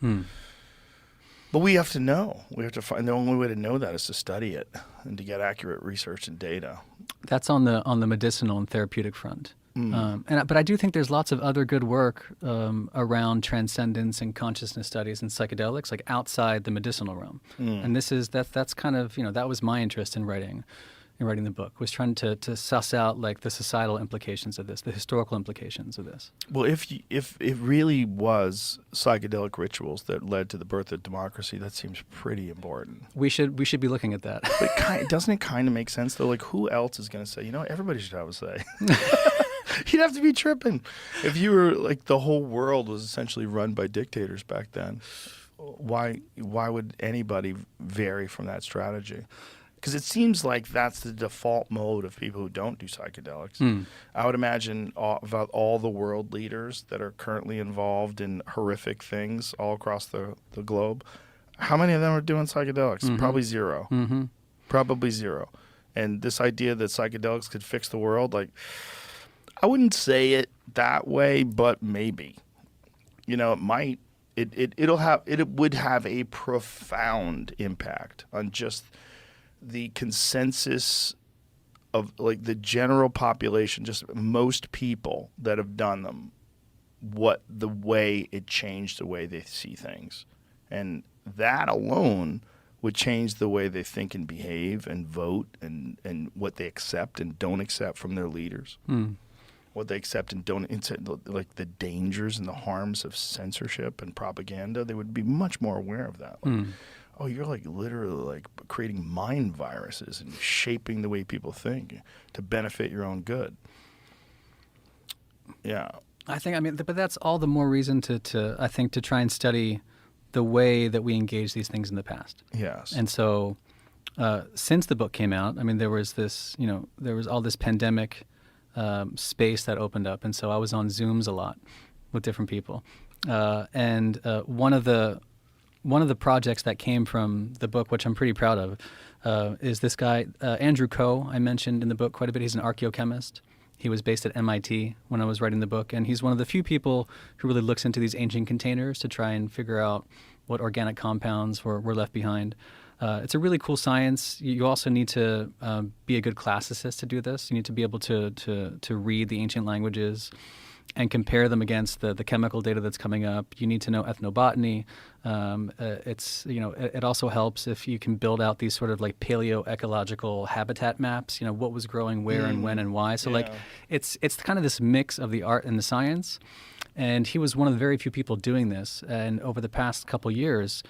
But we have to know. We have to find the only way to know that is to study it and to get accurate research and data. That's on the medicinal and therapeutic front. But I do think there's lots of other good work around transcendence and consciousness studies and psychedelics, like outside the medicinal realm. And that's kind of, that was my interest in writing the book, was trying to suss out like the societal implications of this, the historical implications of this. Well, if it really was psychedelic rituals that led to the birth of democracy, that seems pretty important. We should be looking at that. But doesn't it kind of make sense though? Like, who else is going to say, everybody should have a say? You'd have to be tripping if you were like, the whole world was essentially run by dictators back then. Why would anybody vary from that strategy? Because it seems like that's the default mode of people who don't do psychedelics. I would imagine about all the world leaders that are currently involved in horrific things all across the globe, how many of them are doing psychedelics? Probably zero. Probably zero. And this idea that psychedelics could fix the world, like, I wouldn't say it that way, but maybe. It might. It would have a profound impact on just the consensus of like the general population, just most people that have done them, the way it changed the way they see things. And that alone would change the way they think and behave and vote and what they accept and don't accept from their leaders. What they accept and don't, like the dangers and the harms of censorship and propaganda, they would be much more aware of that. Like, oh, you're like literally like creating mind viruses and shaping the way people think to benefit your own good. Yeah. But that's all the more reason to try and study the way that we engage these things in the past. Yes. And so since the book came out, there was this, there was all this pandemic space that opened up, and so I was on Zooms a lot with different people. And one of the projects that came from the book, which I'm pretty proud of, is this guy Andrew Coe. I mentioned in the book quite a bit. He's an archaeochemist. He was based at MIT when I was writing the book, and he's one of the few people who really looks into these ancient containers to try and figure out what organic compounds were left behind. It's a really cool science. You also need to be a good classicist to do this. You need to be able to read the ancient languages and compare them against the chemical data that's coming up. You need to know ethnobotany. It also helps if you can build out these sort of like paleoecological habitat maps. What was growing where and when and why. So like it's kind of this mix of the art and the science. And he was one of the very few people doing this. And over the past couple years,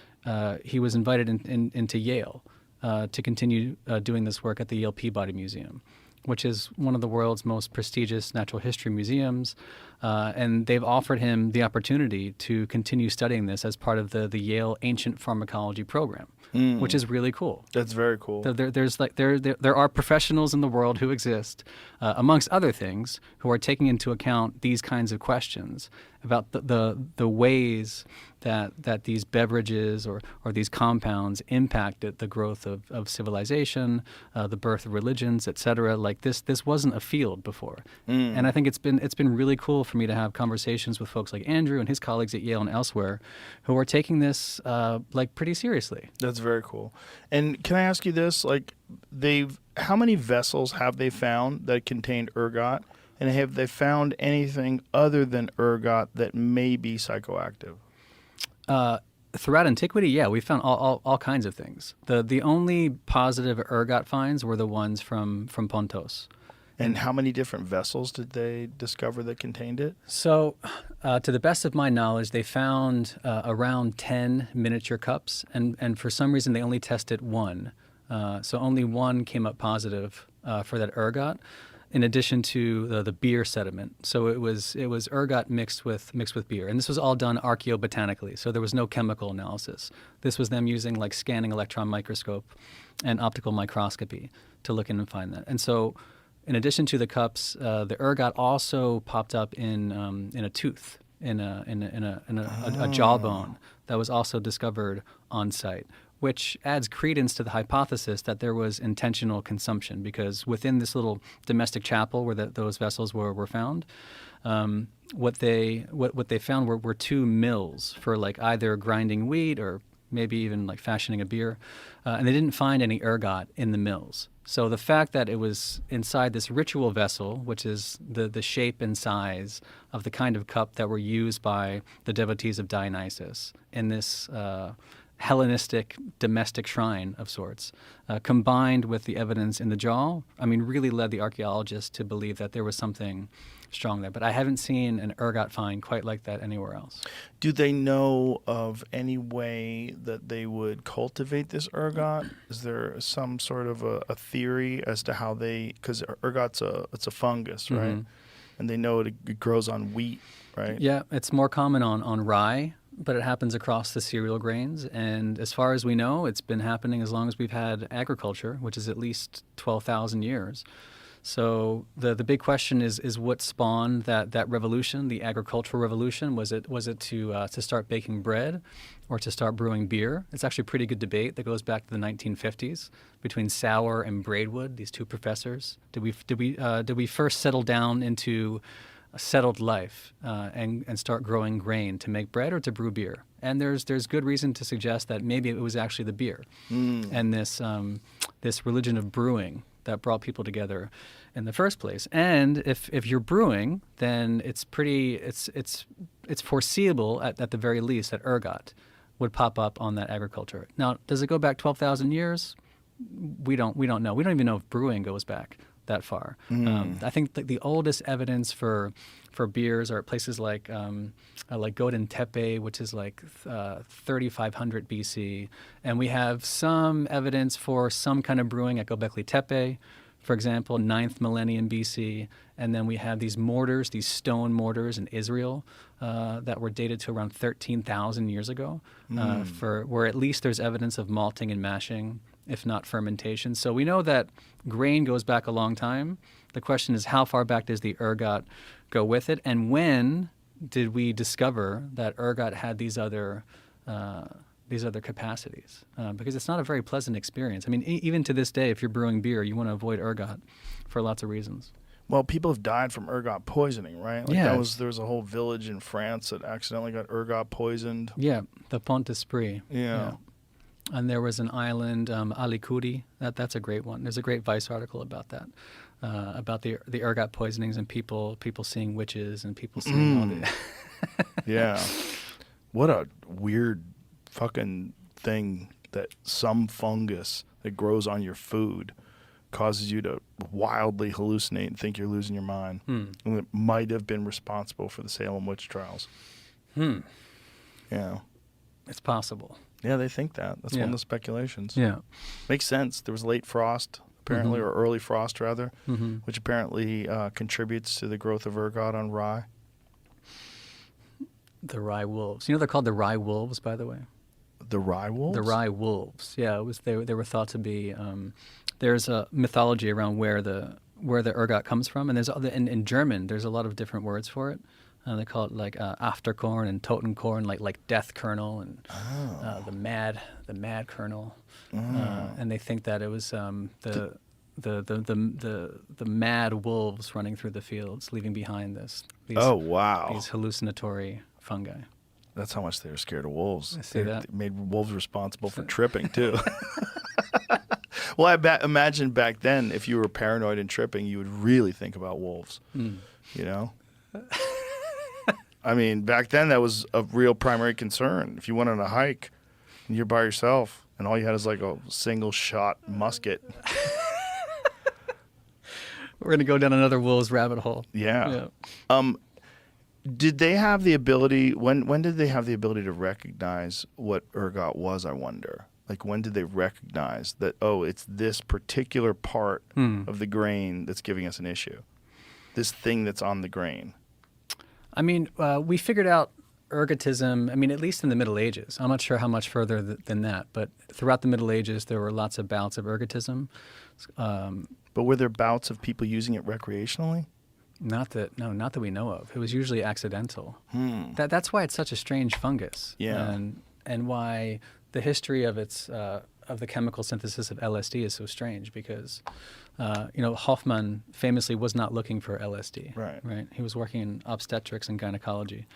he was invited into Yale to continue doing this work at the Yale Peabody Museum, which is one of the world's most prestigious natural history museums. And they've offered him the opportunity to continue studying this as part of the Yale Ancient Pharmacology program, which is really cool. That's very cool. There are professionals in the world who exist, amongst other things, who are taking into account these kinds of questions about the ways that these beverages or these compounds impacted the growth of civilization, the birth of religions, etc. Like this wasn't a field before, and I think it's been really cool for me to have conversations with folks like Andrew and his colleagues at Yale and elsewhere, who are taking this like pretty seriously. That's very cool. And can I ask you this? Like, how many vessels have they found that contained ergot? And have they found anything other than ergot that may be psychoactive? Throughout antiquity, yeah, we found all kinds of things. The only positive ergot finds were the ones from Pontos. And how many different vessels did they discover that contained it? So, to the best of my knowledge, they found around 10 miniature cups, and for some reason they only tested one. So only one came up positive for that ergot, in addition to the beer sediment. So it was ergot mixed with beer, and this was all done archaeobotanically. So there was no chemical analysis. This was them using like scanning electron microscope and optical microscopy to look in and find that. And so, in addition to the cups, the ergot also popped up in a tooth, in a jawbone that was also discovered on site, which adds credence to the hypothesis that there was intentional consumption, because within this little domestic chapel where those vessels were found, what they found were two mills for like either grinding wheat or maybe even like fashioning a beer. And they didn't find any ergot in the mills. So the fact that it was inside this ritual vessel, which is the shape and size of the kind of cup that were used by the devotees of Dionysus in this Hellenistic domestic shrine of sorts, combined with the evidence in the jaw, I mean, really led the archaeologists to believe that there was something strong there. But I haven't seen an ergot find quite like that anywhere else. Do they know of any way that they would cultivate this ergot? Is there some sort of a theory as to how they, because ergot's it's a fungus, right? And they know it grows on wheat, right? Yeah, it's more common on rye, but it happens across the cereal grains. And as far as we know, it's been happening as long as we've had agriculture, which is at least 12,000 years. So the big question is what spawned that revolution, the agricultural revolution? Was it to start baking bread or to start brewing beer? It's actually a pretty good debate that goes back to the 1950s between Sauer and Braidwood, these two professors. Did we first settle down into a settled life and start growing grain to make bread or to brew beer? And there's good reason to suggest that maybe it was actually the beer and this religion of brewing that brought people together in the first place. And if you're brewing, then it's foreseeable at the very least that ergot would pop up on that agriculture. Now, does it go back 12,000 years? We don't know. We don't even know if brewing goes back that far. I think the oldest evidence for beers are at places like Godin Tepe, which is like 3,500 BC, and we have some evidence for some kind of brewing at Göbekli Tepe, for example, 9th millennium BC, and then we have these mortars, these stone mortars in Israel that were dated to around 13,000 years ago, where at least there's evidence of malting and mashing, if not fermentation. So we know that grain goes back a long time. The question is, how far back does the ergot go with it? And when did we discover that ergot had these other capacities? Because it's not a very pleasant experience. I mean, even to this day, if you're brewing beer, you want to avoid ergot for lots of reasons. Well, people have died from ergot poisoning, right? Like Yeah. there was a whole village in France that accidentally got ergot poisoned. Yeah, the Pont d'Esprit. Yeah. And there was an island, Alicudi. That's a great one. There's a great Vice article about that, about the ergot poisonings and people seeing witches and people seeing all the. Yeah. What a weird fucking thing that some fungus that grows on your food causes you to wildly hallucinate and think you're losing your mind. And it might have been responsible for the Salem witch trials. Yeah. It's possible. Yeah, they think that. That's one of the speculations. Yeah. Makes sense. There was late frost, apparently, or early frost, rather, which apparently contributes to the growth of ergot on rye. The rye wolves. You know they're called the rye wolves, by the way? The rye wolves? The rye wolves. Yeah, they were thought to be. There's a mythology around where the ergot comes from, and there's in German. There's a lot of different words for it. They call it like Afterkorn and Totenkorn, like death kernel, and the mad kernel. And they think that it was the mad wolves running through the fields, leaving behind these hallucinatory fungi. That's how much they were scared of wolves. I see that. They made wolves responsible for tripping, too. Well, I imagine back then, if you were paranoid and tripping, you would really think about wolves, you know? I mean, back then, that was a real primary concern. If you went on a hike and you're by yourself and all you had is like a single-shot musket. We're going to go down another wolves rabbit hole. Yeah. Did they have the ability, when did they have the ability to recognize what ergot was, I wonder? Like, when did they recognize that, it's this particular part of the grain that's giving us an issue? This thing that's on the grain. I mean, we figured out ergotism, I mean, at least in the Middle Ages. I'm not sure how much further than that, but throughout the Middle Ages, there were lots of bouts of ergotism. But were there bouts of people using it recreationally? Not that we know of. It was usually accidental. That's why it's such a strange fungus. Yeah. And why the history of its of the chemical synthesis of LSD is so strange, because Hoffman famously was not looking for LSD. Right. He was working in obstetrics and gynecology.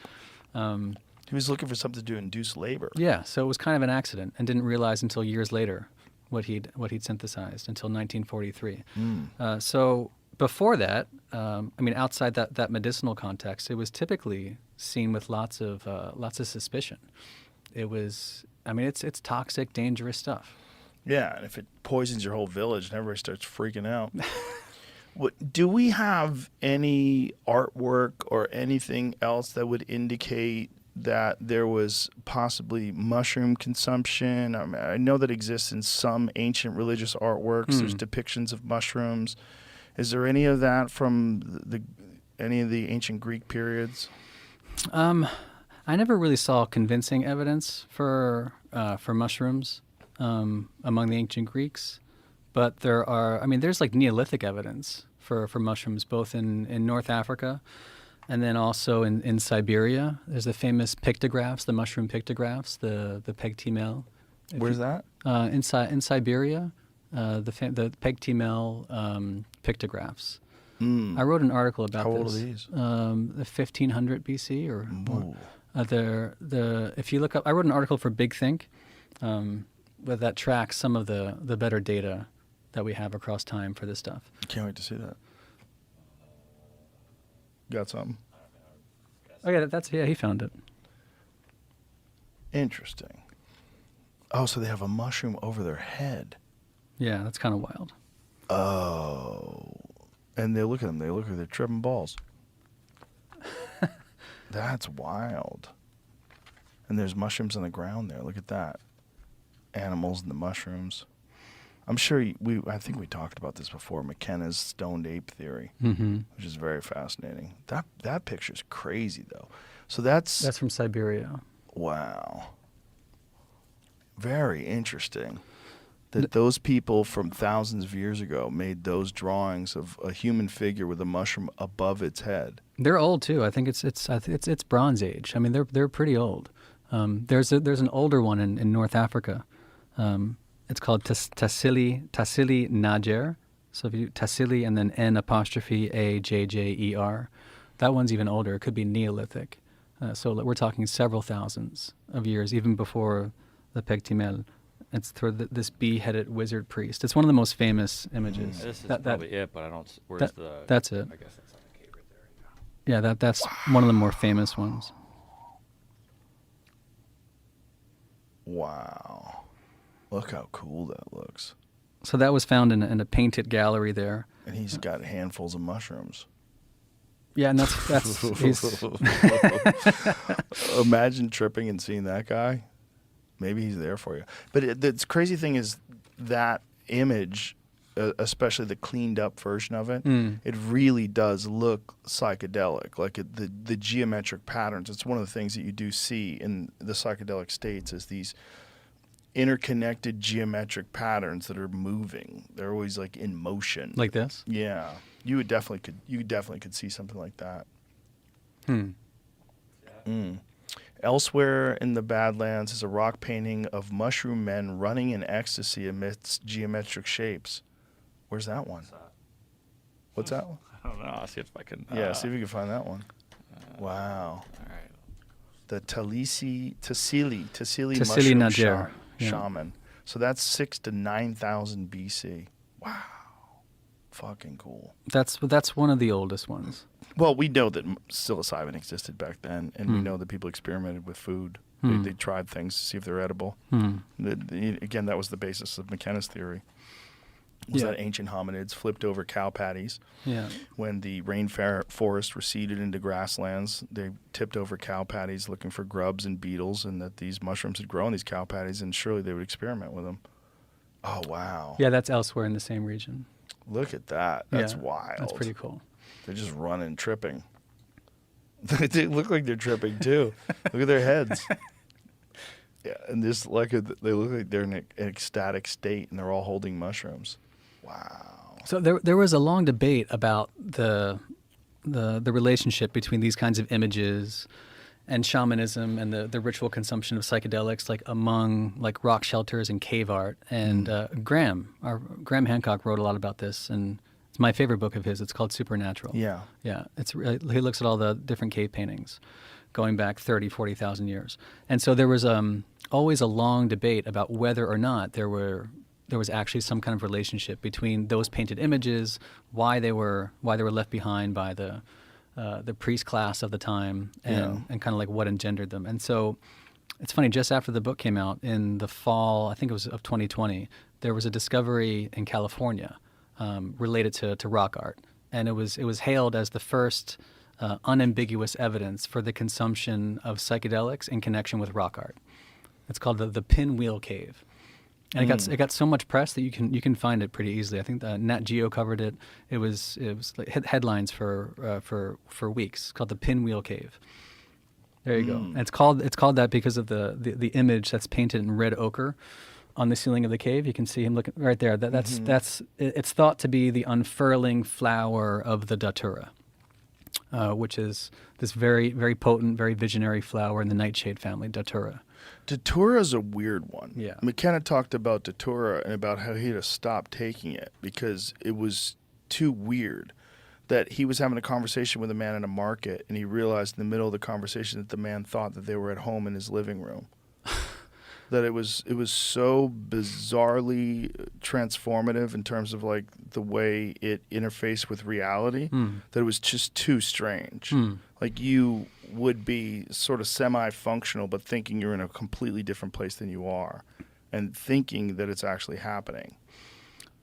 He was looking for something to induce labor. Yeah, so it was kind of an accident, and didn't realize until years later what he'd synthesized until 1943. So before that, I mean, outside that medicinal context, it was typically seen with lots of suspicion. It was, I mean, it's toxic, dangerous stuff. Yeah, and if it poisons your whole village and everybody starts freaking out. Do we have any artwork or anything else that would indicate that there was possibly mushroom consumption? I mean, I know that exists in some ancient religious artworks. There's depictions of mushrooms. Is there any of that from any of the ancient Greek periods? I never really saw convincing evidence for mushrooms among the ancient Greeks, but there's like Neolithic evidence for mushrooms both in North Africa and then also in Siberia. There's the famous pictographs, the mushroom pictographs, the pegtimel. Where's that? In Siberia, the pegtimel pictographs. I wrote an article about this. How old are these? The 1500 BC or more. If you look up, I wrote an article for Big Think that tracks some of the better data that we have across time for this stuff. Can't wait to see that. Got something? Oh yeah, he found it. Interesting. Oh, so they have a mushroom over their head. Yeah, that's kind of wild. Oh. And they look at them. They look like they're tripping balls. That's wild. And there's mushrooms on the ground there. Look at that. Animals and the mushrooms. I'm sure I think we talked about this before, McKenna's stoned ape theory, which is very fascinating. That picture's crazy, though. So that's from Siberia. Wow. Very interesting. That those people from thousands of years ago made those drawings of a human figure with a mushroom above its head. They're old too. I think it's Bronze Age. I mean, they're pretty old. There's an older one in North Africa. It's called Tassili Najer. So if you Tassili and then N'Ajjer, that one's even older. It could be Neolithic. So we're talking several thousands of years, even before the Pegtimel. It's through this bee-headed wizard priest. It's one of the most famous images. This is probably it, but I don't. Where's the? That's it. I guess that's on the cave right there. Yeah, that's one of the more famous ones. Wow. Look how cool that looks. So that was found in a painted gallery there. And he's got handfuls of mushrooms. Yeah, and that's he's Imagine tripping and seeing that guy. Maybe he's there for you. But the crazy thing is that image, especially the cleaned up version of it, it really does look psychedelic. Like the geometric patterns. It's one of the things that you do see in the psychedelic states is these interconnected geometric patterns that are moving. They're always like in motion. like this. Yeah. You definitely could see something like that. Elsewhere in the Badlands is a rock painting of mushroom men running in ecstasy amidst geometric shapes. Where's that one? What's that one? I don't know. I'll see if I can. Yeah, see if you can find that one. Wow. All right. The Tassili mushroom Najer. shaman. So that's 6,000 to 9,000 BC. Wow. Fucking cool. That's one of the oldest ones. Well, we know that psilocybin existed back then, and we know that people experimented with food. They tried things to see if they're edible. Again, that was the basis of McKenna's theory. Was that ancient hominids flipped over cow patties. Yeah. When the rainforest receded into grasslands, they tipped over cow patties looking for grubs and beetles, and that these mushrooms had grown these cow patties, and surely they would experiment with them. Oh, wow. Yeah, that's elsewhere in the same region. Look at that. That's wild. That's pretty cool. They're just running, tripping. They look like they're tripping, too. Look at their heads. Yeah, and they look like they're in an ecstatic state, and they're all holding mushrooms. Wow. So there was a long debate about the relationship between these kinds of images and shamanism and the ritual consumption of psychedelics, like among like rock shelters and cave art. And Graham Hancock wrote a lot about this, and it's my favorite book of his. It's called Supernatural. Yeah. Yeah. He looks at all the different cave paintings going back 30, 40,000 years. And so there was always a long debate about whether or not there was actually some kind of relationship between those painted images, why they were left behind by the priest class of the time, and kind of like what engendered them. And so it's funny, just after the book came out in the fall, I think it was of 2020, there was a discovery in California related to rock art. And it was hailed as the first unambiguous evidence for the consumption of psychedelics in connection with rock art. It's called the Pinwheel Cave. And it got so much press that you can find it pretty easily. I think Nat Geo covered it. It was like headlines for weeks. It's called the Pinwheel Cave. There you go. And it's called that because of the image that's painted in red ochre on the ceiling of the cave. You can see him looking right there. It's thought to be the unfurling flower of the datura, which is this very, very potent, very visionary flower in the nightshade family, datura. Datura is a weird one. Yeah. McKenna talked about datura and about how he had to stop taking it because it was too weird. That he was having a conversation with a man in a market, and he realized in the middle of the conversation that the man thought that they were at home in his living room. That it was so bizarrely transformative in terms of like the way it interfaced with reality that it was just too strange. Like you would be sort of semi-functional, but thinking you're in a completely different place than you are, and thinking that it's actually happening.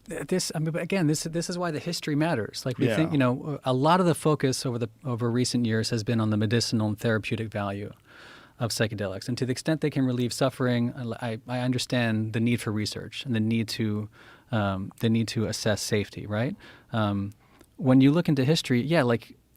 But again, this is why the history matters. Like we think, a lot of the focus over recent years has been on the medicinal and therapeutic value of psychedelics, and to the extent they can relieve suffering, I understand the need for research and the need to assess safety. Right? When you look into history,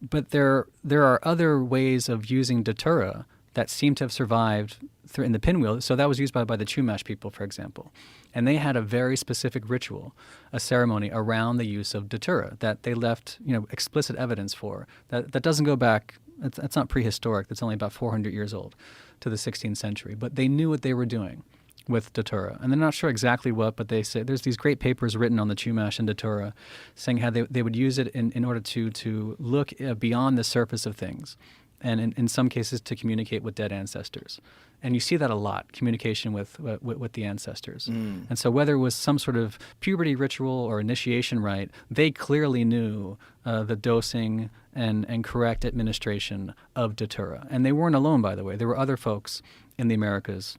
but there are other ways of using datura that seem to have survived in the pinwheel. So that was used by the Chumash people, for example. And they had a very specific ritual, a ceremony around the use of datura that they left explicit evidence for. That doesn't go back, that's not prehistoric, that's only about 400 years old, to the 16th century. But they knew what they were doing with datura. And they're not sure exactly what, but they say there's these great papers written on the Chumash and datura saying how they would use it in order to look beyond the surface of things, and in some cases to communicate with dead ancestors. And you see that a lot, communication with the ancestors. And so whether it was some sort of puberty ritual or initiation rite, they clearly knew the dosing and correct administration of datura. And they weren't alone, by the way. There were other folks in the Americas.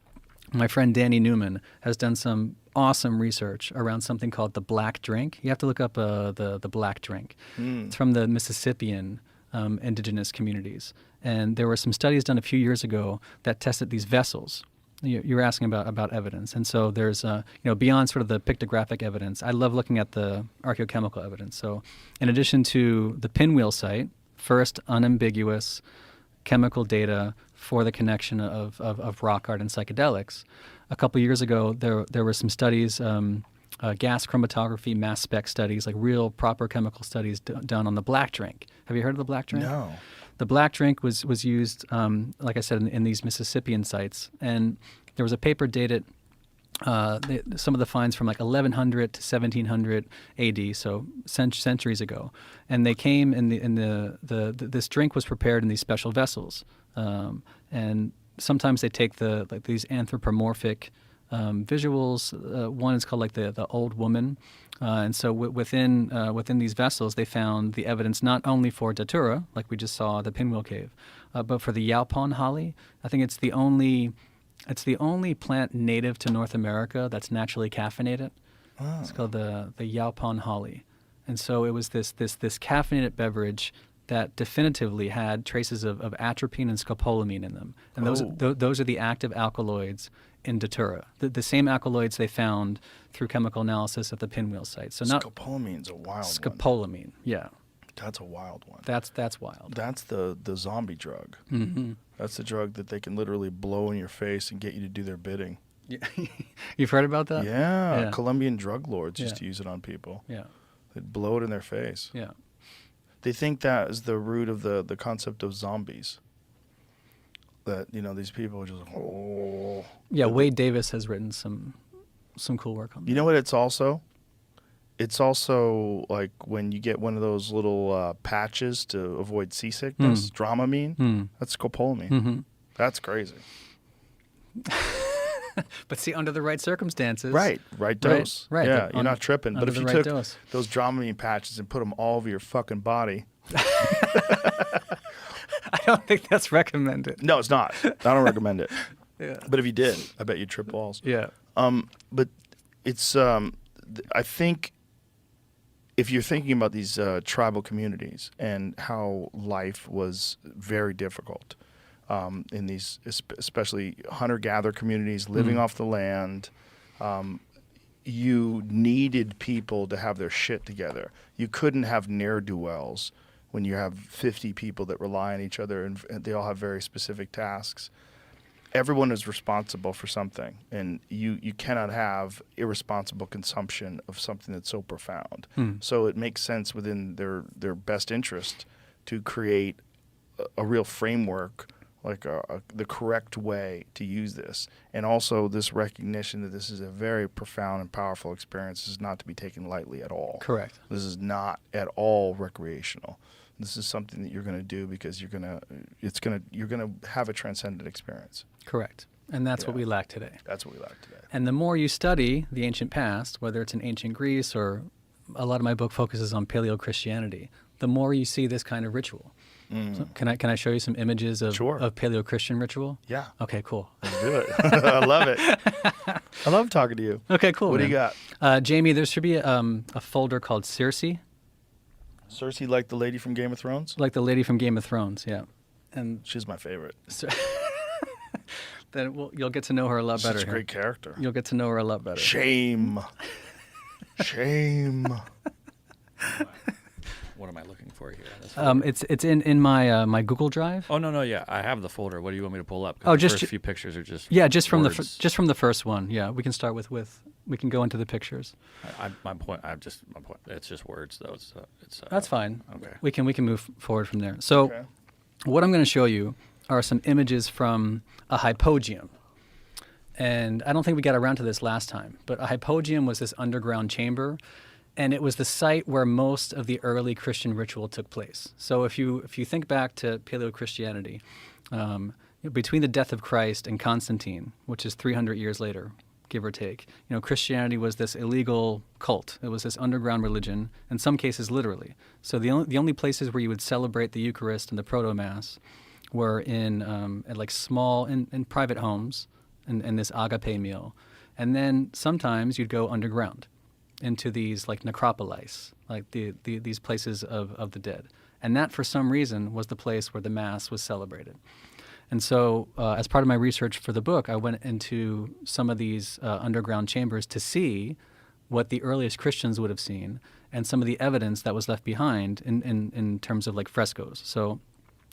My friend Danny Newman has done some awesome research around something called the black drink. You have to look up the black drink. It's from the Mississippian indigenous communities. And there were some studies done a few years ago that tested these vessels. You're asking about evidence. And so there's, beyond sort of the pictographic evidence, I love looking at the archaeochemical evidence. So in addition to the pinwheel site, first unambiguous chemical data for the connection of rock art and psychedelics, a couple years ago there were some studies, gas chromatography, mass spec studies, like real proper chemical studies done on the black drink. Have you heard of the black drink? No. The black drink was used, like I said, in these Mississippian sites. And there was a paper dated, some of the finds from like 1100 to 1700 AD, so centuries ago. And they came this drink was prepared in these special vessels. And sometimes they take these anthropomorphic visuals. One is called like the old woman. And so within these vessels, they found the evidence not only for datura, like we just saw at the Pinwheel Cave, but for the yaupon holly. I think it's the only plant native to North America that's naturally caffeinated. Oh. It's called the yaupon holly. And so it was this caffeinated beverage that definitively had traces of atropine and scopolamine in them. And those are the active alkaloids in datura, the same alkaloids they found through chemical analysis at the Pinwheel site. So Scopolamine's a wild one. Scopolamine, yeah. That's a wild one. That's wild. That's the zombie drug. Mm-hmm. That's the drug that they can literally blow in your face and get you to do their bidding. Yeah. You've heard about that? Yeah. Colombian drug lords used to use it on people. Yeah. They'd blow it in their face. Yeah. They think that is the root of the concept of zombies. That, these people are just Yeah, Wade Davis has written some cool work on that. You know what it's also? it's also like when you get one of those little patches to avoid seasickness, Dramamine. That's scopolamine. Mm-hmm. That's crazy. But see, under the right circumstances. Right dose. Right. Yeah, you're not tripping. But if you took dose. those Dramamine patches and put them all over your fucking body. I don't think that's recommended. No, it's not. I don't recommend it. Yeah. But if you did, I bet you'd trip balls. Yeah. But it's, I think if you're thinking about these tribal communities and how life was very difficult in these, especially hunter-gatherer communities, living off the land, you needed people to have their shit together. You couldn't have ne'er-do-wells when you have 50 people that rely on each other and they all have very specific tasks. Everyone is responsible for something, and you cannot have irresponsible consumption of something that's so profound. So it makes sense within their best interest to create a real framework, like the correct way to use this. And also this recognition that this is a very profound and powerful experience. This is not to be taken lightly at all. Correct. This is not at all recreational. This is something that you're going to do because you're going to have a transcendent experience. Correct. And that's what we lack today. That's what we lack today. And the more you study the ancient past, whether it's in ancient Greece or a lot of my book focuses on Paleo-Christianity, the more you see this kind of ritual. So can I show you some images of Paleo-Christian ritual? Yeah. Okay, cool. Let's do it. I love it. I love talking to you. Okay, cool. What do you got? Jamie, there should be a folder called Circe. Cersei, like the lady from Game of Thrones? Like the lady from Game of Thrones, yeah. And she's my favorite. Then you'll get to know her a lot better. Such a great character. You'll get to know her a lot better. Shame. Shame. What am I looking for here? It's in my my Google Drive. Oh no, yeah, I have the folder. What do you want me to pull up? Oh, just the first few pictures are just from words. just from the first one. Yeah, we can start with we can go into the pictures. My point. It's just words though. It's That's fine. Okay. We can move forward from there. So, what I'm going to show you are some images from a hypogeum. And I don't think we got around to this last time, but a hypogeum was this underground chamber, and it was the site where most of the early Christian ritual took place. So if you think back to Paleo-Christianity, between the death of Christ and Constantine, which is 300 years later, give or take, Christianity was this illegal cult. It was this underground religion, in some cases literally. So the only places where you would celebrate the Eucharist and the proto-mass were in like small, in private homes, and this agape meal. And then sometimes you'd go underground into these like necropolis, like these places of the dead. And that, for some reason, was the place where the Mass was celebrated. And so as part of my research for the book, I went into some of these underground chambers to see what the earliest Christians would have seen and some of the evidence that was left behind in terms of like frescoes. So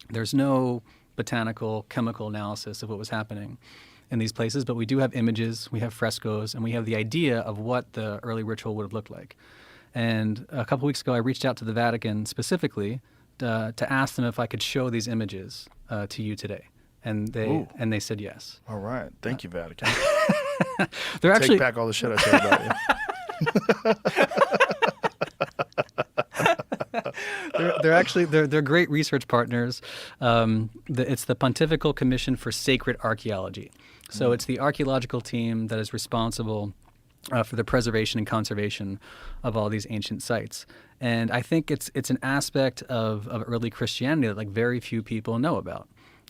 there's no botanical, chemical analysis of what was happening in these places, but we do have images, we have frescoes, and we have the idea of what the early ritual would have looked like. And a couple weeks ago, I reached out to the Vatican specifically to ask them if I could show these images to you today. And they said yes. All right. Thank you, Vatican. They're actually take back all the shit I said about you. They're great research partners. It's the Pontifical Commission for Sacred Archaeology. So it's the archaeological team that is responsible for the preservation and conservation of all these ancient sites. And I think it's an aspect of early Christianity that like very few people know about.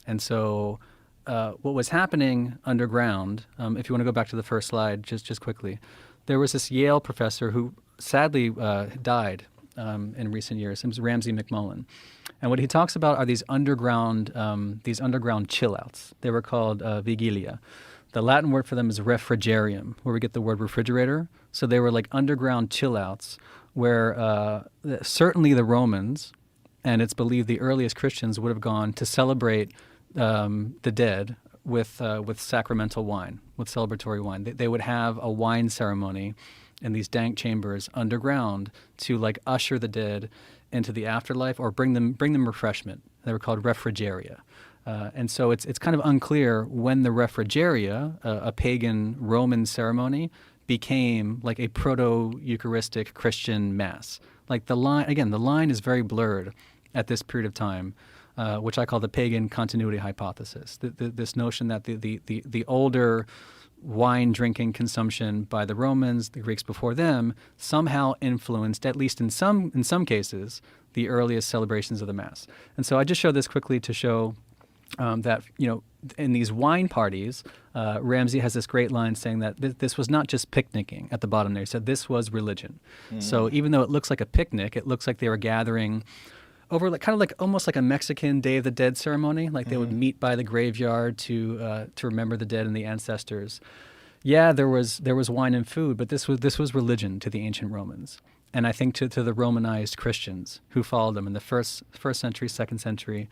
And so what was happening underground, if you want to go back to the first slide just quickly, there was this Yale professor who sadly died in recent years. It was Ramsey McMullen. And what he talks about are these underground chill outs. They were called vigilia. The Latin word for them is refrigerium, where we get the word refrigerator. So they were like underground chill outs where certainly the Romans, and it's believed the earliest Christians, would have gone to celebrate the dead with sacramental wine, with celebratory wine. They would have a wine ceremony in these dank chambers underground to like usher the dead into the afterlife or bring them refreshment. They were called refrigeria. And so it's kind of unclear when the refrigeria, a pagan Roman ceremony, became like a proto-Eucharistic Christian Mass. Like the line is very blurred at this period of time, which I call the pagan continuity hypothesis. This notion that the older wine drinking consumption by the Romans, the Greeks before them, somehow influenced, at least in some cases, the earliest celebrations of the Mass. And so I just showed this quickly to show that, in these wine parties, Ramsey has this great line saying that this was not just picnicking at the bottom there. He said this was religion. So even though it looks like a picnic, it looks like they were gathering over almost like a Mexican Day of the Dead ceremony. Like they would meet by the graveyard to remember the dead and the ancestors. Yeah, there was wine and food, but this was religion to the ancient Romans. And I think to the Romanized Christians who followed them in the first century, second century,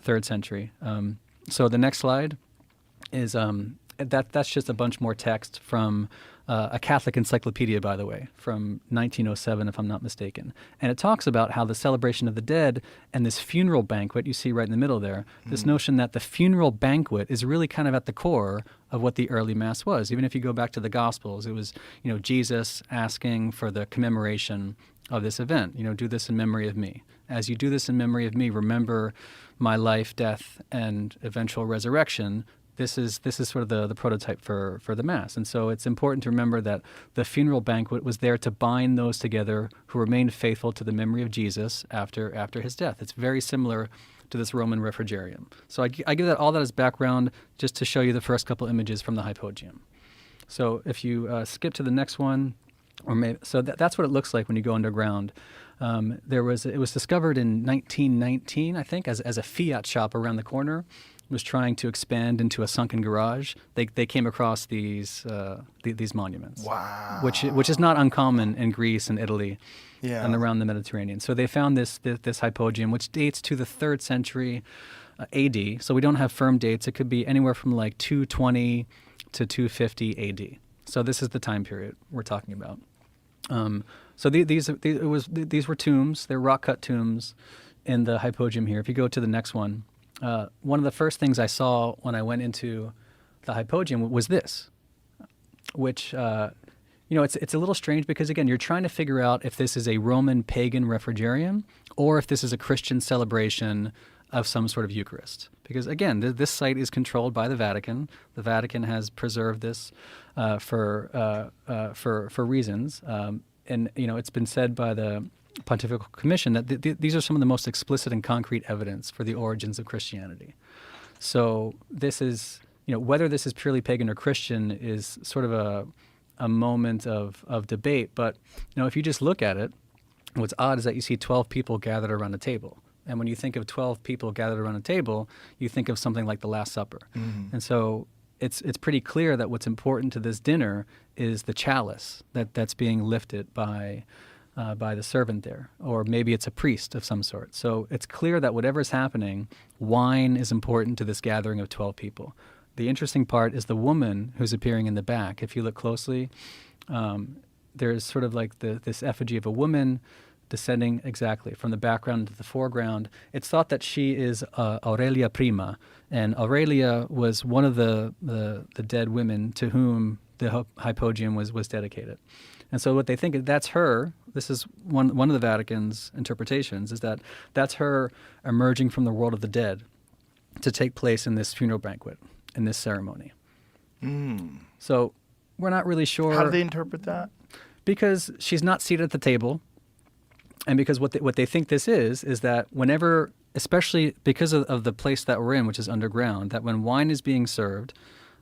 third century. So the next slide is that's just a bunch more text from a Catholic encyclopedia, by the way, from 1907, if I'm not mistaken. And it talks about how the celebration of the dead and this funeral banquet, you see right in the middle there, this notion that the funeral banquet is really kind of at the core of what the early Mass was. Even if you go back to the Gospels, it was, Jesus asking for the commemoration of this event. Do this in memory of me. As you do this in memory of me, remember my life, death, and eventual resurrection. This is sort of the prototype for the Mass. And so it's important to remember that the funeral banquet was there to bind those together who remained faithful to the memory of Jesus after his death. It's very similar to this Roman refrigerium. So I give all that as background just to show you the first couple images from the hypogeum. So if you skip to the next one, that's what it looks like when you go underground. It was discovered in 1919, I think, as a Fiat shop around the corner was trying to expand into a sunken garage. They came across these monuments. Wow. Which is not uncommon in Greece and Italy and around the Mediterranean. So they found this hypogeum, which dates to the 3rd century AD. So we don't have firm dates. It could be anywhere from like 220 to 250 AD. So this is the time period we're talking about. So these were tombs. They're rock-cut tombs in the hypogeum here. If you go to the next one, one of the first things I saw when I went into the hypogeum was this, which, it's a little strange because, again, you're trying to figure out if this is a Roman pagan refrigerium or if this is a Christian celebration of some sort of Eucharist. Because, again, this site is controlled by the Vatican. The Vatican has preserved this for reasons. And, it's been said by the Pontifical Commission that these are some of the most explicit and concrete evidence for the origins of Christianity. So this is, whether this is purely pagan or Christian is sort of a moment of debate. But, if you just look at it, what's odd is that you see 12 people gathered around a table. And when you think of 12 people gathered around a table, you think of something like the Last Supper. Mm-hmm. And so it's pretty clear that what's important to this dinner is the chalice that's being lifted by the servant there, or maybe it's a priest of some sort. So it's clear that whatever's happening, wine is important to this gathering of 12 people. The interesting part is the woman who's appearing in the back. If you look closely, there's sort of like this effigy of a woman descending exactly from the background to the foreground. It's thought that she is Aurelia Prima, and Aurelia was one of the dead women to whom the hypogeum was dedicated. And so what they think is that's her. This is one of the Vatican's interpretations, is that that's her emerging from the world of the dead to take place in this funeral banquet, in this ceremony. So we're not really sure. How do they interpret that? Because she's not seated at the table, and because what they think this is that whenever, especially because of the place that we're in, which is underground, that when wine is being served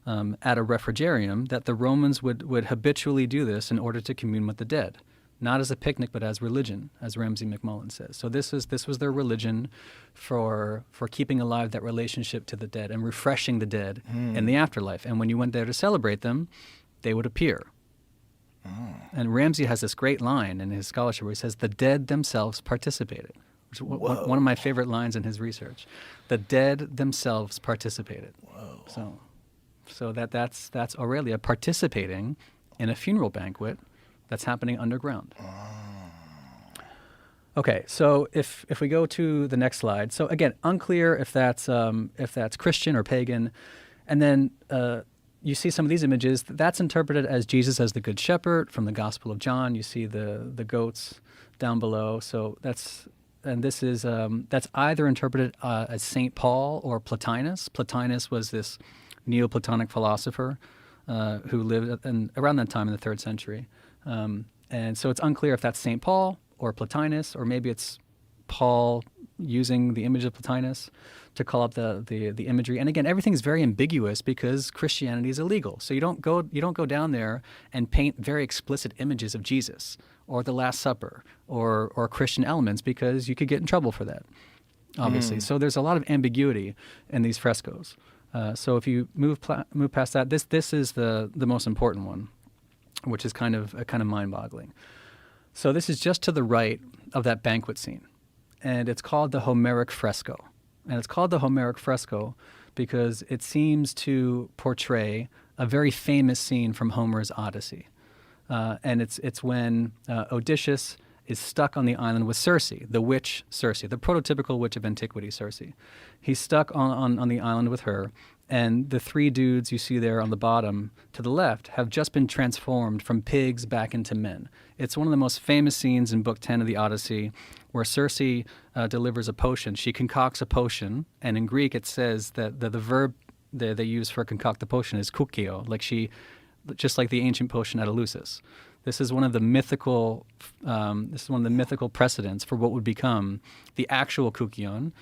at a refrigerium, that the Romans would habitually do this in order to commune with the dead, not as a picnic, but as religion, as Ramsey McMullen says. So this was their religion for keeping alive that relationship to the dead and refreshing the dead in the afterlife. And when you went there to celebrate them, they would appear. And Ramsey has this great line in his scholarship where he says, the dead themselves participated, which is one of my favorite lines in his research. The dead themselves participated. Whoa. So that's Aurelia participating in a funeral banquet that's happening underground. Okay, so if we go to the next slide. So again, unclear if that's Christian or pagan. And then you see some of these images. That's interpreted as Jesus as the Good Shepherd from the Gospel of John. You see the goats down below. So that's either interpreted as Saint Paul or Plotinus. Plotinus was this Neoplatonic philosopher who lived around that time in the 3rd century. And so it's unclear if that's Saint Paul or Plotinus, or maybe it's Paul using the image of Plotinus to call up the imagery. And again, everything's very ambiguous because Christianity is illegal. So you don't go down there and paint very explicit images of Jesus or the Last Supper or Christian elements, because you could get in trouble for that, obviously. So there's a lot of ambiguity in these frescoes. So if you move past that, this is the most important one, which is kind of mind-boggling. So this is just to the right of that banquet scene, and it's called the Homeric fresco. And it's called the Homeric fresco because it seems to portray a very famous scene from Homer's Odyssey. And it's when Odysseus is stuck on the island with Circe, the witch Circe, the prototypical witch of antiquity, Circe. He's stuck on the island with her, and the 3 dudes you see there on the bottom to the left have just been transformed from pigs back into men. It's one of the most famous scenes in Book 10 of the Odyssey, where Circe delivers a potion. She concocts a potion, and in Greek it says that the verb they use for concoct the potion is kukio, just like the ancient potion at Eleusis. This is one of the mythical precedents for what would become the actual kukion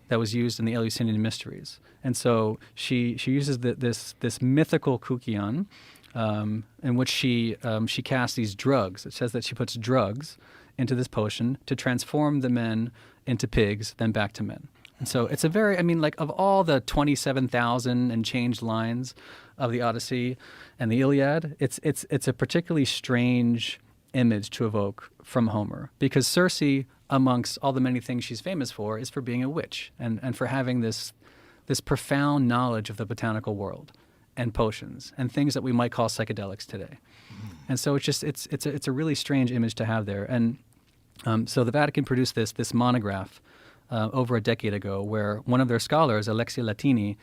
that was used in the Eleusinian Mysteries. And so she uses this mythical kukion in which she casts these drugs. It says that she puts drugs into this potion to transform the men into pigs, then back to men. And so it's a very, of all the 27,000 and change lines of the Odyssey and the Iliad, it's a particularly strange image to evoke from Homer, because Circe, amongst all the many things she's famous for, is for being a witch and for having this profound knowledge of the botanical world and potions and things that we might call psychedelics today. And so it's a really strange image to have there. And so the Vatican produced this monograph over a decade ago, where one of their scholars, Alexia Latini,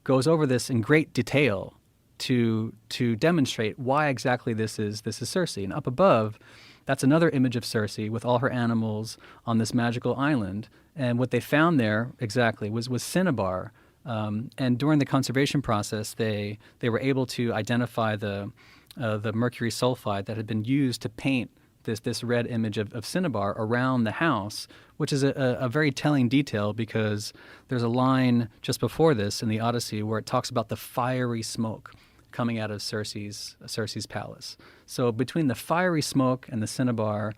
goes over this in great detail to demonstrate why exactly this is Circe. And up above, that's another image of Circe with all her animals on this magical island. And what they found there exactly was cinnabar. And during the conservation process, they were able to identify the mercury sulfide that had been used to paint this red image of cinnabar around the house, which is a very telling detail, because there's a line just before this in the Odyssey where it talks about the fiery smoke coming out of Circe's palace. So between the fiery smoke and the cinnabar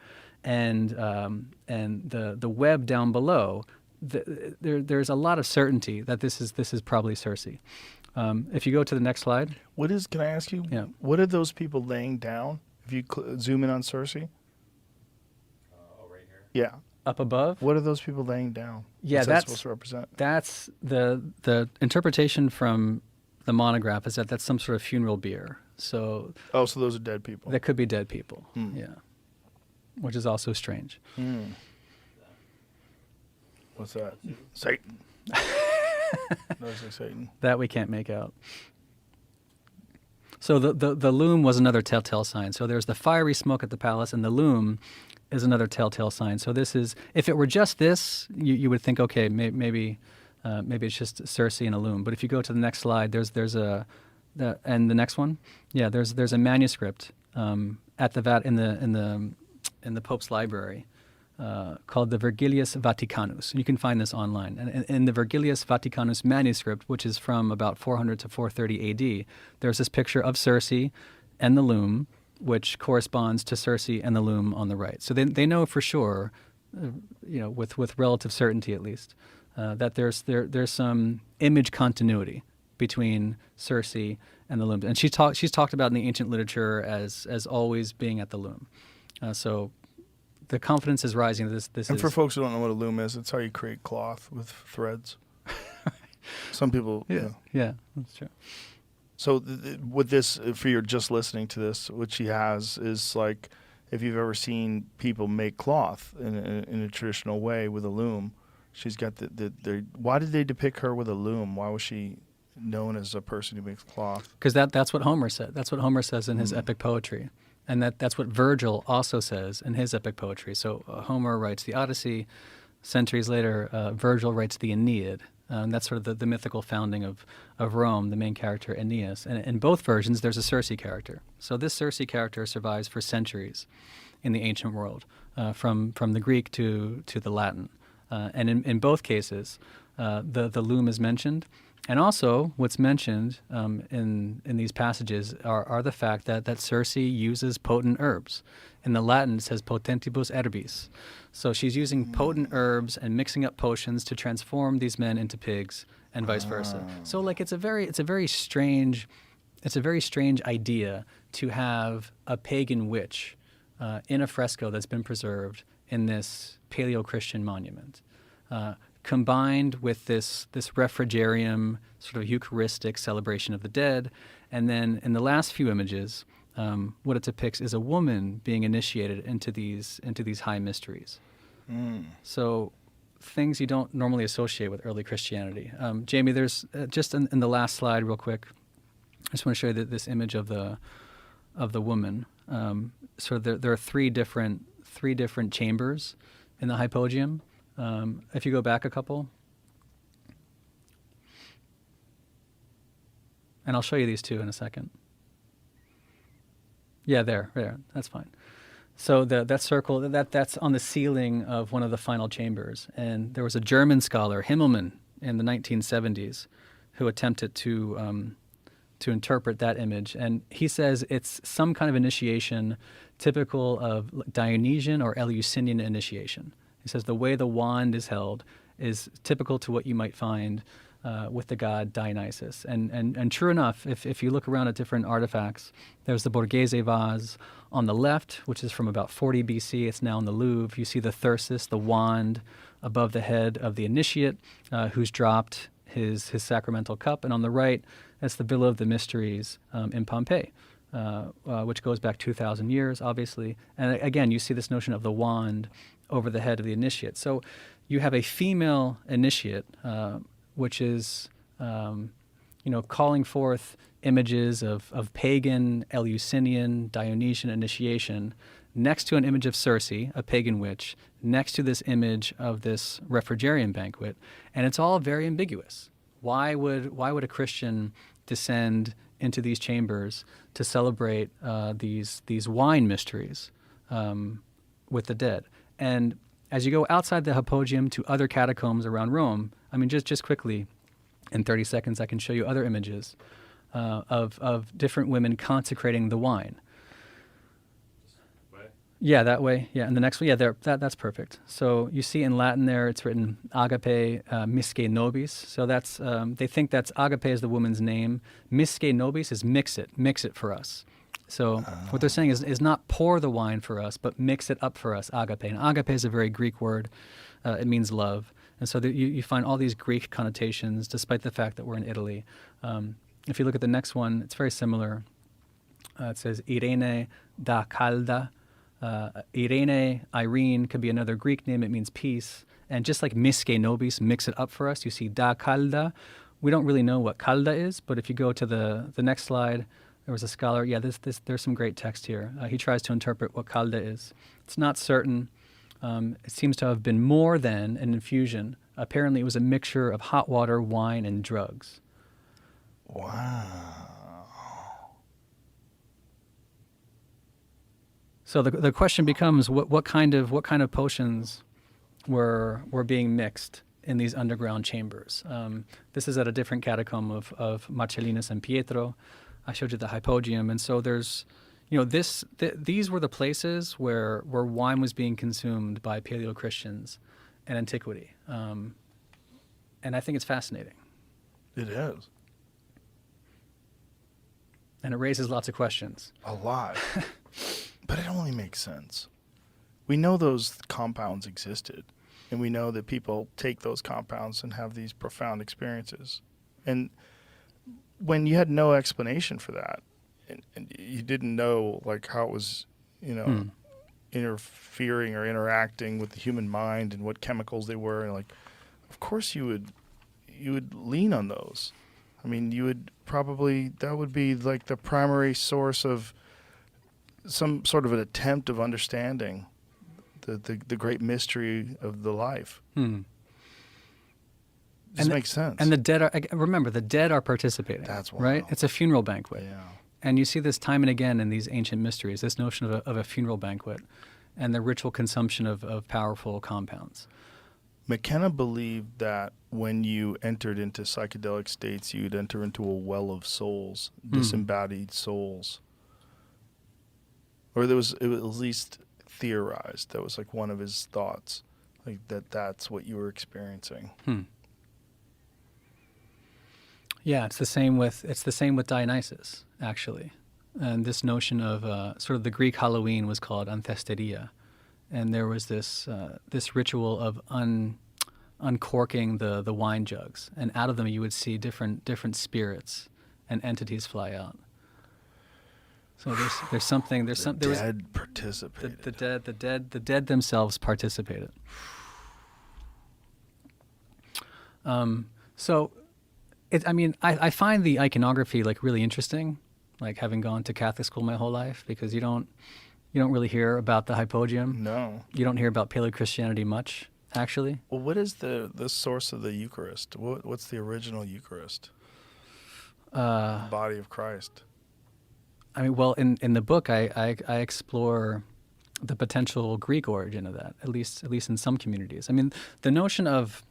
and the web down below, there's a lot of certainty that this is probably Circe. If you go to the next slide. Can I ask you? Yeah. What are those people laying down? If you zoom in on Circe? Right here? Yeah. Up above? What are those people laying down? Yeah, What's that supposed to represent? That's the interpretation from the monograph is that that's some sort of funeral bier. So so those are dead people. that could be dead people. Yeah. Which is also strange. What's that? Satan. Looks like Satan. That we can't make out. So the loom was another telltale sign. So there's the fiery smoke at the palace, and the loom is another telltale sign. So this is, if it were just this, you would think, okay, maybe it's just Circe and a loom. But if you go to the next slide, and the next one, yeah, there's a manuscript at the in the Pope's library called the Vergilius Vaticanus. You can find this online. And in the Vergilius Vaticanus manuscript, which is from about 400 to 430 AD, there's this picture of Circe and the loom, which corresponds to Circe and the loom on the right. So they know for sure, with relative certainty at least, that there's some image continuity between Circe and the loom. And she's talked about in the ancient literature as always being at the loom. So the confidence is rising. And for folks who don't know what a loom is, it's how you create cloth with threads. Some people, yeah, that's true. So with this, for you're just listening to this, what she has is like, if you've ever seen people make cloth in a traditional way with a loom, she's got why did they depict her with a loom? Why was she known as a person who makes cloth? Because that's what Homer said. That's what Homer says in his epic poetry. And that's what Virgil also says in his epic poetry. So Homer writes the Odyssey. Centuries later, Virgil writes the Aeneid. That's sort of the mythical founding of Rome, the main character, Aeneas. And in both versions, there's a Circe character. So this Circe character survives for centuries in the ancient world, from the Greek to the Latin. And in both cases, the loom is mentioned. And also, what's mentioned in these passages are the fact that Circe uses potent herbs. In the Latin, it says potentibus herbis. So she's using potent herbs and mixing up potions to transform these men into pigs, and vice versa. So, like, it's a very strange idea to have a pagan witch in a fresco that's been preserved in this Paleo-Christian monument. Combined with this refrigerium sort of Eucharistic celebration of the dead. And then in the last few images, what it depicts is a woman being initiated into these high mysteries. So things you don't normally associate with early Christianity. Jamie, there's just in the last slide real quick, I just want to show you this image of the woman. So there are three different chambers in the hypogeum. If you go back a couple, and I'll show you these two in a second. Yeah, there, that's fine. So that circle, that's on the ceiling of one of the final chambers. And there was a German scholar, Himmelmann, in the 1970s, who attempted to interpret that image. And he says it's some kind of initiation typical of Dionysian or Eleusinian initiation. He says the way the wand is held is typical to what you might find with the god Dionysus. And true enough, if you look around at different artifacts, there's the Borghese vase on the left, which is from about 40 BC. It's now in the Louvre. You see the thyrsus, the wand, above the head of the initiate who's dropped his sacramental cup. And on the right, that's the Villa of the Mysteries in Pompeii, which goes back 2,000 years, obviously. And again, you see this notion of the wand over the head of the initiate. So you have a female initiate, which is, calling forth images of pagan, Eleusinian, Dionysian initiation next to an image of Circe, a pagan witch, next to this image of this refrigerium banquet. And it's all very ambiguous. Why would a Christian descend into these chambers to celebrate these wine mysteries with the dead? And as you go outside the hypogeum to other catacombs around Rome, I mean, just quickly, in 30 seconds, I can show you other images of different women consecrating the wine. Yeah, that way. Yeah, and the next one, yeah, that's perfect. So you see in Latin there, it's written agape misce nobis. So that's they think that's agape is the woman's name. Misce nobis is mix it for us. So what they're saying is not pour the wine for us, but mix it up for us, agape. And agape is a very Greek word. It means love. And so you find all these Greek connotations, despite the fact that we're in Italy. If you look at the next one, it's very similar. It says Irene da Calda. Irene could be another Greek name. It means peace. And just like misce nobis, mix it up for us, you see da calda. We don't really know what calda is, but if you go to the next slide, there was a scholar. Yeah, there's some great text here. He tries to interpret what calda is. It's not certain. It seems to have been more than an infusion. Apparently, it was a mixture of hot water, wine, and drugs. Wow. So the question becomes, what kind of potions were being mixed in these underground chambers? This is at a different catacomb of Marcellinus and Pietro. I showed you the hypogeum, and so there's, these were the places where wine was being consumed by Paleo-Christians in antiquity, and I think it's fascinating. It is. And it raises lots of questions. A lot. But it only makes sense. We know those compounds existed, and we know that people take those compounds and have these profound experiences. And when you had no explanation for that, and you didn't know like how it was, interfering or interacting with the human mind and what chemicals they were, and like, of course you would lean on those. I mean, that would be like the primary source of some sort of an attempt of understanding the great mystery of the life. This makes sense. And the dead remember, the dead are participating. That's wild. Right? It's a funeral banquet. Yeah. And you see this time and again in these ancient mysteries, this notion of a funeral banquet and the ritual consumption of powerful compounds. McKenna believed that when you entered into psychedelic states, you'd enter into a well of souls, disembodied souls. Or it was at least theorized. That was like one of his thoughts, like that's what you were experiencing. Yeah, it's the same with Dionysus, actually. And this notion of sort of the Greek Halloween was called anthesteria. And there was this ritual of uncorking the wine jugs, and out of them you would see different spirits and entities fly out. So there's something The dead participated. The dead themselves participated. So, I find the iconography like really interesting, like having gone to Catholic school my whole life, because you don't really hear about the hypogeum. No. You don't hear about Paleo-Christianity much, actually. Well, what is the source of the Eucharist? What's the original Eucharist? The body of Christ. I mean, well, in the book, I explore the potential Greek origin of that, at least in some communities. I mean, the notion of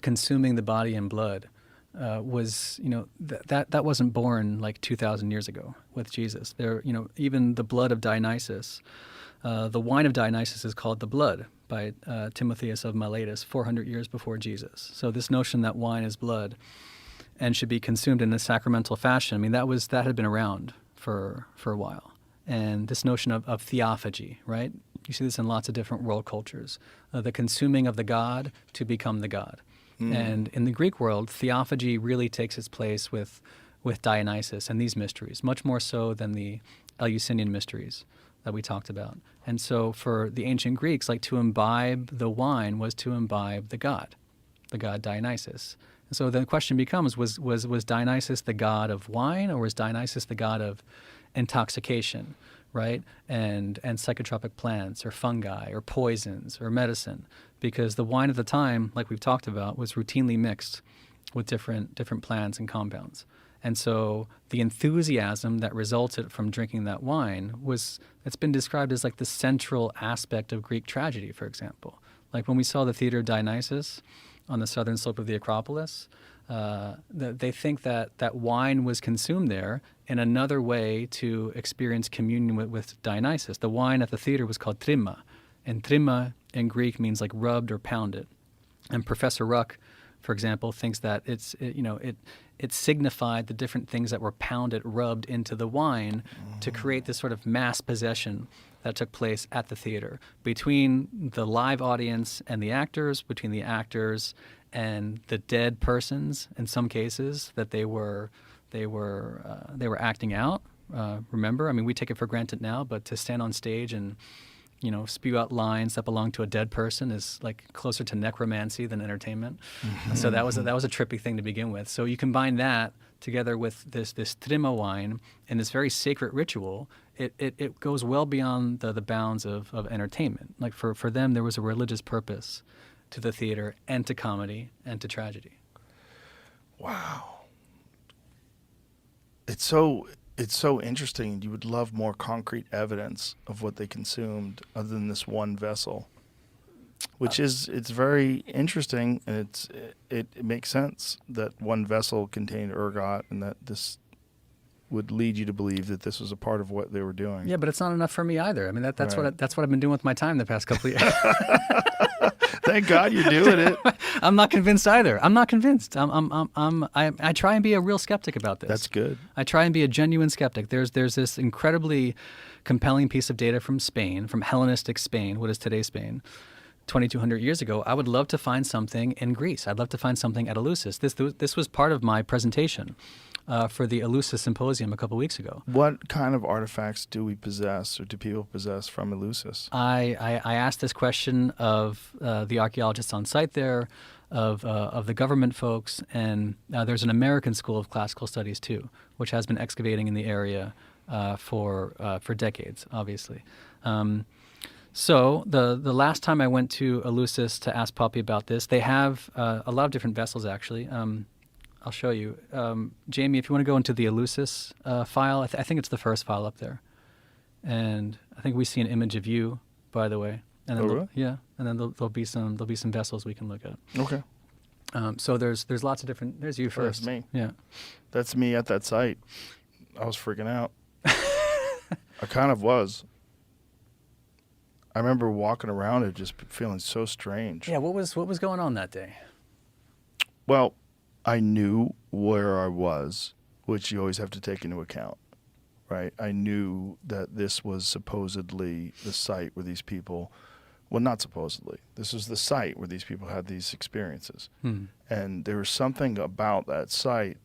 consuming the body and blood was, that wasn't born like 2,000 years ago with Jesus. There, even the blood of Dionysus, the wine of Dionysus is called the blood by Timotheus of Miletus 400 years before Jesus. So this notion that wine is blood and should be consumed in a sacramental fashion, I mean, that had been around for a while. And this notion of theophagy, right? You see this in lots of different world cultures, the consuming of the god to become the god. And in the Greek world, theophagy really takes its place with Dionysus and these mysteries, much more so than the Eleusinian mysteries that we talked about. And so for the ancient Greeks, like to imbibe the wine was to imbibe the god Dionysus. And so the question becomes, was Dionysus the god of wine, or was Dionysus the god of intoxication, right? And psychotropic plants or fungi or poisons or medicine? Because the wine of the time, like we've talked about, was routinely mixed with different plants and compounds. And so the enthusiasm that resulted from drinking that wine it's been described as like the central aspect of Greek tragedy, for example. Like when we saw the Theater of Dionysus on the southern slope of the Acropolis, they think that wine was consumed there in another way to experience communion with Dionysus. The wine at the theater was called trimma, and trimma in Greek means like rubbed or pounded. And Professor Ruck, for example, thinks that it signified the different things that were pounded, rubbed into the wine to create this sort of mass possession that took place at the theater between the live audience and the actors, between the actors and the dead persons in some cases that they were acting out. Remember, I mean, we take it for granted now, but to stand on stage and spew out lines that belong to a dead person is like closer to necromancy than entertainment. So that was a trippy thing to begin with. So you combine that together with this trimma wine and this very sacred ritual, it goes well beyond the bounds of entertainment. Like for them, there was a religious purpose to the theater and to comedy and to tragedy. Wow. It's so interesting. You would love more concrete evidence of what they consumed other than this one vessel, which it's very interesting, and it makes sense that one vessel contained ergot, and that this would lead you to believe that this was a part of what they were doing. Yeah, but it's not enough for me either. I mean, that's Right. what I've been doing with my time the past couple of years. Thank God you're doing it. I'm not convinced either. I'm not convinced. I try and be a real skeptic about this. That's good. I try and be a genuine skeptic. There's this incredibly compelling piece of data from Spain, from Hellenistic Spain, what is today's Spain, 2,200 years ago. I would love to find something in Greece. I'd love to find something at Eleusis. This was part of my presentation for the Eleusis Symposium a couple weeks ago. What kind of artifacts do we possess, or do people possess from Eleusis? I asked this question of the archaeologists on site there. of the government folks, and there's an American School of Classical Studies too, which has been excavating in the area for decades, obviously. So the last time I went to Eleusis to ask Poppy about this, they have a lot of different vessels actually. I'll show you. Jamie, if you want to go into the Eleusis file, I think it's the first file up there. And I think we see an image of you, by the way. And then really? Yeah, and then there'll be some vessels we can look at. Okay. So there's lots of different. There's you first. That's me. Yeah. That's me at that site. I was freaking out. I kind of was. I remember walking around it just feeling so strange. Yeah. What was going on that day? Well, I knew where I was, which you always have to take into account, right? I knew that this was supposedly the site where these people, well, not supposedly, this was the site where these people had these experiences. And there was something about that site,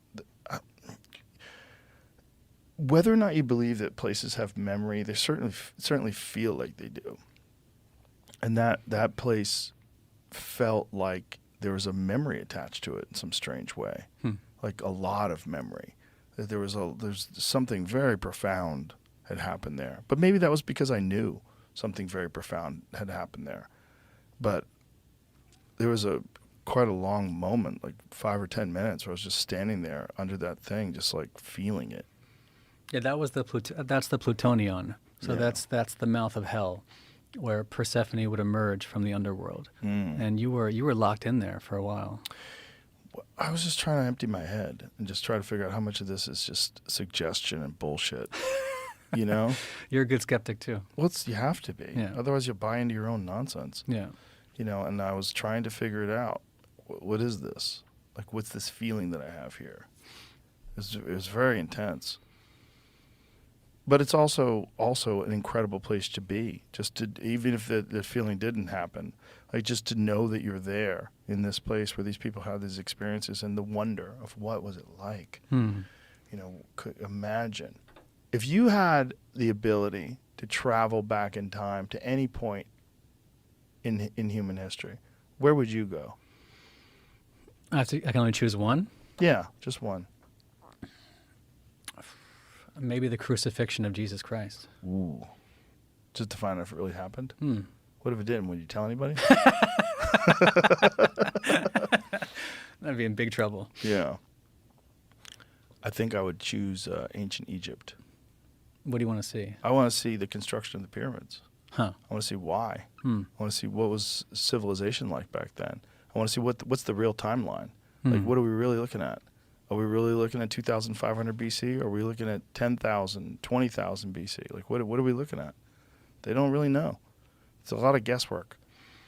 whether or not you believe that places have memory, they certainly feel like they do. And that place felt like there was a memory attached to it in some strange way, like a lot of memory. That there's something very profound had happened there. But maybe that was because I knew something very profound had happened there. But there was quite a long moment, like 5 or 10 minutes, where I was just standing there under that thing, just like feeling it. Yeah, that was that's the Plutonion. So Yeah. that's the mouth of hell, where Persephone would emerge from the underworld. And you were locked in there for a while. I was just trying to empty my head and just try to figure out how much of this is just suggestion and bullshit. You know? You're a good skeptic too. Well, you have to be. Yeah. Otherwise, you'll buy into your own nonsense. Yeah. You know, and I was trying to figure it out. What is this? Like, what's this feeling that I have here? It was very intense. But it's also an incredible place to be. Just to, even if the feeling didn't happen, like just to know that you're there in this place where these people have these experiences and the wonder of what was it like. You know, could imagine if you had the ability to travel back in time to any point in human history, where would you go? I can only choose one. Yeah, just one. Maybe the crucifixion of Jesus Christ. Ooh. Just to find out if it really happened? What if it didn't? Would you tell anybody? That'd be in big trouble. Yeah. I think I would choose ancient Egypt. What do you want to see? I want to see the construction of the pyramids. Huh. I want to see why. I want to see what was civilization like back then. I want to see what's the real timeline. Like, what are we really looking at? Are we really looking at 2,500 BC? Or are we looking at 10,000, 20,000 BC? Like, what are we looking at? They don't really know. It's a lot of guesswork,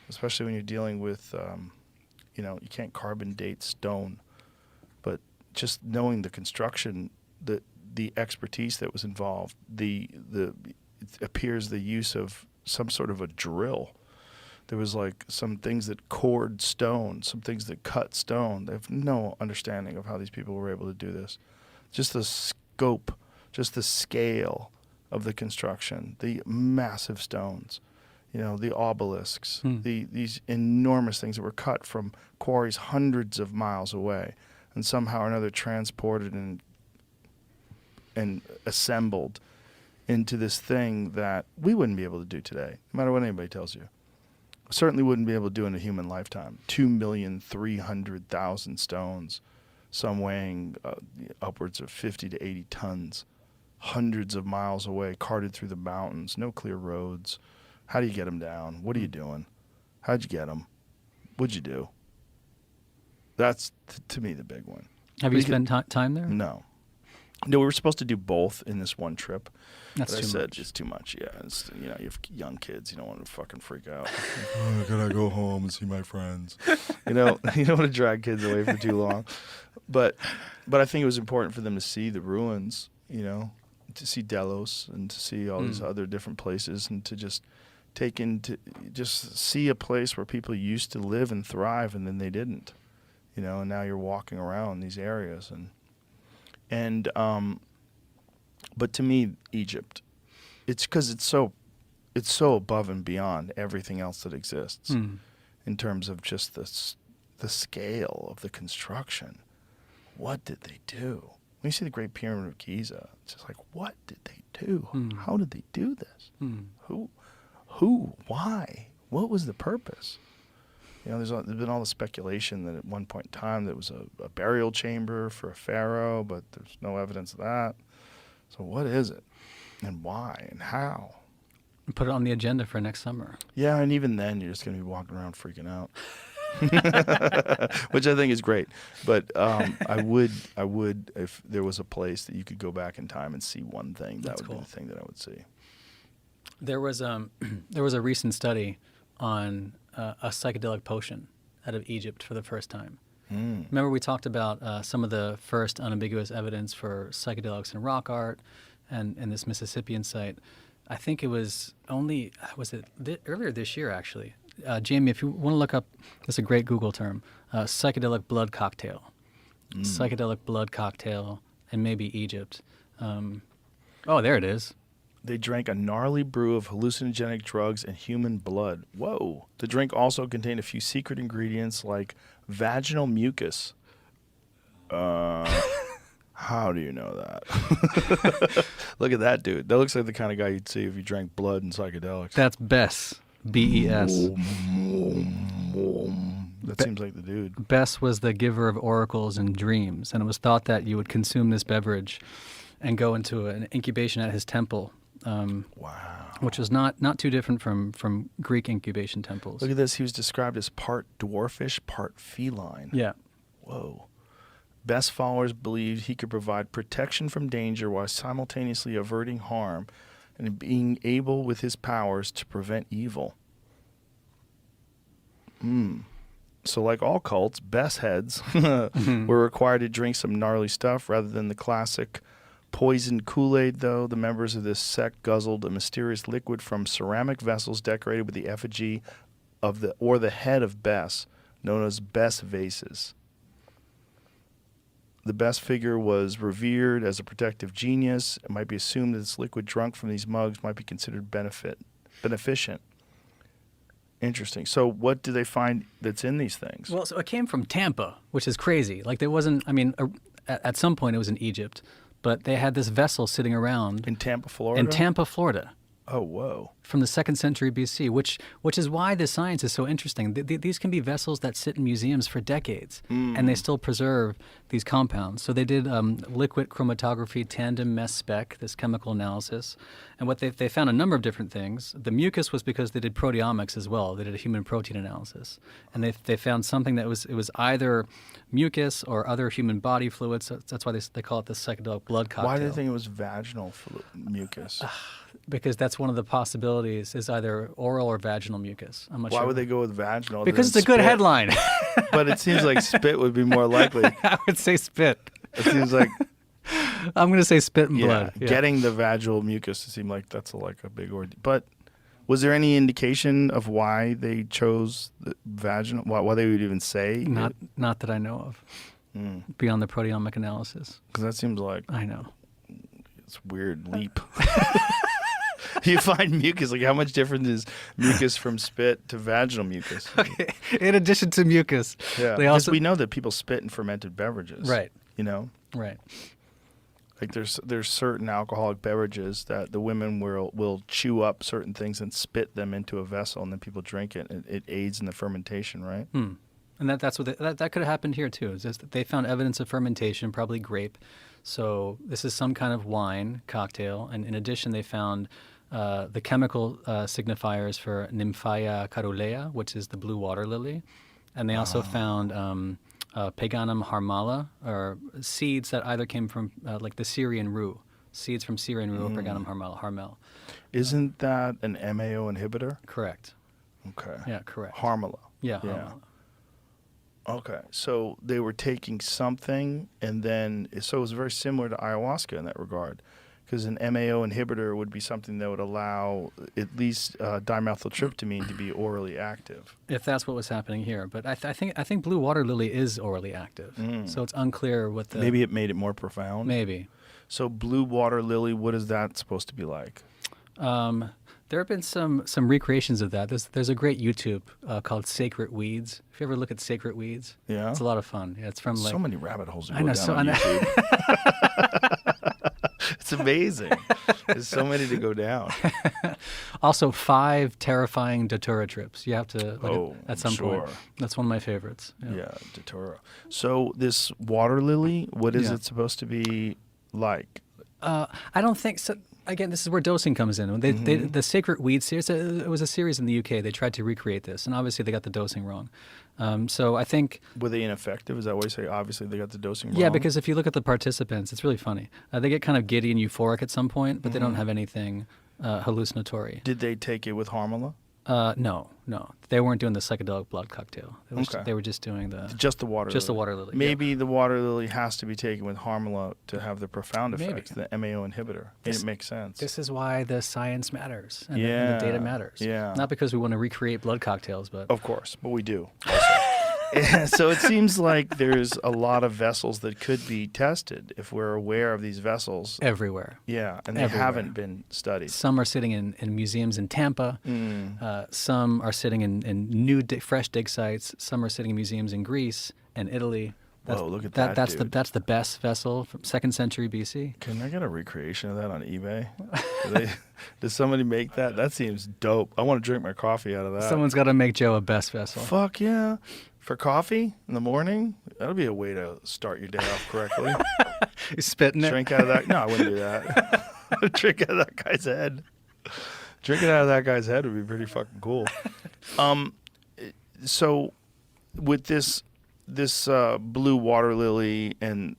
especially when you're dealing with, you can't carbon date stone. But just knowing the construction, the expertise that was involved, it appears the use of some sort of a drill. There was like some things that cored stone, some things that cut stone. They have no understanding of how these people were able to do this. Just the scope, just the scale of the construction, the massive stones, the obelisks, these enormous things that were cut from quarries hundreds of miles away and somehow or another transported and assembled into this thing that we wouldn't be able to do today, no matter what anybody tells you. Certainly wouldn't be able to do in a human lifetime. 2,300,000 stones, some weighing upwards of 50 to 80 tons, hundreds of miles away, carted through the mountains, no clear roads. How do you get them down? What are you doing? How'd you get them? What'd you do? That's, to me, the big one. Have you spent time there? No. No, we were supposed to do both in this one trip. That's but too I said much. it's too much. Yeah, you have young kids. You don't want to fucking freak out. Oh, can I go home and see my friends? You don't want to drag kids away for too long. But I think it was important for them to see the ruins. To see Delos and to see all these other different places and to just just see a place where people used to live and thrive and then they didn't. And now you're walking around these areas and but to me, Egypt, it's because it's so above and beyond everything else that exists in terms of just the scale of the construction. What did they do? When you see the Great Pyramid of Giza, it's just like, what did they do? How did they do this? Who? Why? What was the purpose? You know, there's been all the speculation that at one point in time there was a burial chamber for a pharaoh, but there's no evidence of that. So what is it? And why? And how? Put it on the agenda for next summer. Yeah, and even then you're just going to be walking around freaking out. Which I think is great. But I would, if there was a place that you could go back in time and see one thing, that would be the thing that I would see. There was a recent study on a psychedelic potion out of Egypt for the first time. Remember we talked about some of the first unambiguous evidence for psychedelics in rock art and this Mississippian site. I think it was earlier this year, actually. Jamie, if you want to look up, it's a great Google term, psychedelic blood cocktail. Psychedelic blood cocktail, and maybe Egypt. Oh, there it is. They drank a gnarly brew of hallucinogenic drugs and human blood. Whoa. The drink also contained a few secret ingredients like vaginal mucus. How do you know that? Look at that dude. That looks like the kind of guy you'd see if you drank blood and psychedelics. That's Bess. B-E-S. That seems like the dude. Bess was the giver of oracles and dreams, and it was thought that you would consume this beverage and go into an incubation at his temple. Wow. Which was not too different from Greek incubation temples. Look at this. He was described as part dwarfish, part feline. Yeah. Whoa. Best followers believed he could provide protection from danger while simultaneously averting harm and being able with his powers to prevent evil. So like all cults, Best heads were required to drink some gnarly stuff rather than the classic poisoned Kool-Aid, though. The members of this sect guzzled a mysterious liquid from ceramic vessels decorated with the effigy of the head of Bess, known as Bess vases. The Bess figure was revered as a protective genius. It might be assumed that this liquid drunk from these mugs might be considered beneficent. Interesting. So what do they find that's in these things? Well, so it came from Tampa, which is crazy. Like there wasn't, I mean, at some point it was in Egypt, but they had this vessel sitting around. In Tampa, Florida? In Tampa, Florida. Oh, whoa. From the 2nd century BC, which is why the science is so interesting. These can be vessels that sit in museums for decades, and they still preserve these compounds. So they did liquid chromatography, tandem mass spec, this chemical analysis. And what they found a number of different things. The mucus was because they did proteomics as well. They did a human protein analysis. And they found something that was either mucus or other human body fluids. So that's why they call it the psychedelic blood cocktail. Why do they think it was vaginal mucus? Because that's one of the possibilities is either oral or vaginal mucus. I'm not sure. Why would they go with vaginal? Because it's a good headline. But it seems like spit would be more likely. I would say spit. It seems like I'm going to say spit and blood. Yeah. Getting the vaginal mucus seemed like that's like a big ordeal. But was there any indication of why they chose the vaginal? Why they would even say? Not that I know of. Beyond the proteomic analysis. Because that seems like I know. It's a weird leap. You find mucus, like how much different is mucus from spit to vaginal mucus? Okay. In addition to mucus, because we know that people spit in fermented beverages, right? You know, right. Like there's certain alcoholic beverages that the women will chew up certain things and spit them into a vessel, and then people drink it. And it aids in the fermentation, right? And that's what that could have happened here too. Is that they found evidence of fermentation, probably grape. So this is some kind of wine cocktail, and in addition, they found the chemical signifiers for Nymphaea carulea, which is the blue water lily, and they also found Paganum harmala, or seeds that either came from like the Syrian rue, seeds from Syrian rue, or Paganum harmel. Isn't that an MAO inhibitor? Correct. Okay. Yeah, correct. Harmala. Yeah. Harmala. Okay, so they were taking something, and then so it was very similar to ayahuasca in that regard. Because an MAO inhibitor would be something that would allow at least dimethyltryptamine to be orally active. If that's what was happening here, but I think blue water lily is orally active, so it's unclear what the maybe it made it more profound. Maybe. So blue water lily, what is that supposed to be like? There have been some recreations of that. There's a great YouTube called Sacred Weeds. If you ever look at Sacred Weeds, Yeah. it's a lot of fun. Yeah, it's from like So many rabbit holes to I go know, down so on I know. YouTube. It's amazing. There's so many to go down. Also 5 terrifying Datura trips. You have to look at some sure. point. That's one of my favorites. Yeah, Datura. So this water lily, what is Yeah. it supposed to be like? I don't think so. Again, this is where dosing comes in. The Sacred Weed series, it was a series in the UK. They tried to recreate this, and obviously they got the dosing wrong. So I think... Were they ineffective? Is that why you say obviously they got the dosing wrong? Yeah, because if you look at the participants, it's really funny. They get kind of giddy and euphoric at some point, but they don't have anything hallucinatory. Did they take it with Harmala? No. They weren't doing the psychedelic blood cocktail. Okay. They were just doing Just the water Just lily. the water lily. Maybe the water lily has to be taken with Harmala to have the profound Maybe. effects, the MAO inhibitor. It makes sense. This is why the science matters and, Yeah, and the data matters. yeah. Not because we want to recreate blood cocktails, but Of course, but we do. So it seems like there's a lot of vessels that could be tested if we're aware of these vessels. everywhere. Yeah, and they Everywhere. haven't been studied. Some are sitting in museums in Tampa. Some are sitting in new fresh dig sites. Some are sitting in museums in Greece and Italy. Whoa, look at that, dude. That's the best vessel from 2nd century BC. Can I get a recreation of that on eBay? Does somebody make that? That seems dope. I want to drink my coffee out of that. Someone's got to make Joe a best vessel. Fuck yeah. For coffee in the morning? That'll be a way to start your day off correctly. You spitting it? Drink out of that. No, I wouldn't do that. Drink out of that guy's head. Drinking out of that guy's head would be pretty fucking cool. So with this blue water lily and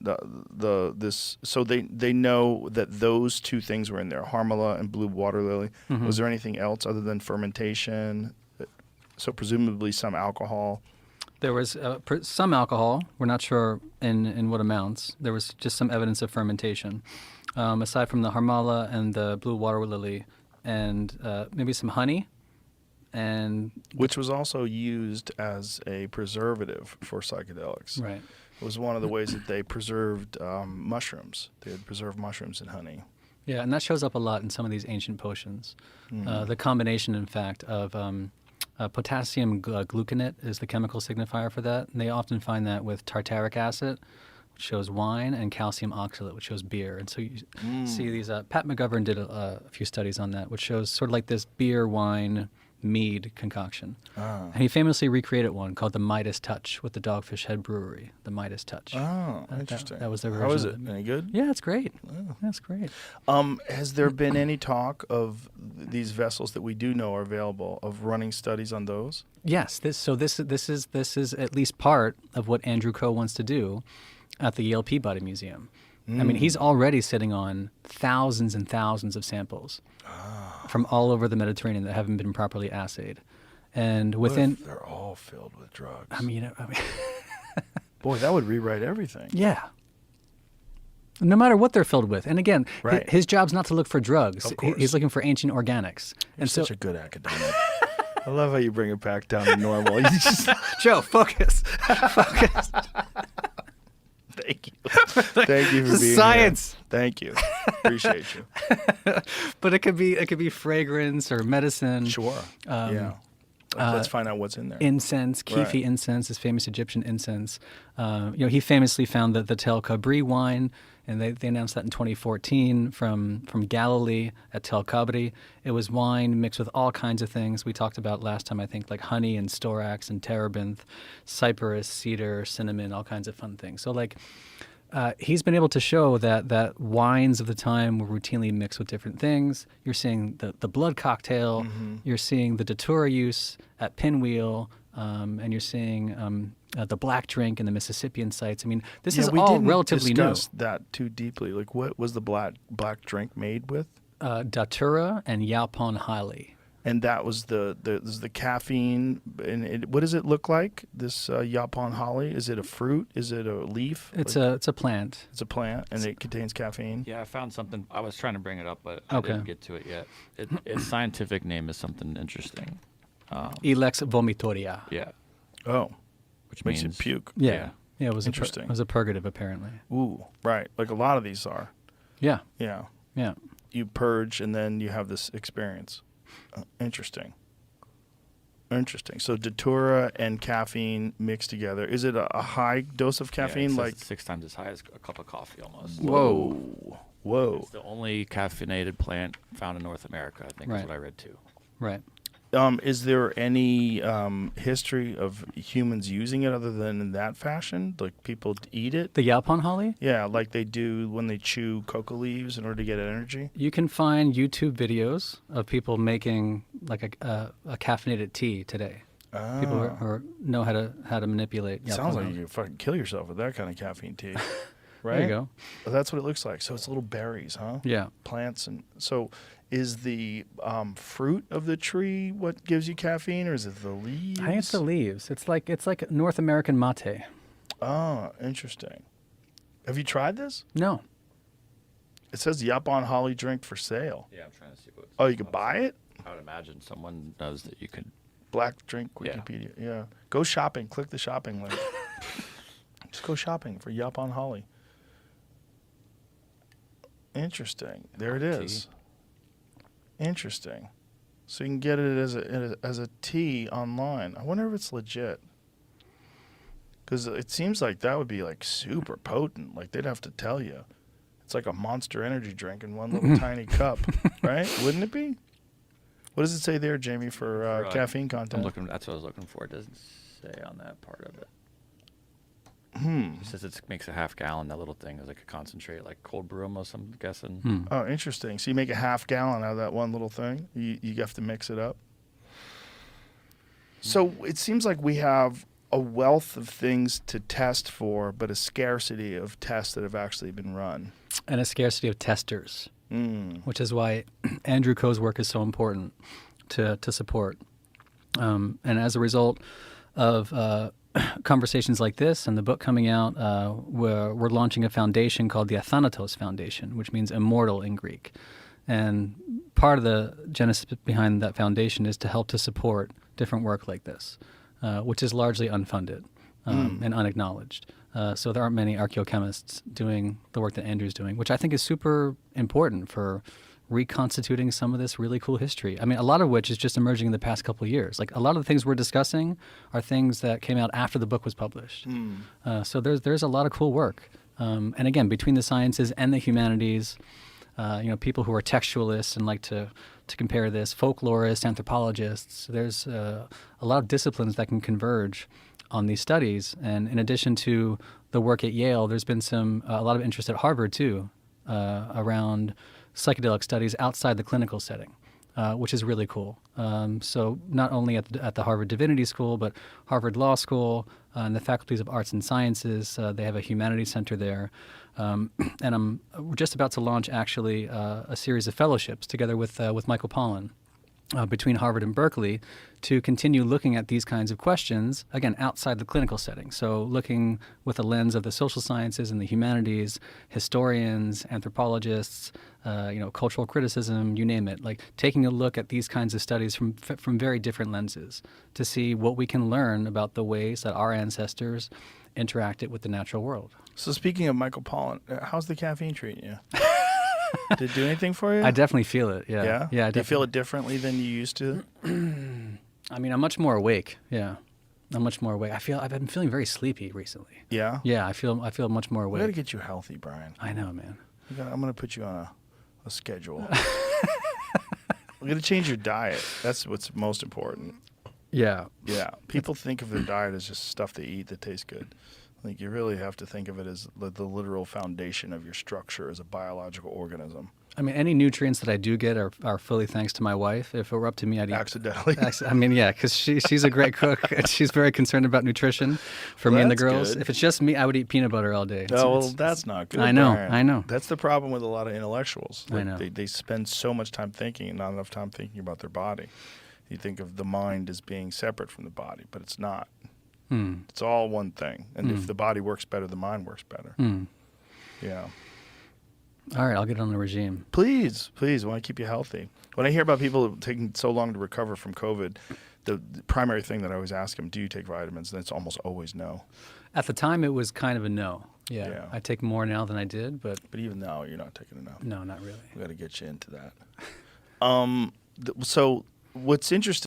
so they know that those two things were in there, Harmala and blue water lily. Mm-hmm. Was there anything else other than fermentation? So presumably some alcohol. There was some alcohol. We're not sure in what amounts. There was just some evidence of fermentation. Aside from the Harmala and the blue water lily and maybe some honey. And Which was also used as a preservative for psychedelics. right. It was one of the ways that they preserved mushrooms. They would preserve mushrooms in honey. Yeah, and that shows up a lot in some of these ancient potions. The combination, in fact, of potassium gluconate is the chemical signifier for that. And they often find that with tartaric acid, which shows wine, and calcium oxalate, which shows beer. And so you see these. Pat McGovern did a few studies on that, which shows sort of like this beer, wine, mead concoction. And he famously recreated one called the Midas Touch with the Dogfish Head Brewery. The Midas Touch. Oh, That- interesting. that was their version. How is it? of it. Any good? Yeah, it's great. That's great. Has there been any talk of these vessels that we do know are available, of running studies on those? Yes. This is at least part of what Andrew Coe wants to do at the Yale Peabody Museum. I mean, he's already sitting on thousands and thousands of samples from all over the Mediterranean that haven't been properly assayed. And What within, if they're all filled with drugs? I mean, Boy, that would rewrite everything. yeah. No matter what they're filled with. And again, Right. his job's not to look for drugs. Of course. He's looking for ancient organics. You're and so, such a good academic. I love how you bring it back down to normal. You just, Joe, focus. Focus. thank you. Thank you for being Science. here. Thank you. Appreciate you. But it could be fragrance or medicine. Sure. Yeah. Let's find out what's in there. Incense, Kefi Right. incense, this famous Egyptian incense. He famously found the Tel Kabri wine, and they announced that in 2014 from Galilee at Tel Kabri. It was wine mixed with all kinds of things we talked about last time, I think, like honey and storax and terebinth, cypress, cedar, cinnamon, all kinds of fun things. So he's been able to show that wines of the time were routinely mixed with different things. You're seeing the blood cocktail, you're seeing the datura use at Pinwheel, and you're seeing the black drink in the Mississippian sites. I mean, this is we all didn't relatively discuss that too deeply. Like, what was the black drink made with? new. Datura and Yapon Hali. And that was the caffeine. And what does it look like? This Yapon holly? Is it a fruit? Is it a leaf? It's Like, a plant. it's a plant, and it contains caffeine. Yeah, I found something. I was trying to bring it up, but I Okay. didn't get to it yet. Its scientific name is something interesting. Ilex vomitoria. Yeah, Oh, which makes means you puke. Yeah. Yeah, it was Interesting. It was a purgative, apparently. Ooh, right. Like a lot of these are. Yeah. Yeah. Yeah. You purge, and then you have this experience. Interesting. Interesting. So datura and caffeine mixed together. Is it a high dose of caffeine? Yeah, Like it's 6 times as high as a cup of coffee almost. whoa, whoa. It's the only caffeinated plant found in North America, I think is what I read too. Right. Is there any history of humans using it other than in that fashion? Like people eat it? The Yaupon holly? Yeah, like they do when they chew coca leaves in order to get energy. You can find YouTube videos of people making like a caffeinated tea today. People who know how to manipulate. Sounds like you could fucking kill yourself with that kind of caffeine tea. Right? There you go. Well, that's what it looks like. So it's little berries, huh? Yeah. Plants. And so is the fruit of the tree what gives you caffeine, or is it the leaves? I think it's the leaves. It's like North American mate. Oh, interesting. Have you tried this? No. It says Yaupon holly drink for sale. Yeah, I'm trying to see what. Oh, you could buy it? I would imagine someone knows that you could. Black drink Wikipedia. Yeah. Go shopping. Click the shopping link. Just go shopping for Yaupon holly. Interesting. There it is. Interesting. So you can get it as a tea online. I wonder if it's legit. Because it seems like that would be like super potent. Like they'd have to tell you. It's like a Monster Energy drink in one little tiny cup, right? Wouldn't it be? What does it say there, Jamie, for caffeine content? I'm looking. That's what I was looking for. It doesn't say on that part of it. It says it makes a half gallon. That little thing is like a concentrate, like cold brew almost, I'm guessing. Oh, interesting. So you make a half gallon out of that one little thing. You have to mix it up. So it seems like we have a wealth of things to test for, but a scarcity of tests that have actually been run. And a scarcity of testers, which is why Andrew Coe's work is so important to support. And as a result of conversations like this and the book coming out, we're launching a foundation called the Athanatos Foundation, which means immortal in Greek. And part of the genesis behind that foundation is to help to support different work like this, which is largely unfunded and unacknowledged. So there aren't many archaeochemists doing the work that Andrew's doing, which I think is super important for reconstituting some of this really cool history. I mean, a lot of which is just emerging in the past couple of years. Like a lot of the things we're discussing are things that came out after the book was published. So there's a lot of cool work. And again, between the sciences and the humanities, people who are textualists and like to compare this, folklorists, anthropologists, there's a lot of disciplines that can converge on these studies. And in addition to the work at Yale, there's been a lot of interest at Harvard too, around psychedelic studies outside the clinical setting, which is really cool. So not only at the Harvard Divinity School, but Harvard Law School and the faculties of arts and sciences. They have a humanities center there. And we're just about to launch actually a series of fellowships together with Michael Pollan between Harvard and Berkeley to continue looking at these kinds of questions, again, outside the clinical setting. So looking with a lens of the social sciences and the humanities, historians, anthropologists, cultural criticism, you name it, like taking a look at these kinds of studies from very different lenses to see what we can learn about the ways that our ancestors interacted with the natural world. So speaking of Michael Pollan, how's the caffeine treating you? Did it do anything for you? I definitely feel it, yeah. Yeah? Yeah, Do you feel it differently than you used to? I mean, I'm much more awake, yeah. I'm much more awake. I've been feeling very sleepy recently. Yeah? Yeah, I feel much more We awake. got to get you healthy, Brian. I know, man. I'm going to put you on a schedule. We're going to change your diet. That's what's most important. Yeah. Yeah. People think of their diet as just stuff they eat that tastes good. Like you really have to think of it as the literal foundation of your structure as a biological organism. I mean, any nutrients that I do get are fully thanks to my wife. If it were up to me, I'd eat. Accidentally. I mean, yeah, because she's a great cook. And she's very concerned about nutrition for me and the that's girls. good. If it's just me, I would eat peanut butter all day. That's not good. I know, Brian. I know. That's the problem with a lot of intellectuals. I know. They spend so much time thinking and not enough time thinking about their body. You think of the mind as being separate from the body, but it's not. It's all one thing. And if the body works better, the mind works better. Yeah. All right, I'll get on the regime. Please, I want to keep you healthy. When I hear about people taking so long to recover from COVID, the primary thing that I always ask them, do you take vitamins? And it's almost always no. At the time, it was kind of a no. Yeah. Yeah. I take more now than I did, but But even now, you're not taking enough. no, not really. We got to get you into that. So what's interesting